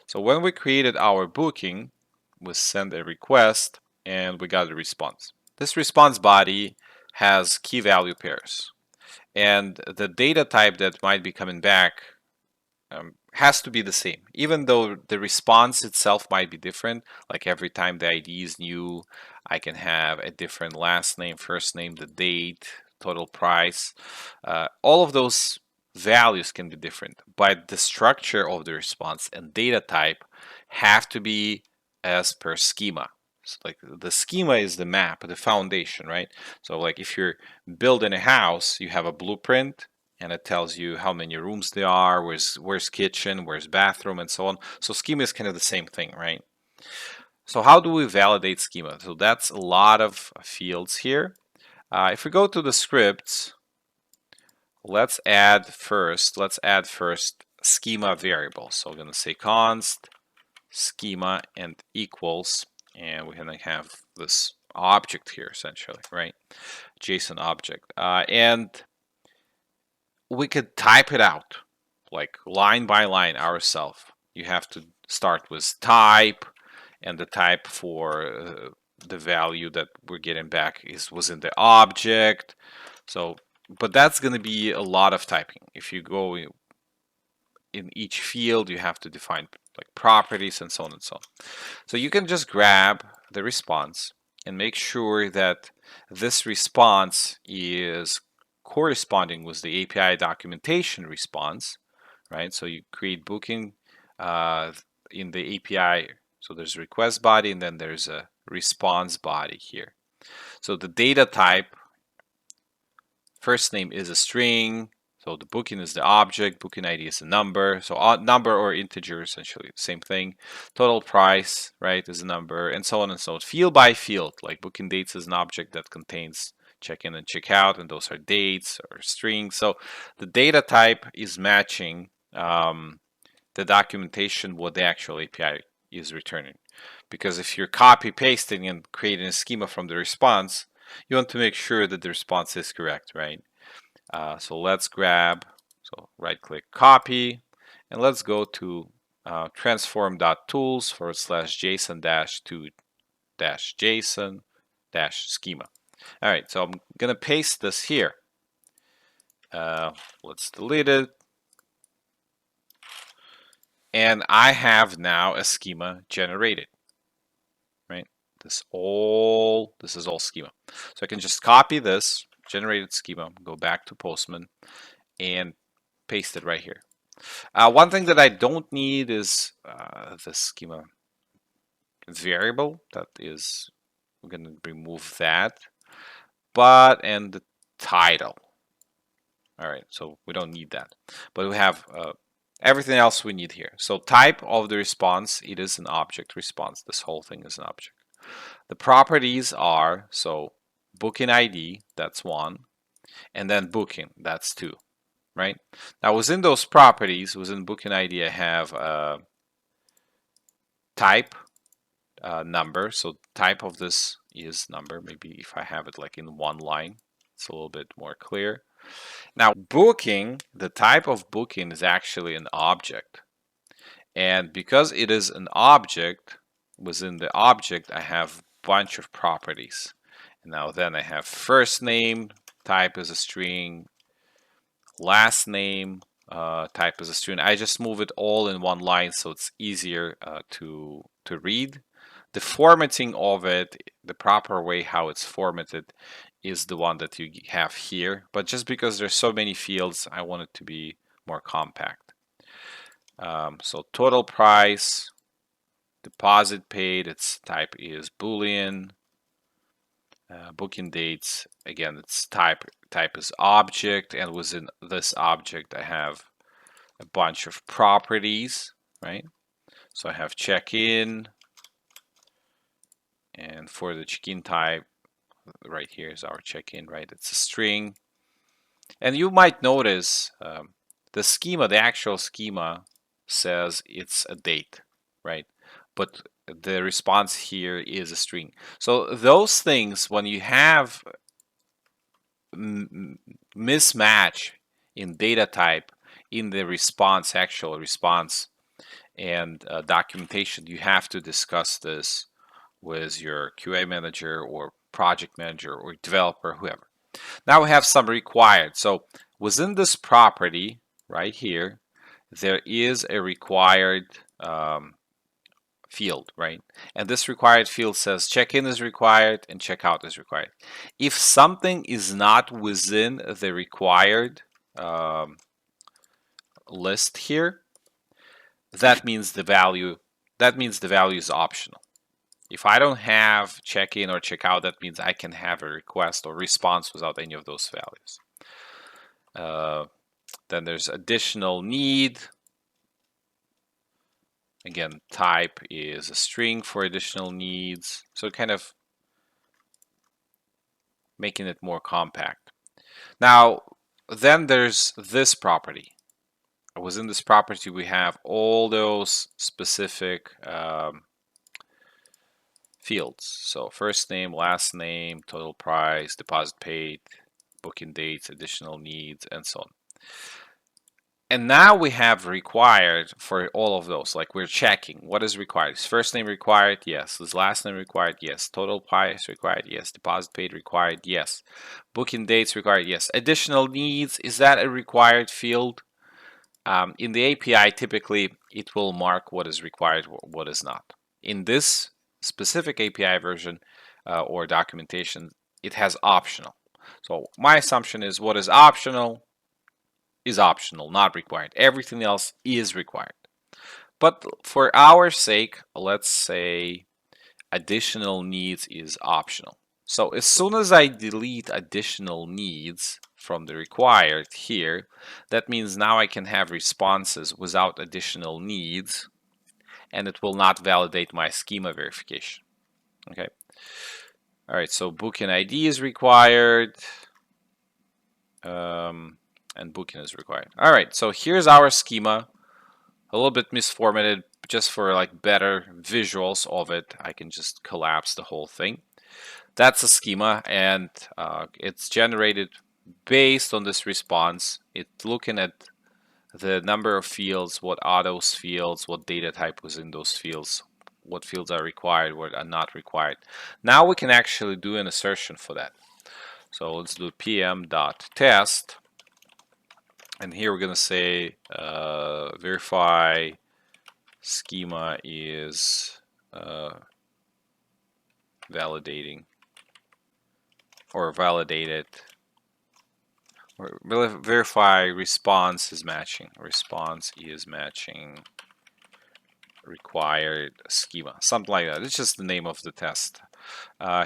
Speaker 1: So when we created our booking, we sent a request and we got a response. This response body has key value pairs, and the data type that might be coming back has to be the same, even though the response itself might be different. Like every time the ID is new, I can have a different last name, first name, the date, total price. All of those values can be different, but the structure of the response and data type have to be as per schema. So like the schema is the map, the foundation, right? So like if you're building a house, you have a blueprint, and it tells you how many rooms there are, where's kitchen, where's bathroom, and so on. So schema is kind of the same thing, right? So how do we validate schema? So that's a lot of fields here. If we go to the scripts, let's add first schema variable. So we're going to say const schema and equals, and we're going to have this object here essentially, right? JSON object. And we could type it out like line by line ourselves. You have to start with type, and the type for the value that we're getting back was in the object. So, but that's going to be a lot of typing. If you go in each field, you have to define like properties and so on and so on. So you can just grab the response and make sure that this response is corresponding with the API documentation response, right? So you create booking in the API. So there's a request body and then there's a response body here. So the data type, first name is a string. So the booking is the object, booking ID is a number. So number or integer, essentially, same thing. Total price, right, is a number, and so on and so on. Field by field, like booking dates is an object that contains check-in and check-out, and those are dates or strings. So the data type is matching the documentation what the actual API is returning. Because if you're copy-pasting and creating a schema from the response, you want to make sure that the response is correct, right? So let's grab, so right-click copy, and let's go to transform.tools /JSON-2-JSON-schema. All right, so I'm going to paste this here. Let's delete it. And I have now a schema generated, right? This is all schema. So I can just copy this generated schema, go back to Postman, and paste it right here. One thing that I don't need is the schema variable. That is, we're going to remove that. And the title. All right, so we don't need that. But we have everything else we need here. So type of the response, it is an object response. This whole thing is an object. The properties are, so booking ID, that's one. And then booking, that's two. Right? Now within those properties, within booking ID, I have type number. So type of this is number. Maybe if I have it like in one line, it's a little bit more clear. Now booking, the type of booking is actually an object. And because it is an object, within the object, I have a bunch of properties. And now then I have first name, type is a string, last name, type as a string. I just move it all in one line so it's easier to read. The formatting of it, the proper way how it's formatted, is the one that you have here. But just because there's so many fields, I want it to be more compact. So total price, deposit paid, its type is Boolean. Booking dates, again, its type is object, and within this object I have a bunch of properties, right? So I have check-in, and for the check-in type, right here is our check-in, right? It's a string. And you might notice the schema, the actual schema says it's a date, right? But the response here is a string. So those things, when you have mismatch in data type in the response, actual response, and documentation, you have to discuss this with your QA manager or project manager or developer, whoever. Now we have some required. So within this property right here, there is a required field, right? And this required field says check-in is required and check-out is required. If something is not within the required list here, that means the value is optional. If I don't have check-in or check-out, that means I can have a request or response without any of those values. Then there's additional need. Again, type is a string for additional needs. So kind of making it more compact. Now, then there's this property. Within this property, we have all those specific fields. So first name, last name, total price, deposit paid, booking dates, additional needs, and so on. And now we have required for all of those. Like we're checking what is required. Is first name required? Yes. Is last name required? Yes. Total price required? Yes. Deposit paid required? Yes. Booking dates required? Yes. Additional needs, is that a required field? In the API, typically it will mark what is required, what is not. In this specific API version or documentation, it has optional. So my assumption is what is optional, not required. Everything else is required. But for our sake, let's say additional needs is optional. So as soon as I delete additional needs from the required here, that means now I can have responses without additional needs, and it will not validate my schema verification. Okay. All right, so booking ID is required. And booking is required. All right, so here's our schema. A little bit misformatted, just for like better visuals of it. I can just collapse the whole thing. That's a schema, and it's generated based on this response. It's looking at the number of fields, what are those fields, what data type was in those fields, what fields are required, what are not required. Now we can actually do an assertion for that. So let's do pm.test. And here we're going to say verify schema is validating or validated, or verify response is matching. Response is matching required schema, something like that. It's just the name of the test.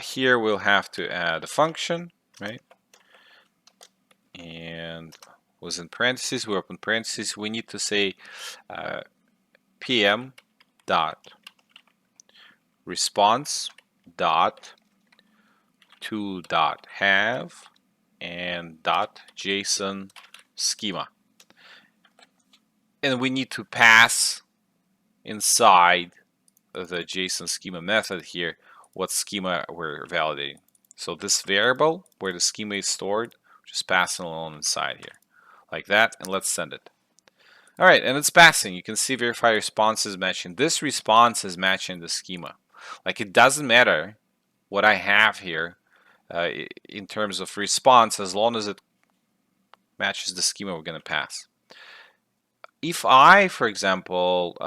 Speaker 1: Here we'll have to add a function, right? And within parentheses, we open parentheses, we need to say pm dot response dot to dot have and dot JSON schema, and we need to pass inside the JSON schema method here what schema we're validating. So this variable where the schema is stored, just pass it along inside here like that, and let's send it. All right, and it's passing. You can see verify response is matching. This response is matching the schema. Like it doesn't matter what I have here in terms of response, as long as it matches the schema we're going to pass. If I, for example,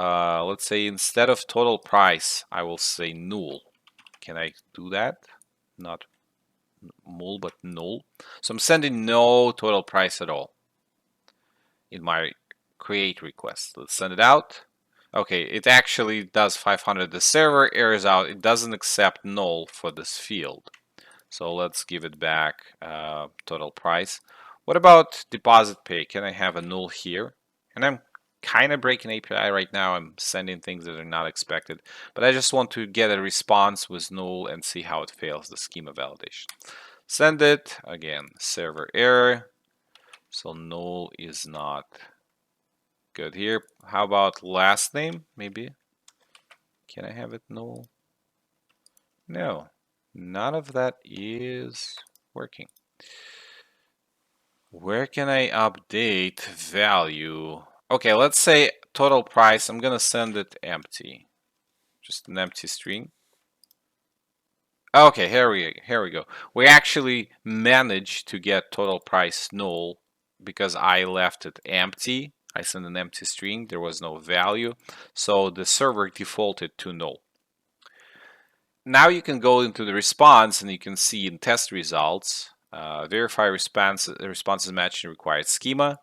Speaker 1: let's say instead of total price, I will say null. Can I do that? Not null, but null. So I'm sending no total price at all in my create request. Let's send it out. Okay, it actually does 500. The server errors out. It doesn't accept null for this field. So let's give it back total price. What about deposit pay? Can I have a null here? And I'm kind of breaking API right now. I'm sending things that are not expected, but I just want to get a response with null and see how it fails the schema validation. Send it again, server error. So null is not good here. How about last name? Maybe. Can I have it null? No, none of that is working. Where can I update value? Okay, let's say total price. I'm gonna send it empty, just an empty string. Okay, here we go. We actually managed to get total price null because I left it empty. I sent an empty string. There was no value, so the server defaulted to null. Now you can go into the response and you can see in test results, verify responses matching required schema,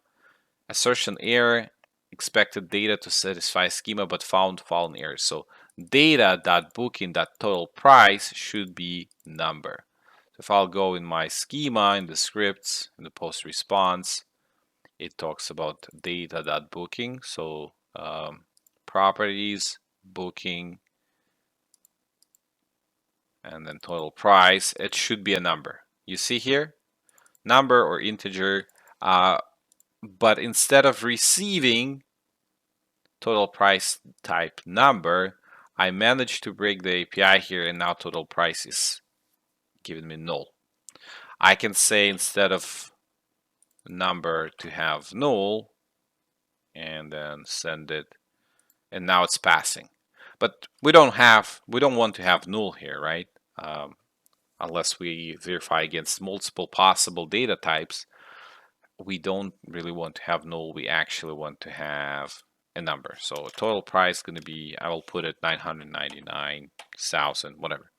Speaker 1: assertion error, expected data to satisfy schema but found fallen errors. So data.booking.total price should be number. So if I'll go in my schema, in the scripts, in the post response, it talks about data.booking. So properties, booking, and then total price. It should be a number. You see here, number or integer. But instead of receiving total price type number, I managed to break the API here, and now total price is giving me null. I can say instead of number to have null, and then send it, and now it's passing. But we don't want to have null here, right? Unless we verify against multiple possible data types, we don't really want to have null. We actually want to have a number. So total price is going to be, I will put it 999,000, whatever.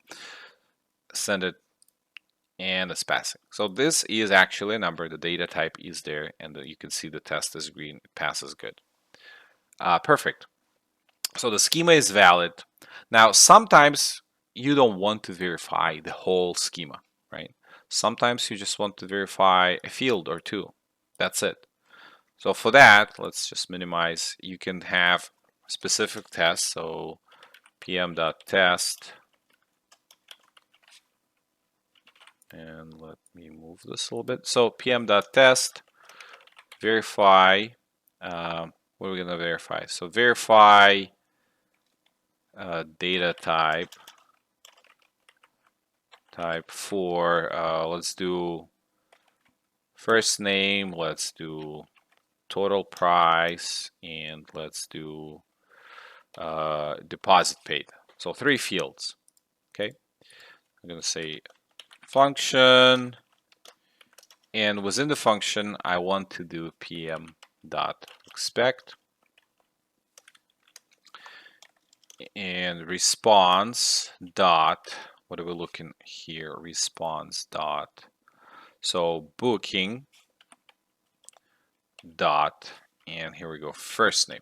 Speaker 1: Send it, and it's passing. So this is actually a number. The data type is there, and you can see the test is green. It passes good. Perfect. So the schema is valid. Now, sometimes you don't want to verify the whole schema, right? Sometimes you just want to verify a field or two. That's it. So for that, let's just minimize. You can have specific tests. So pm.test. And let me move this a little bit. So pm.test, verify. What are we going to verify? So verify data type for, let's do first name, let's do total price, and let's do deposit paid. So 3 fields. Okay, I'm going to say function, and within the function I want to do pm.expect and response dot, what are we looking here? Response dot, so booking dot, and here we go, first name.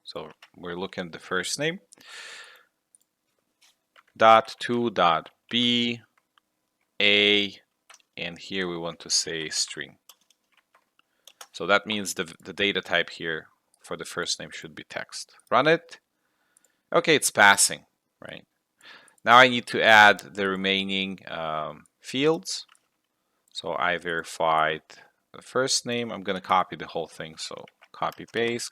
Speaker 1: So we're looking at the first name dot to dot b a, and here we want to say string. So that means the data type here for the first name should be text. Run it. Okay, it's passing, right? Now I need to add the remaining fields. So I verified the first name. I'm going to copy the whole thing. So copy paste,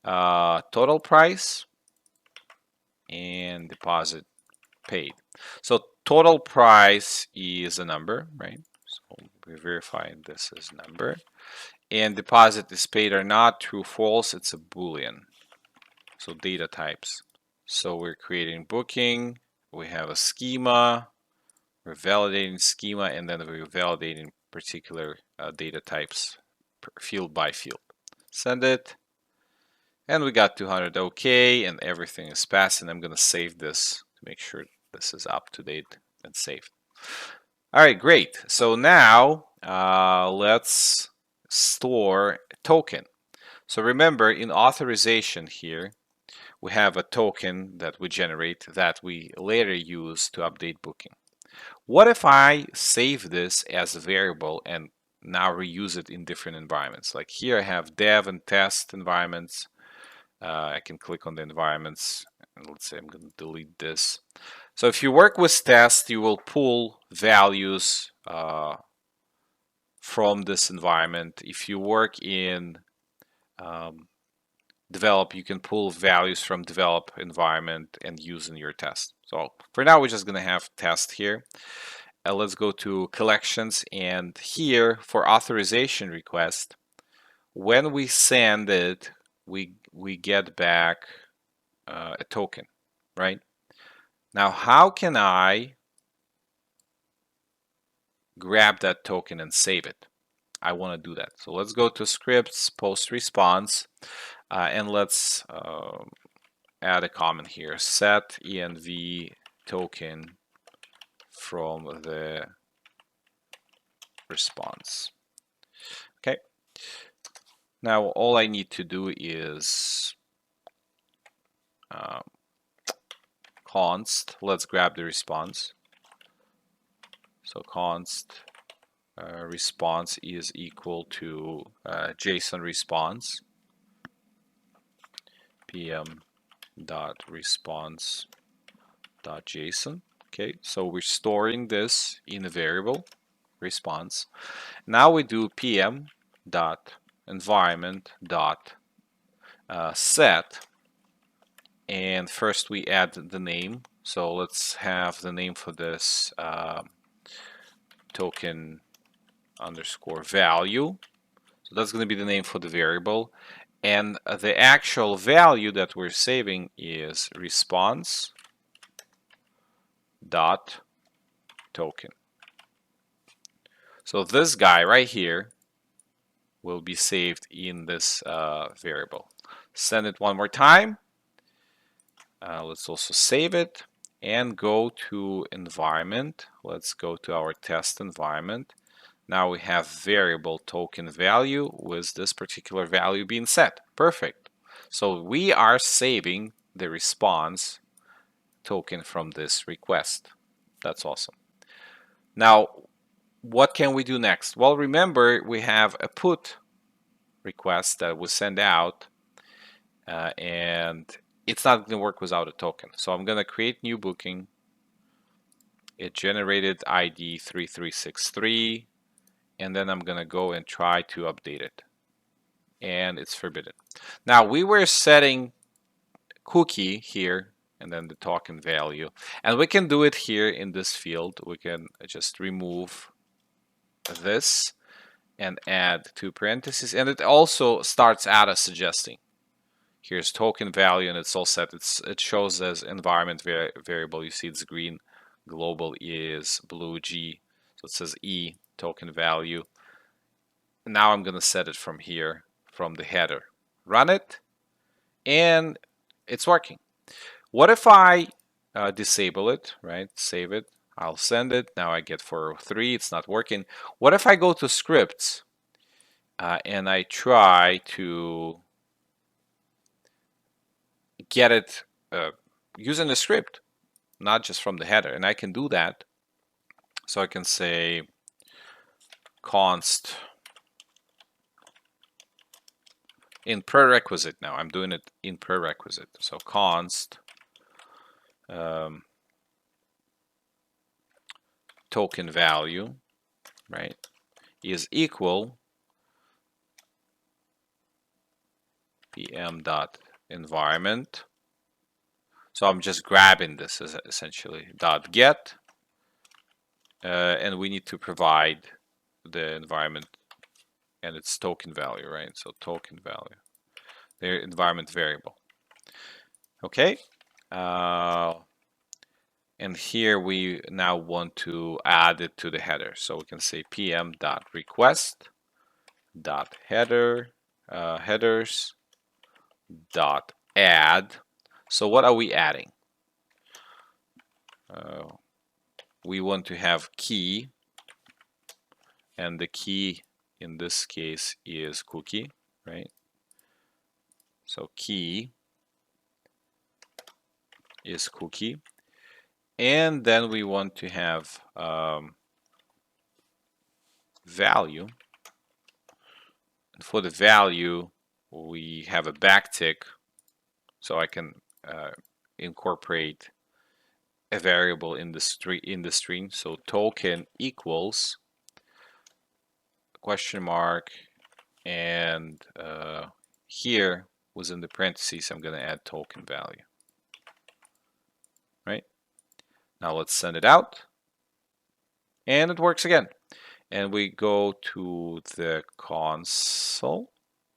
Speaker 1: total price, and deposit paid. So total price is a number, right? So we verify this is number. And deposit is paid or not, true, false, it's a Boolean. So data types. So we're creating booking, we have a schema, we're validating schema, and then we're validating particular data types field by field. Send it, and we got 200 OK, and everything is passing. I'm going to save this to make sure this is up to date and saved. All right, great. So now let's store a token. So remember, in authorization here, we have a token that we generate that we later use to update booking. What if I save this as a variable and now reuse it in different environments? Like here I have dev and test environments. I can click on the environments, and let's say I'm going to delete this. So if you work with test, you will pull values from this environment. If you work in develop, you can pull values from develop environment and use in your test. So for now, we're just going to have test here. Let's go to collections, and here for authorization request, when we send it, we get back a token, right? Now, how can I grab that token and save it? I want to do that. So let's go to scripts, post response, and let's add a comment here. Set env token from the response. Okay. Now all I need to do is const. Let's grab the response. So const response is equal to JSON response pm dot response dot JSON. Okay, so we're storing this in a variable, response. Now we do pm dot environment dot set, and first we add the name. So let's have the name for this token underscore value. So that's going to be the name for the variable. And the actual value that we're saving is response dot token. So this guy right here will be saved in this variable. Send it one more time. Let's also save it and go to environment. Let's go to our test environment. Now we have variable token value with this particular value being set. Perfect. So we are saving the response token from this request. That's awesome. Now, what can we do next? Well, remember we have a put request that we send out, and it's not going to work without a token. So I'm going to create new booking. It generated ID 3363, and then I'm going to go and try to update it. And it's forbidden. Now we were setting cookie here and then the token value, and we can do it here in this field. We can just remove this and add two parentheses, and it also starts out as suggesting. Here's token value, and it's all set. It shows as environment variable. You see it's green. Global is blue G, so it says E token value. Now I'm going to set it from here, from the header. Run it, and it's working. What if I disable it, right? Save it. I'll send it. Now I get 403. It's not working. What if I go to scripts and I try to get it using the script, not just from the header? And I can do that. So I can say const in prerequisite. Now I'm doing it in prerequisite. So const token value, right, is equal pm.environment. So I'm just grabbing this as essentially .get, and we need to provide the environment and its token value, right? So token value, their environment variable. Okay. And here we now want to add it to the header. So we can say pm.request.header headers.add. So what are we adding? We want to have key, and the key in this case is cookie, right? So key is cookie. And then we want to have value. And for the value, we have a backtick, so I can incorporate a variable in the string. So token equals question mark, and here within the parentheses, I'm going to add token value. Right? Now let's send it out, and it works again. And we go to the console,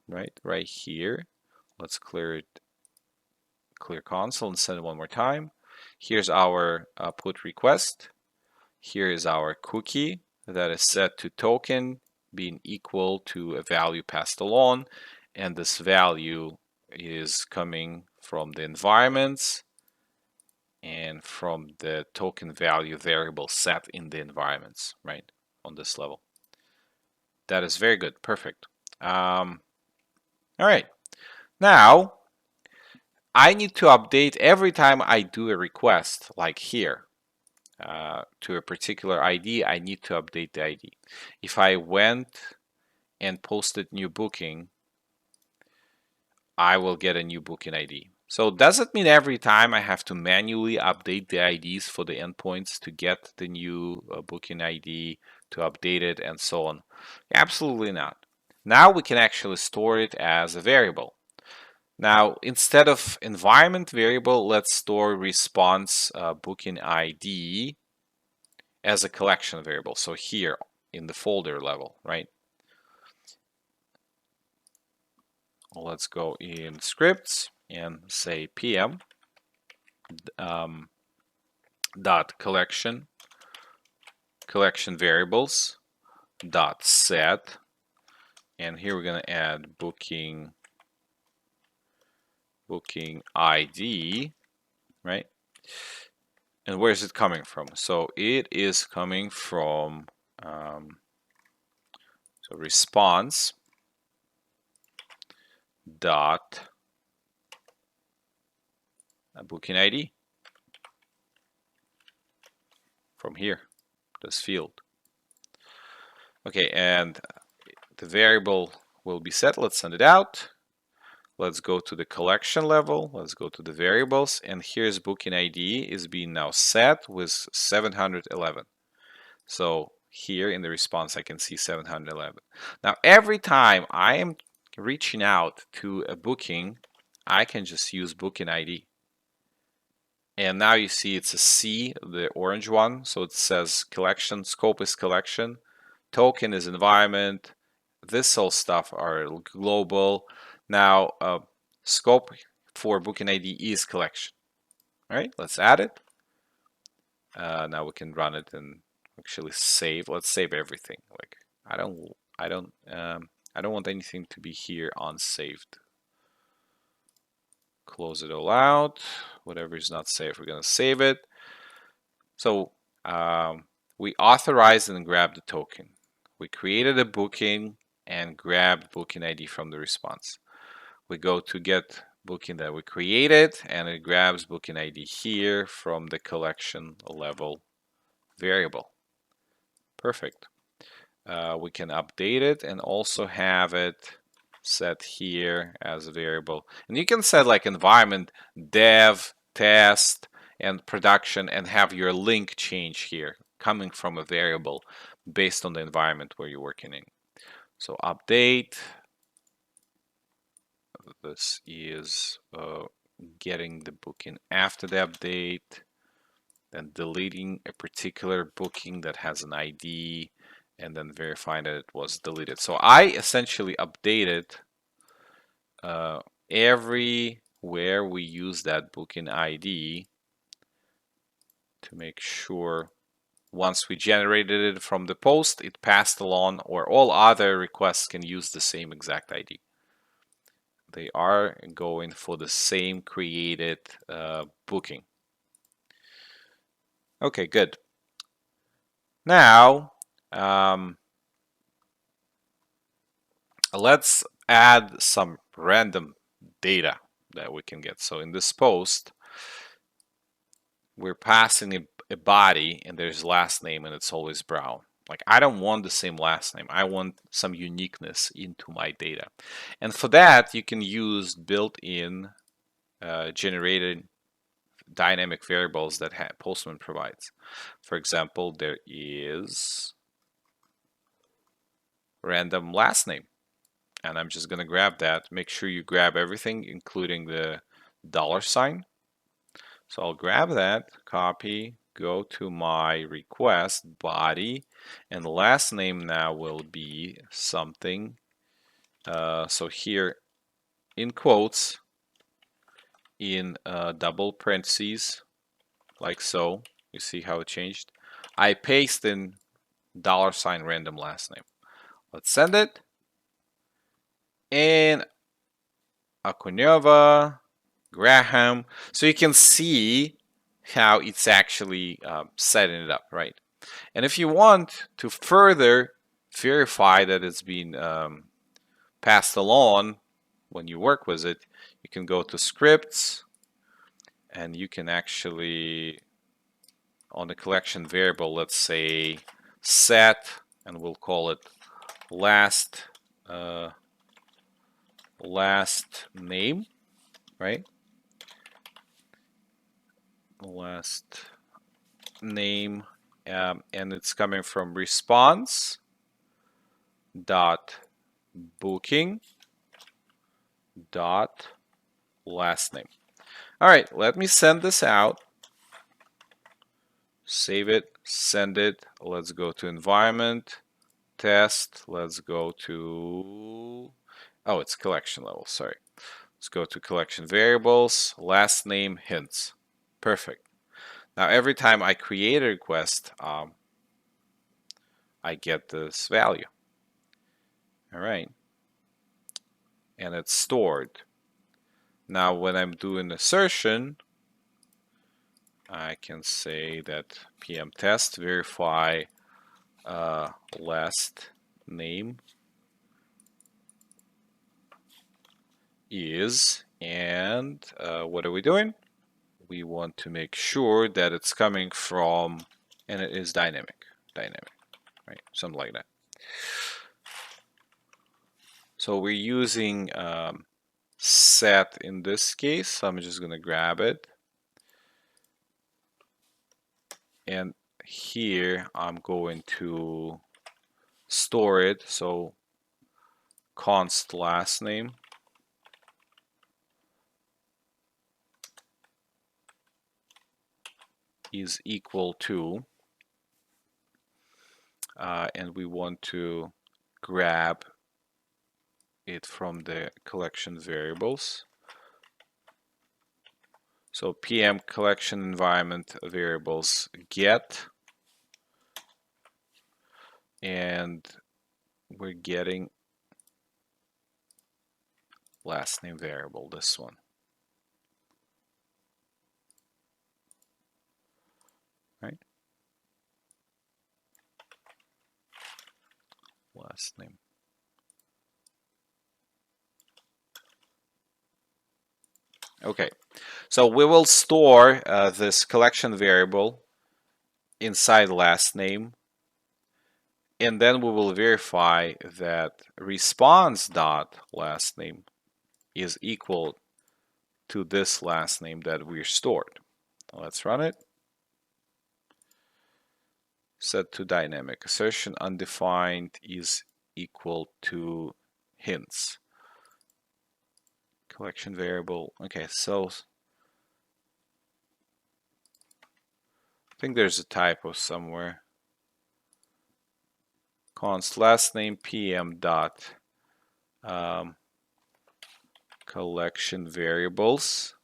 Speaker 1: right here. Let's clear it, clear console, and send it one more time. Here's our put request. Here is our cookie that is set to token being equal to a value passed along, and this value is coming from the environments and from the token value variable set in the environments, right, on this level. That is very good. Perfect. All right. Now, I need to update every time I do a request, like here, to a particular ID. I need to update the ID. If I went and posted new booking, I will get a new booking ID. So does it mean every time I have to manually update the IDs for the endpoints to get the new booking ID to update it and so on? Absolutely not. Now we can actually store it as a variable. Now, instead of environment variable, let's store response booking ID as a collection variable. So here in the folder level, right? Let's go in scripts and say PM dot collection variables dot set, and here we're going to add booking ID, right? And where is it coming from? So it is coming from so response dot booking ID from here, this field. Okay, and the variable will be set. Let's send it out. Let's go to the collection level. Let's go to the variables, and here's booking ID is being now set with 711. So here in the response, I can see 711. Now, every time I am reaching out to a booking, I can just use booking ID. And now you see it's a C, the orange one. So it says collection, scope is collection, token is environment. This all stuff are global. Now, scope for booking ID is collection. All right, let's add it. Now we can run it and actually save. Let's save everything. Like I don't want anything to be here unsaved. Close it all out. Whatever is not saved, we're gonna save it. So we authorized and grabbed the token. We created a booking and grabbed booking ID from the response. We go to get booking that we created, and it grabs booking ID here from the collection level variable. Perfect. We can update it and also have it set here as a variable. And you can set like environment, dev, test, and production, and have your link change here coming from a variable based on the environment where you're working in. So update. This is getting the booking after the update, then deleting a particular booking that has an ID, and then verifying that it was deleted. So I essentially updated everywhere we use that booking ID to make sure once we generated it from the post, it passed along, or all other requests can use the same exact ID. They are going for the same created booking. Okay, good. Now, let's add some random data that we can get. So in this post, we're passing a body and there's last name and it's always Brown. Like I don't want the same last name. I want some uniqueness into my data. And for that, you can use built-in generated dynamic variables that Postman provides. For example, there is random last name. And I'm just going to grab that. Make sure you grab everything, including the $sign. So I'll grab that, copy, go to my request body, and the last name now will be something. So here in quotes, in double parentheses, like so, you see how it changed. I paste in $sign random last name. Let's send it. And Akunova, Graham. So you can see how it's actually setting it up, right? And if you want to further verify that it's been passed along when you work with it, you can go to scripts and you can actually, on the collection variable, let's say set, and we'll call it last name, right? Last name and it's coming from response dot booking dot last name. All right, let me send this out. Save it, send it. Let's go to environment, test. Let's go to, oh, it's collection level, sorry. Let's go to collection variables, last name, hints. Perfect. Now, every time I create a request, I get this value. All right. And it's stored. Now, when I'm doing assertion, I can say that PM test verify last name is, and what are we doing? We want to make sure that it's coming from, and it is dynamic, right? Something like that. So we're using set in this case. So I'm just going to grab it. And here I'm going to store it. So const last name is equal to, and we want to grab it from the collection variables. So PM collection environment variables get, and we're getting last name variable, this one. Right? Last name. Okay, so we will store this collection variable inside last name, and then we will verify that response dot last name is equal to this last name that we stored. Let's run it. Set to dynamic. Assertion undefined is equal to hints. Collection variable. Okay, so I think there's a typo somewhere. Const last name PM dot collection variables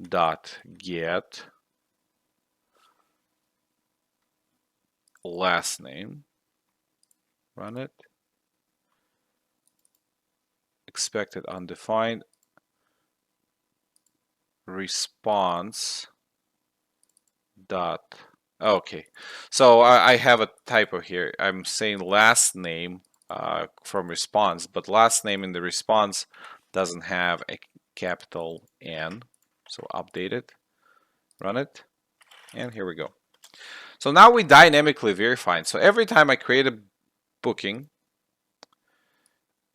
Speaker 1: dot get last name. Run it. Expected undefined response dot. Okay, so I have a typo here. I'm saying last name from response, but last name in the response doesn't have a capital N. So update it, run it, and here we go. So now we dynamically verify. So every time I create a booking,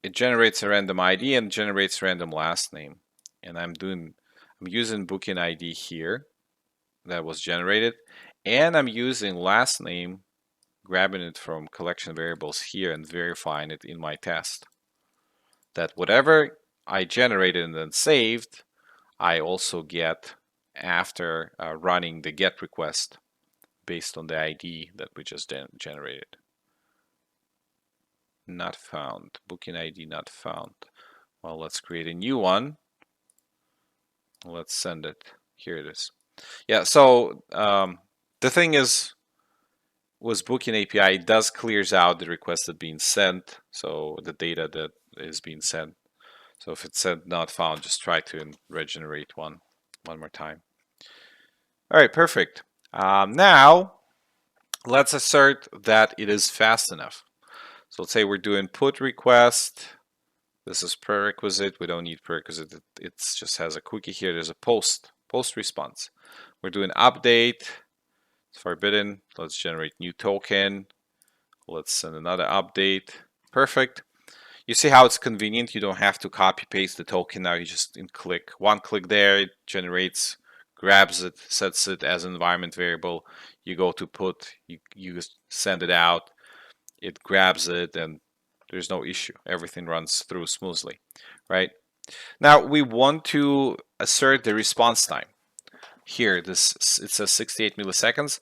Speaker 1: it generates a random ID and generates random last name. And I'm using booking ID here that was generated, and I'm using last name, grabbing it from collection variables here and verifying it in my test. That whatever I generated and then saved, I also get after running the GET request based on the ID that we just generated. Not found. Booking ID not found. Well, let's create a new one. Let's send it. Here it is. Yeah, so the thing is, with Booking API, it does clears out the request that's being sent, so the data that is being sent. So if it said not found, just try to regenerate one more time. All right, perfect. Now, let's assert that it is fast enough. So let's say we're doing put request. This is prerequisite. We don't need prerequisite. It just has a cookie here. There's a post response. We're doing update. It's forbidden. Let's generate new token. Let's send another update. Perfect. You see how it's convenient. You don't have to copy paste the token now. You just click one click there. It generates, grabs it, sets it as an environment variable. You go to put, you send it out, it grabs it, and there's no issue. Everything runs through smoothly, right? Now we want to assert the response time. Here, it says 68 milliseconds.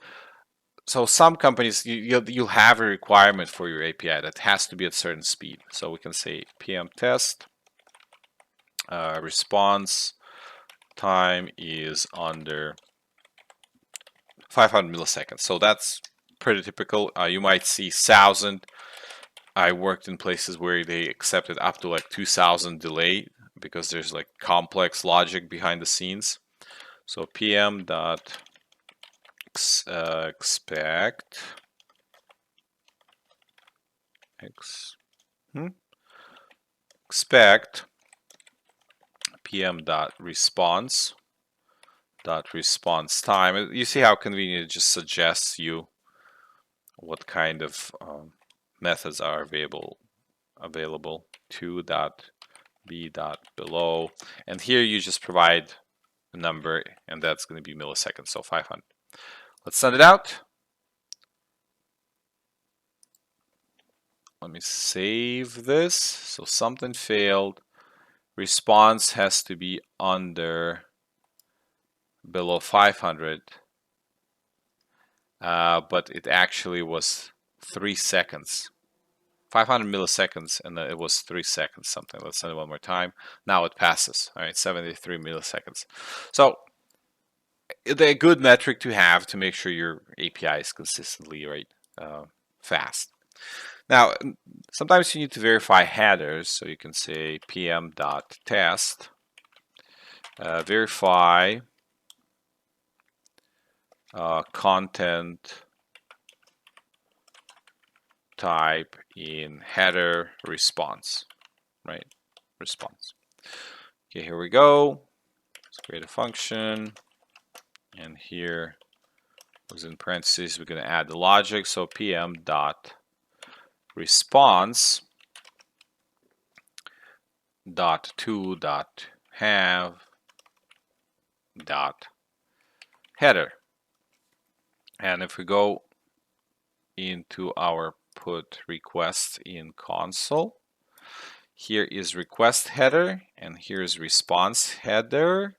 Speaker 1: So some companies, you'll have a requirement for your API that has to be at certain speed. So we can say PM test response time is under 500 milliseconds. So that's pretty typical. You might see 1,000. I worked in places where they accepted up to like 2,000 delay because there's like complex logic behind the scenes. So PM dot expect expect PM dot response time. You see how convenient it just suggests you what kind of methods are available. 2 dot b dot below, and here you just provide a number, and that's going to be milliseconds, so 500. Let's send it out. Let me save this. So something failed. Response has to be below 500, but it actually was 3 seconds. 500 milliseconds, and it was 3 seconds something. Let's send it one more time. Now it passes. All right, 73 milliseconds. So a good metric to have to make sure your API is consistently fast. Now, sometimes you need to verify headers, so you can say pm.test verify content type in header response, right? Response. Okay, here we go. Let's create a function, and here within parentheses we're going to add the logic. So pm dot response dot to dot have dot header, and if we go into our put request in console, here is request header, and here's response header,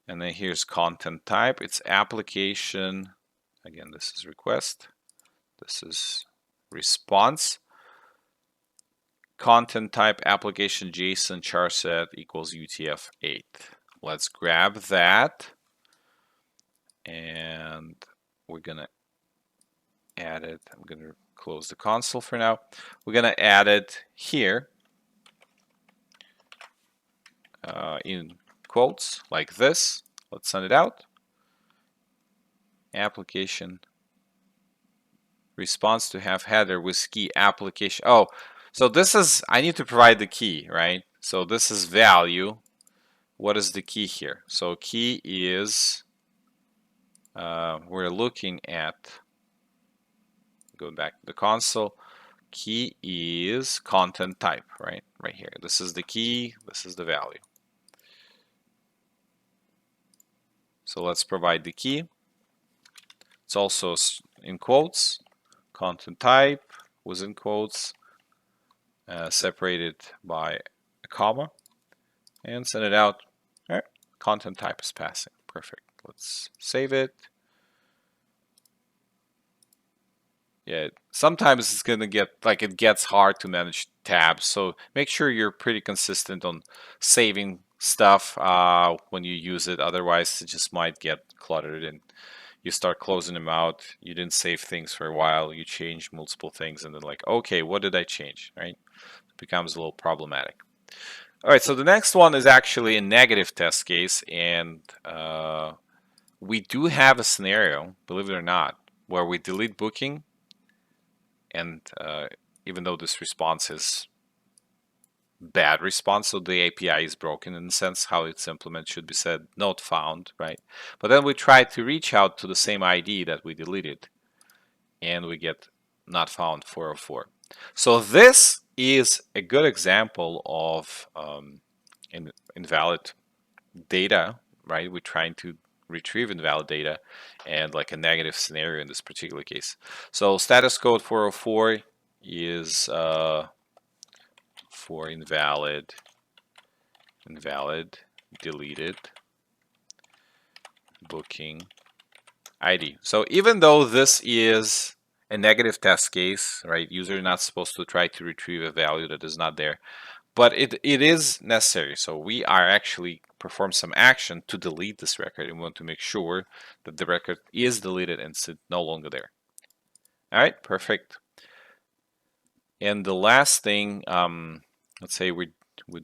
Speaker 1: and then here's content type. It's application. Again, this is request, this is response. Content type application JSON charset equals UTF-8. Let's grab that, and we're gonna add it. I'm gonna close the console for now. We're gonna add it here in quotes like this. Let's send it out. Application response to have header with key application. Oh, so this is, I need to provide the key, right? So this is value. What is the key here? So key is, we're looking at, going back to the console, key is content type, right? Right here. This is the key, this is the value. So let's provide the key. It's also in quotes, content type within quotes, separated by a comma, and send it out. All right. Content type is passing. Perfect. Let's save it. Yeah, sometimes it's gonna get like, it gets hard to manage tabs, so make sure you're pretty consistent on saving stuff when you use it. Otherwise, it just might get cluttered and you start closing them out. You didn't save things for a while. You change multiple things, and then like, okay, what did I change? Right? It becomes a little problematic. All right, so the next one is actually a negative test case, and we do have a scenario, believe it or not, where we delete booking, and even though this response is bad response, so the API is broken in the sense how it's implemented should be said not found, right? But then we try to reach out to the same ID that we deleted, and we get not found 404. So this is a good example of invalid data, right? We're trying to retrieve invalid data, and like a negative scenario in this particular case. So status code 404 is for invalid, deleted, booking ID. So even though this is a negative test case, right? User not supposed to try to retrieve a value that is not there, but it is necessary. So we are actually perform some action to delete this record, and we want to make sure that the record is deleted and it's no longer there. All right, perfect. And the last thing, let's say we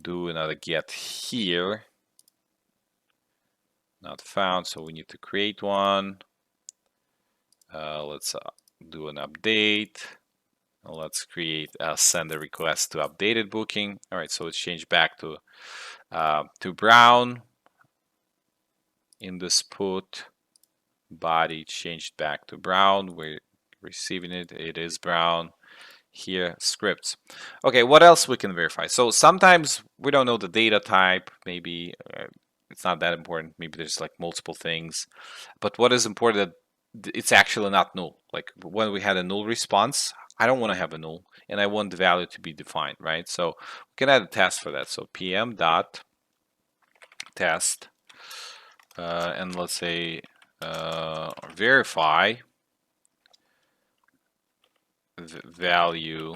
Speaker 1: do another get here. Not found, so we need to create one. Let's do an update. Let's create send a request to updated booking. All right, so it's changed back to brown. In this put body changed back to brown. We're receiving it. It is brown. Here scripts. Okay, what else we can verify? So sometimes we don't know the data type. Maybe it's not that important. Maybe there's like multiple things. But what is important, that it's actually not null. Like when we had a null response, I don't want to have a null, and I want the value to be defined, right? So we can add a test for that. So pm dot test, and let's say verify value,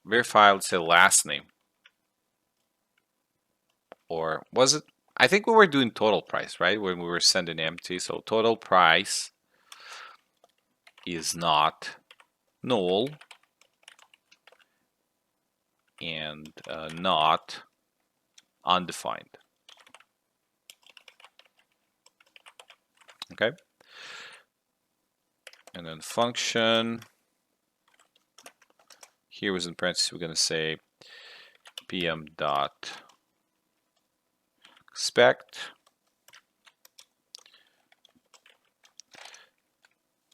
Speaker 1: verify, let's say last name, or was it? I think we were doing total price, right? When we were sending empty. So total price is not null and not undefined. Okay. And then function. Here was in parentheses, we're going to say pm dot expect.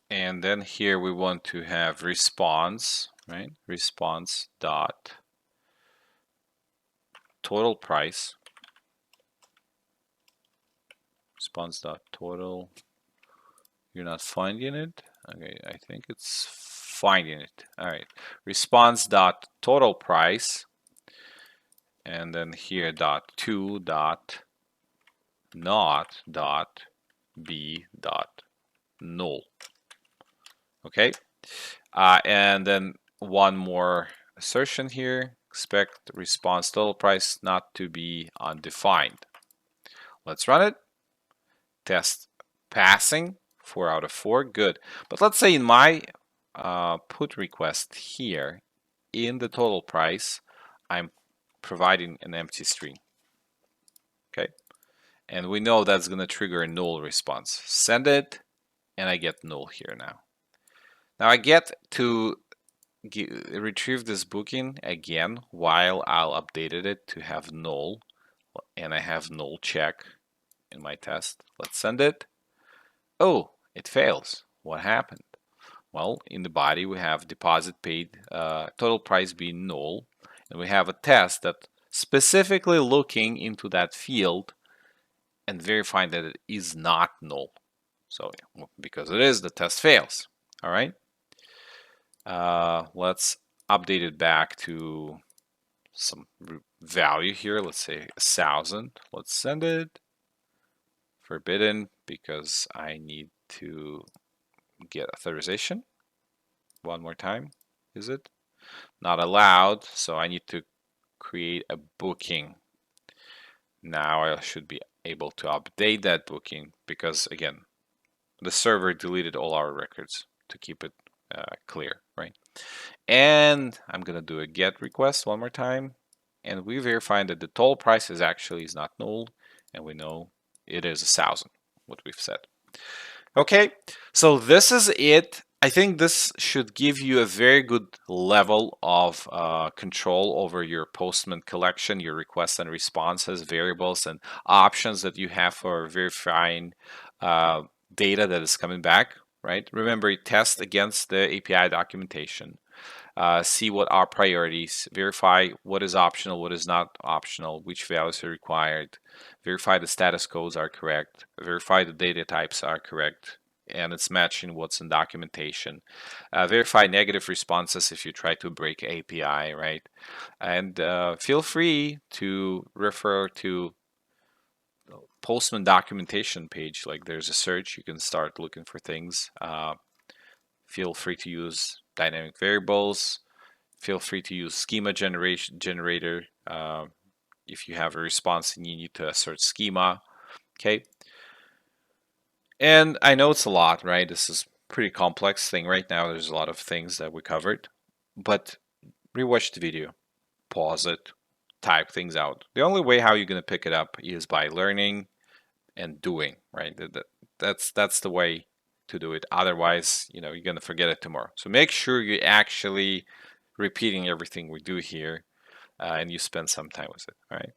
Speaker 1: And then here we want to have response, right? Response dot total price. Response dot total. You're not finding it? Okay, I think it's finding it. All right. Response dot total price. And then here dot to dot not dot b dot null. Okay. And then one more assertion here. Expect response total price not to be undefined. Let's run it. Test passing. 4 out of 4. Good. But let's say in my put request here, in the total price, I'm providing an empty string. Okay. And we know that's going to trigger a null response. Send it, and I get null here now. Now I get to retrieve this booking again while I'll updated it to have null, and I have null check in my test. Let's send it. Oh, it fails. What happened? Well, in the body we have deposit paid, total price being null, and we have a test that specifically looking into that field and verifying that it is not null. So because it is, the test fails. All right. Let's update it back to some value here. Let's say 1,000. Let's send it. Forbidden because I need to get authorization. One more time. Is it? Not allowed. So I need to create a booking. Now I should be able to update that booking because again, the server deleted all our records to keep it clear, right? And I'm gonna do a get request one more time, and we verify that the total price is actually not null, and we know it is 1,000, what we've said. Okay, so this is it. I think this should give you a very good level of control over your Postman collection, your requests and responses, variables, and options that you have for verifying data that is coming back, right? Remember, test against the API documentation. see what are priorities, verify what is optional, what is not optional, which values are required, verify the status codes are correct, verify the data types are correct, and it's matching what's in documentation. Verify negative responses if you try to break API, right? And feel free to refer to Postman documentation page. Like there's a search, you can start looking for things. Feel free to use dynamic variables. Feel free to use schema generator if you have a response and you need to assert schema. Okay. And I know it's a lot, right? This is a pretty complex thing right now. There's a lot of things that we covered, but rewatch the video, pause it, type things out. The only way how you're going to pick it up is by learning and doing, right? That's the way to do it. Otherwise, you're going to forget it tomorrow. So make sure you're actually repeating everything we do here and you spend some time with it. All right.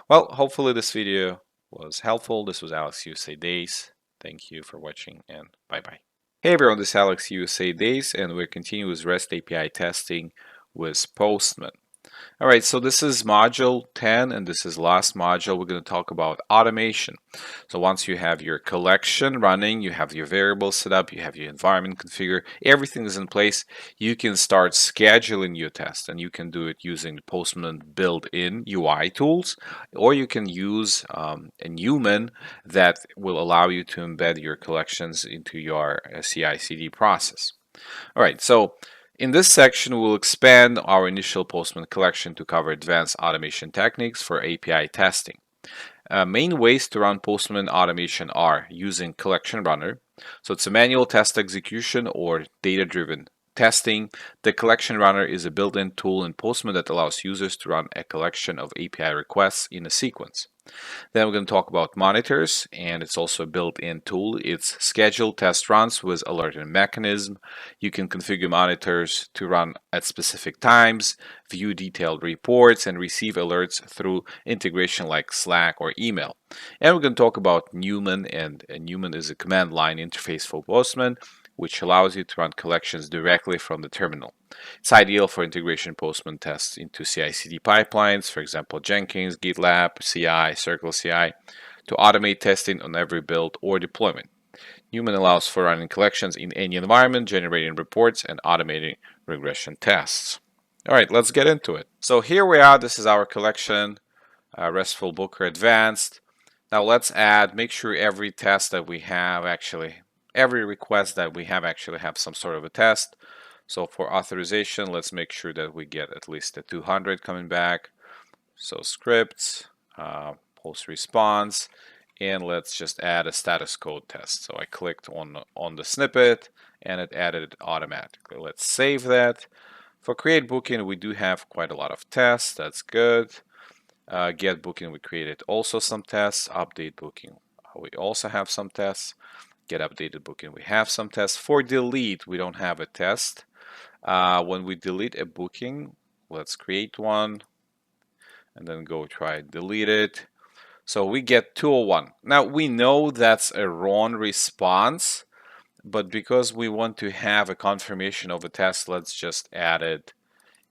Speaker 1: Well, hopefully this video was helpful. This was Alex USA Days. Thank you for watching and bye bye. Hey everyone, this is Alex USA Days and we're continuing with REST API testing with Postman. All right, so this is module 10 and this is last module. We're going to talk about automation. So once you have your collection running, you have your variables set up, you have your environment configured, everything is in place, you can start scheduling your test and you can do it using Postman built-in UI tools, or you can use a human that will allow you to embed your collections into your CI/CD process. All right, so in this section, we'll expand our initial Postman collection to cover advanced automation techniques for API testing. Main ways to run Postman automation are using Collection Runner. So it's a manual test execution or data-driven testing. The Collection Runner is a built-in tool in Postman that allows users to run a collection of API requests in a sequence. Then we're going to talk about monitors, and it's also a built-in tool. It's scheduled test runs with alerting mechanism. You can configure monitors to run at specific times, view detailed reports, and receive alerts through integration like Slack or email. And we're going to talk about Newman, and Newman is a command line interface for Postman, which allows you to run collections directly from the terminal. It's ideal for integration Postman tests into CI/CD pipelines, for example, Jenkins, GitLab, CI, Circle CI, to automate testing on every build or deployment. Newman allows for running collections in any environment, generating reports, and automating regression tests. All right, let's get into it. So here we are. This is our collection, RESTful Booker Advanced. Now let's make sure every test that we have every request that we have actually have some sort of a test. So for authorization, let's make sure that we get at least a 200 coming back. So scripts, post response, and let's just add a status code test. So I clicked on the snippet and it added it automatically. Let's save that. For create booking, we do have quite a lot of tests. That's good. Get booking, we created also some tests. Update booking, we also have some tests. Get updated booking, we have some tests. For delete, we don't have a test. When we delete a booking, let's create one and then go try delete it. So we get 201. Now we know that's a wrong response, but because we want to have a confirmation of a test, let's just add it,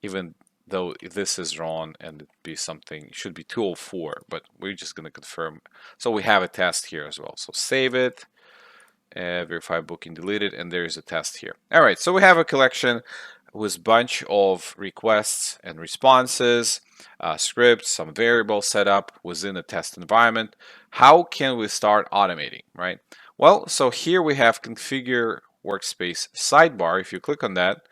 Speaker 1: even though this is wrong and it should be 204, but we're just going to confirm. So we have a test here as well. So save it. Verify booking deleted, and there is a test here. All right, so we have a collection with a bunch of requests and responses, scripts, some variables set up within a test environment. How can we start automating, right? Well, so here we have configure workspace sidebar. If you click on that,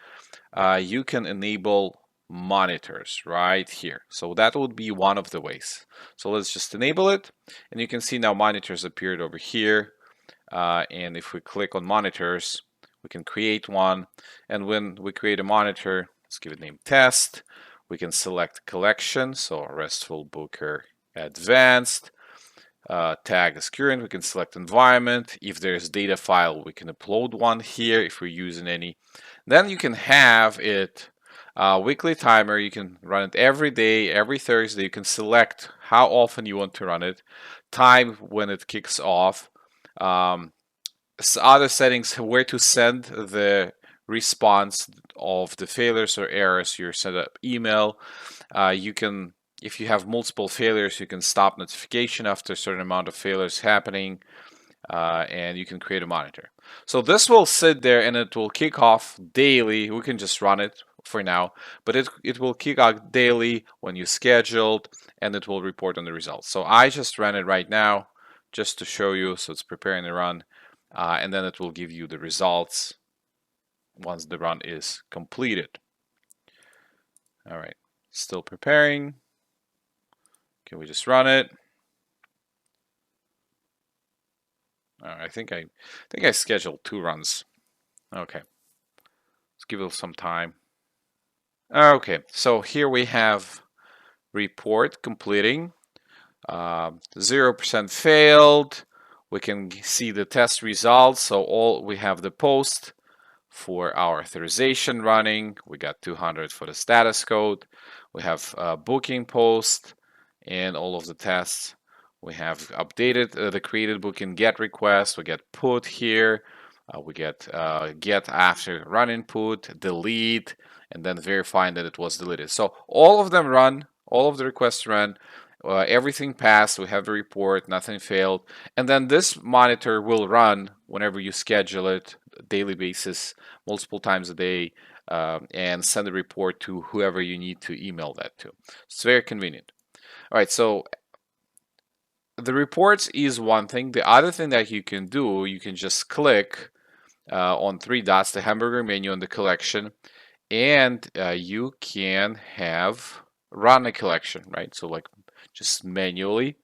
Speaker 1: you can enable monitors right here. So that would be one of the ways. So let's just enable it, and you can see now monitors appeared over here. And if we click on monitors, we can create one. And when we create a monitor, let's give it name test. We can select collection, so RESTful Booker Advanced. Tag is current. We can select environment. If there's data file, we can upload one here if we're using any. Then you can have it weekly timer. You can run it every day, every Thursday. You can select how often you want to run it, time when it kicks off. Other settings, where to send the response of the failures or errors, your setup email. You can, if you have multiple failures, you can stop notification after a certain amount of failures happening, and you can create a monitor. So this will sit there and it will kick off daily. We can just run it for now, but it will kick off daily when you scheduled, and it will report on the results. So I just ran it right now just to show you. So it's preparing to run, and then it will give you the results once the run is completed. All right, still preparing. Can we just run it? I think I scheduled 2 runs. Okay, let's give it some time. Okay, so here we have report completing. 0% failed. We can see the test results. So we have the post for our authorization running. We got 200 for the status code. We have booking post and all of the tests. We have updated the created booking get request. We get put here. We get after run input, delete, and then verifying that it was deleted. So all of them run, all of the requests run. Everything passed. We have the report, nothing failed. And then this monitor will run whenever you schedule it, daily basis, multiple times a day, and send a report to whoever you need to email that to. It's very convenient. All right, so the reports is one thing. The other thing that you can do, you can just click on 3 dots, the hamburger menu on the collection, and you can have run a collection, right? So like just manually,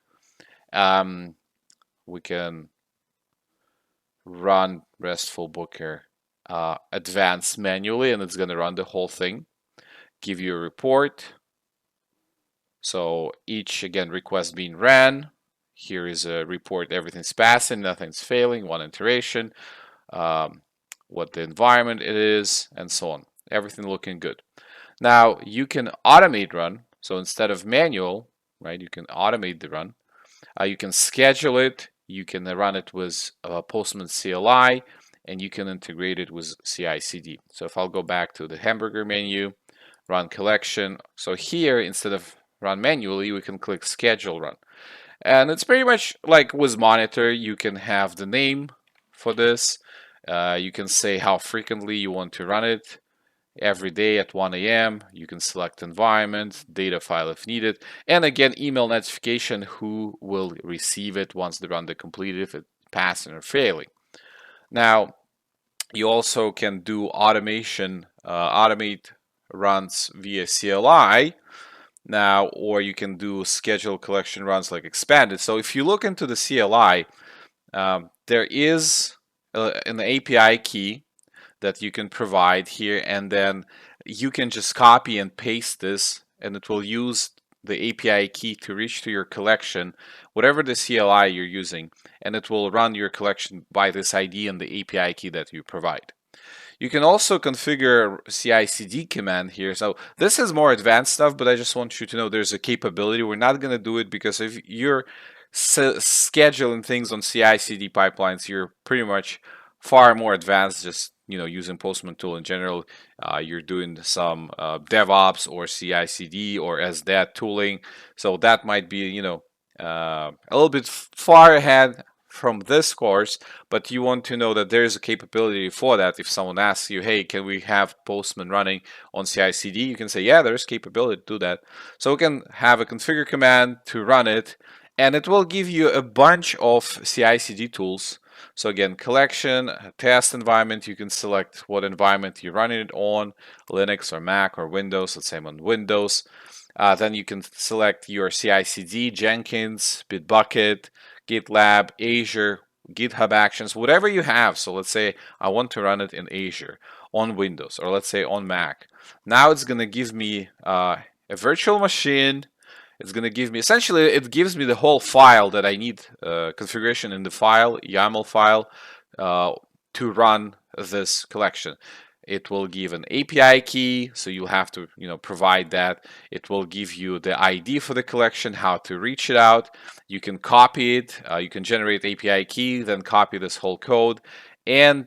Speaker 1: we can run RESTful Booker advanced manually, and it's going to run the whole thing, give you a report. So each, again, request being ran. Here is a report, everything's passing, nothing's failing, 1 iteration, what the environment it is, and so on. Everything looking good. Now you can automate run. So instead of manual, right, you can automate the run. You can schedule it. You can run it with Postman CLI, and you can integrate it with CI/CD. So if I'll go back to the hamburger menu, run collection. So here, instead of run manually, we can click schedule run. And it's pretty much like with monitor. You can have the name for this. You can say how frequently you want to run it. Every day at 1 a.m. You can select environment, data file if needed, and again, email notification who will receive it once the run is completed, if it's passing or failing. Now, you also can do automate runs via CLI now, or you can do schedule collection runs like expanded. So if you look into the CLI, there is an API key that you can provide here, and then you can just copy and paste this, and it will use the API key to reach to your collection, whatever the CLI you're using, and it will run your collection by this ID and the API key that you provide. You can also configure CI/CD command here. So this is more advanced stuff, but I just want you to know there's a capability. We're not going to do it because if you're scheduling things on CI/CD pipelines, you're pretty much far more advanced just using Postman tool in general. You're doing some DevOps or CI/CD or SDAT tooling, so that might be a little bit far ahead from this course, but you want to know that there is a capability for that. If someone asks you, hey, can we have Postman running on CI/CD, you can say, yeah, there's capability to do that. So we can have a configure command to run it, and it will give you a bunch of CI/CD tools. So again, collection, test environment, you can select what environment you're running it on, Linux or Mac or Windows. Let's say I'm on Windows. Then you can select your CI/CD, Jenkins, Bitbucket, GitLab, Azure, GitHub Actions, whatever you have. So let's say I want to run it in Azure, on Windows, or let's say on Mac. Now it's going to give me a virtual machine. It's going to give me, essentially, it gives me the whole file that I need, configuration in the file, YAML file, to run this collection. It will give an API key, so you'll have to provide that. It will give you the ID for the collection, how to reach it out. You can copy it. You can generate API key, then copy this whole code. And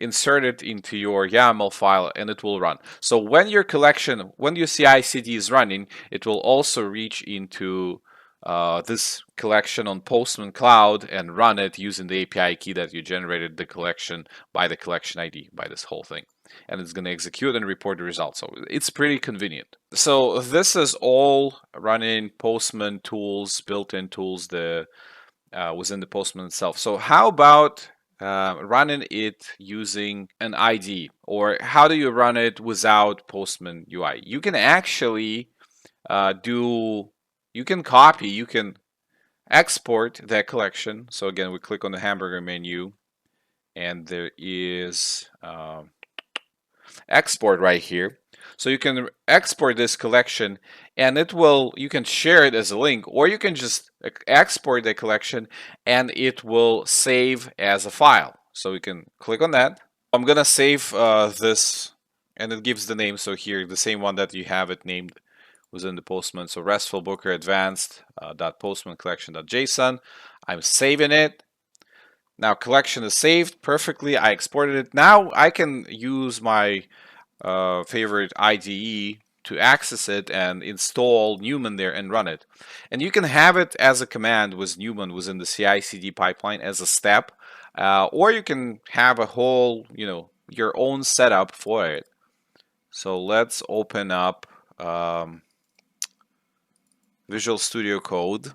Speaker 1: insert it into your YAML file, and it will run. So when your collection, when your CI/CD is running, it will also reach into this collection on Postman Cloud and run it using the API key that you generated the collection by the collection ID, by this whole thing. And it's going to execute and report the results. So it's pretty convenient. So this is all running Postman tools, built-in tools, within the Postman itself. So how about running it using an IDE, or how do you run it without Postman UI? You can actually you can copy, you can export that collection. So again, we click on the hamburger menu, and there is export right here. So you can export this collection, and you can share it as a link, or you can just export the collection and it will save as a file. So we can click on that. I'm gonna save this, and it gives the name. So here, the same one that you have it named within the Postman. So RESTful Booker Advanced .postman collection.json. I'm saving it. Now collection is saved perfectly. I exported it. Now I can use my favorite IDE to access it and install Newman there and run it. And you can have it as a command with Newman within the CI/CD pipeline as a step, or you can have a whole, your own setup for it. So let's open up Visual Studio Code.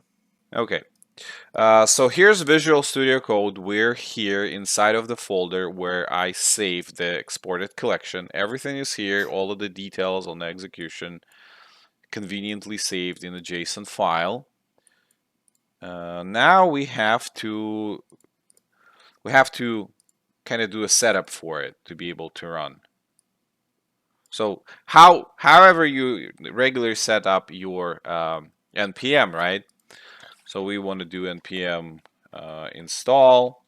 Speaker 1: Okay. So here's Visual Studio Code. We're here inside of the folder where I saved the exported collection. Everything is here, all of the details on the execution, conveniently saved in a JSON file. Now we have to kind of do a setup for it to be able to run. So however you regularly set up your npm, right? So we want to do npm install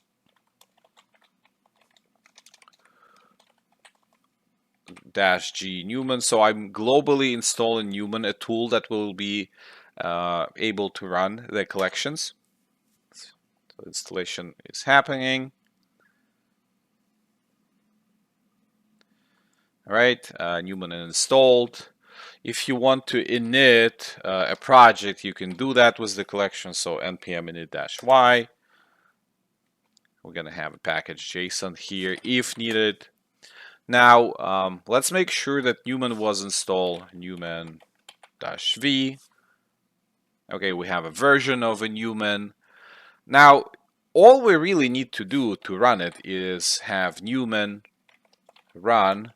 Speaker 1: -g Newman. So I'm globally installing Newman, a tool that will be able to run the collections. So installation is happening. All right, Newman installed. If you want to init a project, you can do that with the collection. So npm init-y. We're going to have a package JSON here if needed. Now, let's make sure that Newman was installed. Newman-v. Okay, we have a version of a Newman. Now, all we really need to do to run it is have Newman run,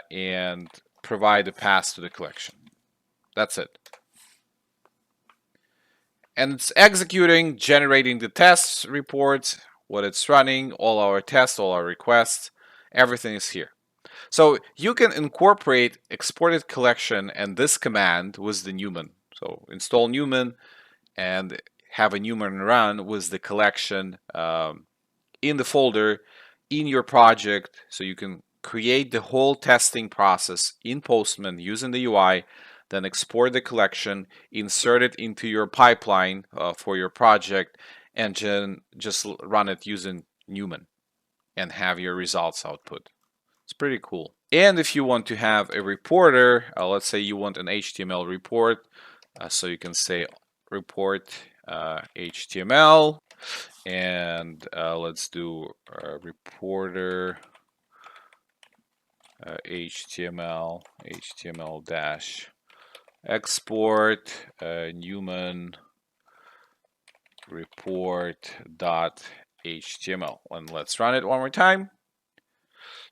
Speaker 1: and provide a path to the collection. That's it. And it's executing, generating the test reports, what it's running, all our tests, all our requests, everything is here. So you can incorporate exported collection and this command with the Newman. So install Newman and have a Newman run with the collection in the folder in your project. So you can create the whole testing process in Postman using the UI, then export the collection, insert it into your pipeline for your project, and just run it using Newman and have your results output. It's pretty cool. And if you want to have a reporter, let's say you want an HTML report, so you can say report HTML, and let's do reporter HTML dash export Newman report dot HTML, and let's run it one more time.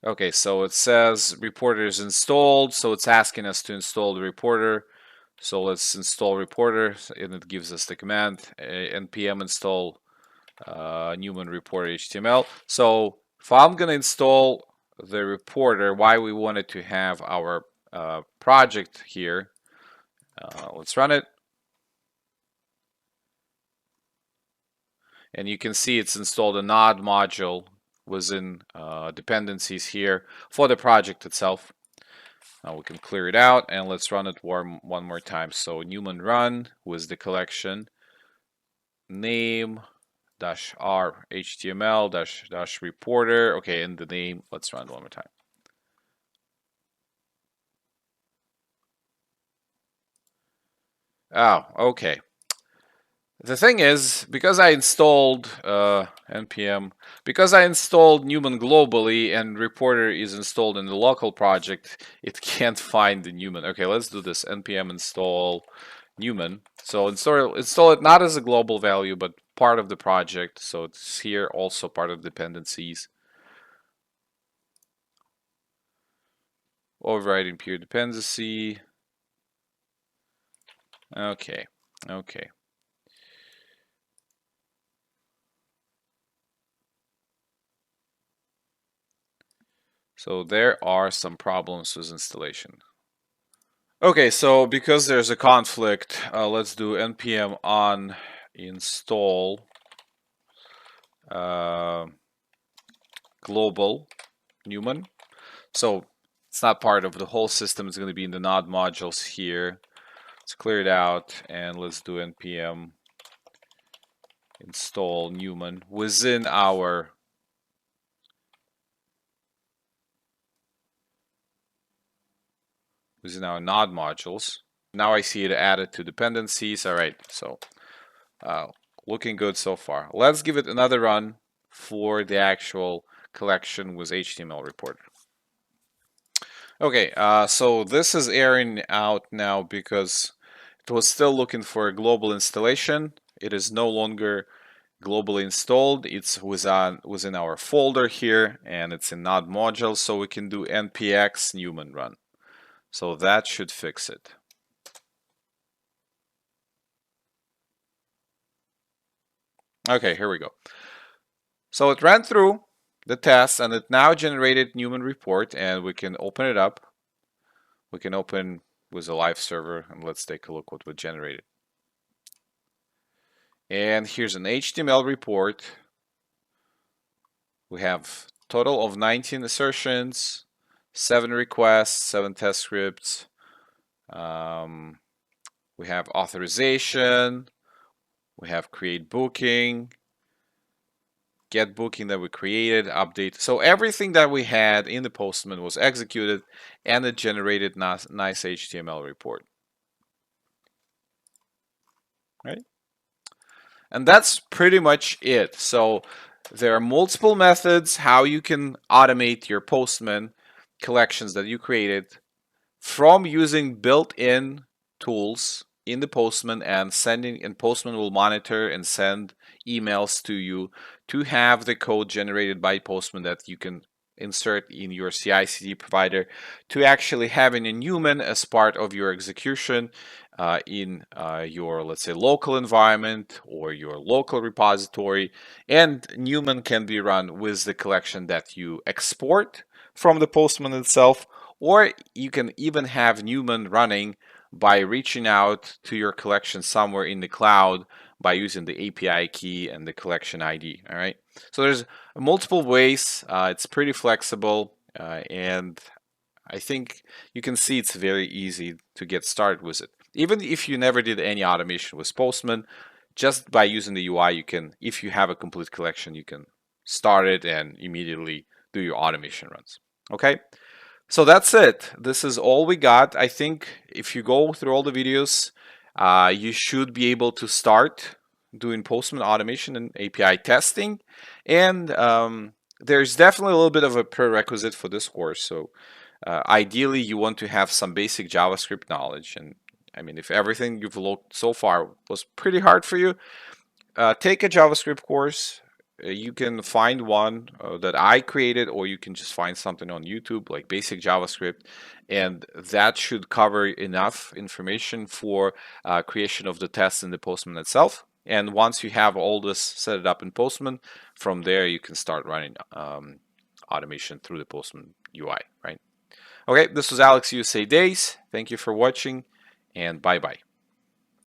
Speaker 1: Okay, so it says reporter is installed, so it's asking us to install the reporter. So let's install reporter, and it gives us the command npm install Newman report HTML. So if I'm going to install the reporter, why we wanted to have our project here, let's run it. And you can see it's installed a node module within dependencies here for the project itself. Now we can clear it out and let's run it one more time. So Newman run with the collection name -r HTML dash reporter. Okay, and the name, let's run it one more time. Oh, okay. The thing is, because I installed npm, because I installed Newman globally and reporter is installed in the local project, it can't find the Newman. Okay, let's do this. Npm install Newman. So install it not as a global value, but part of the project. So it's here also part of dependencies. Overriding pure dependency. Okay, okay. So there are some problems with installation. Okay, so because there's a conflict, let's do npm on install global Newman. So it's not part of the whole system. It's going to be in the node modules here. Let's clear it out and let's do npm install Newman within our node modules. Now I see it added to dependencies. All right, so looking good so far. Let's give it another run for the actual collection with HTML reporter. Okay, so this is airing out now because it was still looking for a global installation. It is no longer globally installed. It's within our folder here, and it's in node module, so we can do npx Newman run. So that should fix it. Okay, here we go. So it ran through the test, and it now generated Newman report, and we can open it up. We can open with a live server, and let's take a look what we generated. And here's an HTML report. We have total of 19 assertions, 7 requests, 7 test scripts. We have authorization. We have create booking, get booking that we created, update. So everything that we had in the Postman was executed, and it generated nice HTML report. Right? And that's pretty much it. So there are multiple methods how you can automate your Postman collections that you created from using built-in tools in the Postman, and Postman will monitor and send emails to you to have the code generated by Postman that you can insert in your CI/CD provider to actually having a Newman as part of your execution in your, let's say, local environment or your local repository. And Newman can be run with the collection that you export from the Postman itself, or you can even have Newman running by reaching out to your collection somewhere in the cloud by using the API key and the collection ID. All right. So there's multiple ways. It's pretty flexible, and I think you can see it's very easy to get started with it. Even if you never did any automation with Postman, just by using the UI, you can, if you have a complete collection, you can start it and immediately do your automation runs. Okay. So that's it. This is all we got. I think if you go through all the videos, you should be able to start doing Postman automation and API testing. And there's definitely a little bit of a prerequisite for this course. So ideally, you want to have some basic JavaScript knowledge. And I mean, if everything you've looked so far was pretty hard for you, take a JavaScript course. You can find one that I created, or you can just find something on YouTube like basic JavaScript, and that should cover enough information for creation of the test in the Postman itself. And once you have all this set it up in Postman, from there you can start running automation through the Postman UI, right? Okay, this was Alex USA Days. Thank you for watching, and bye-bye.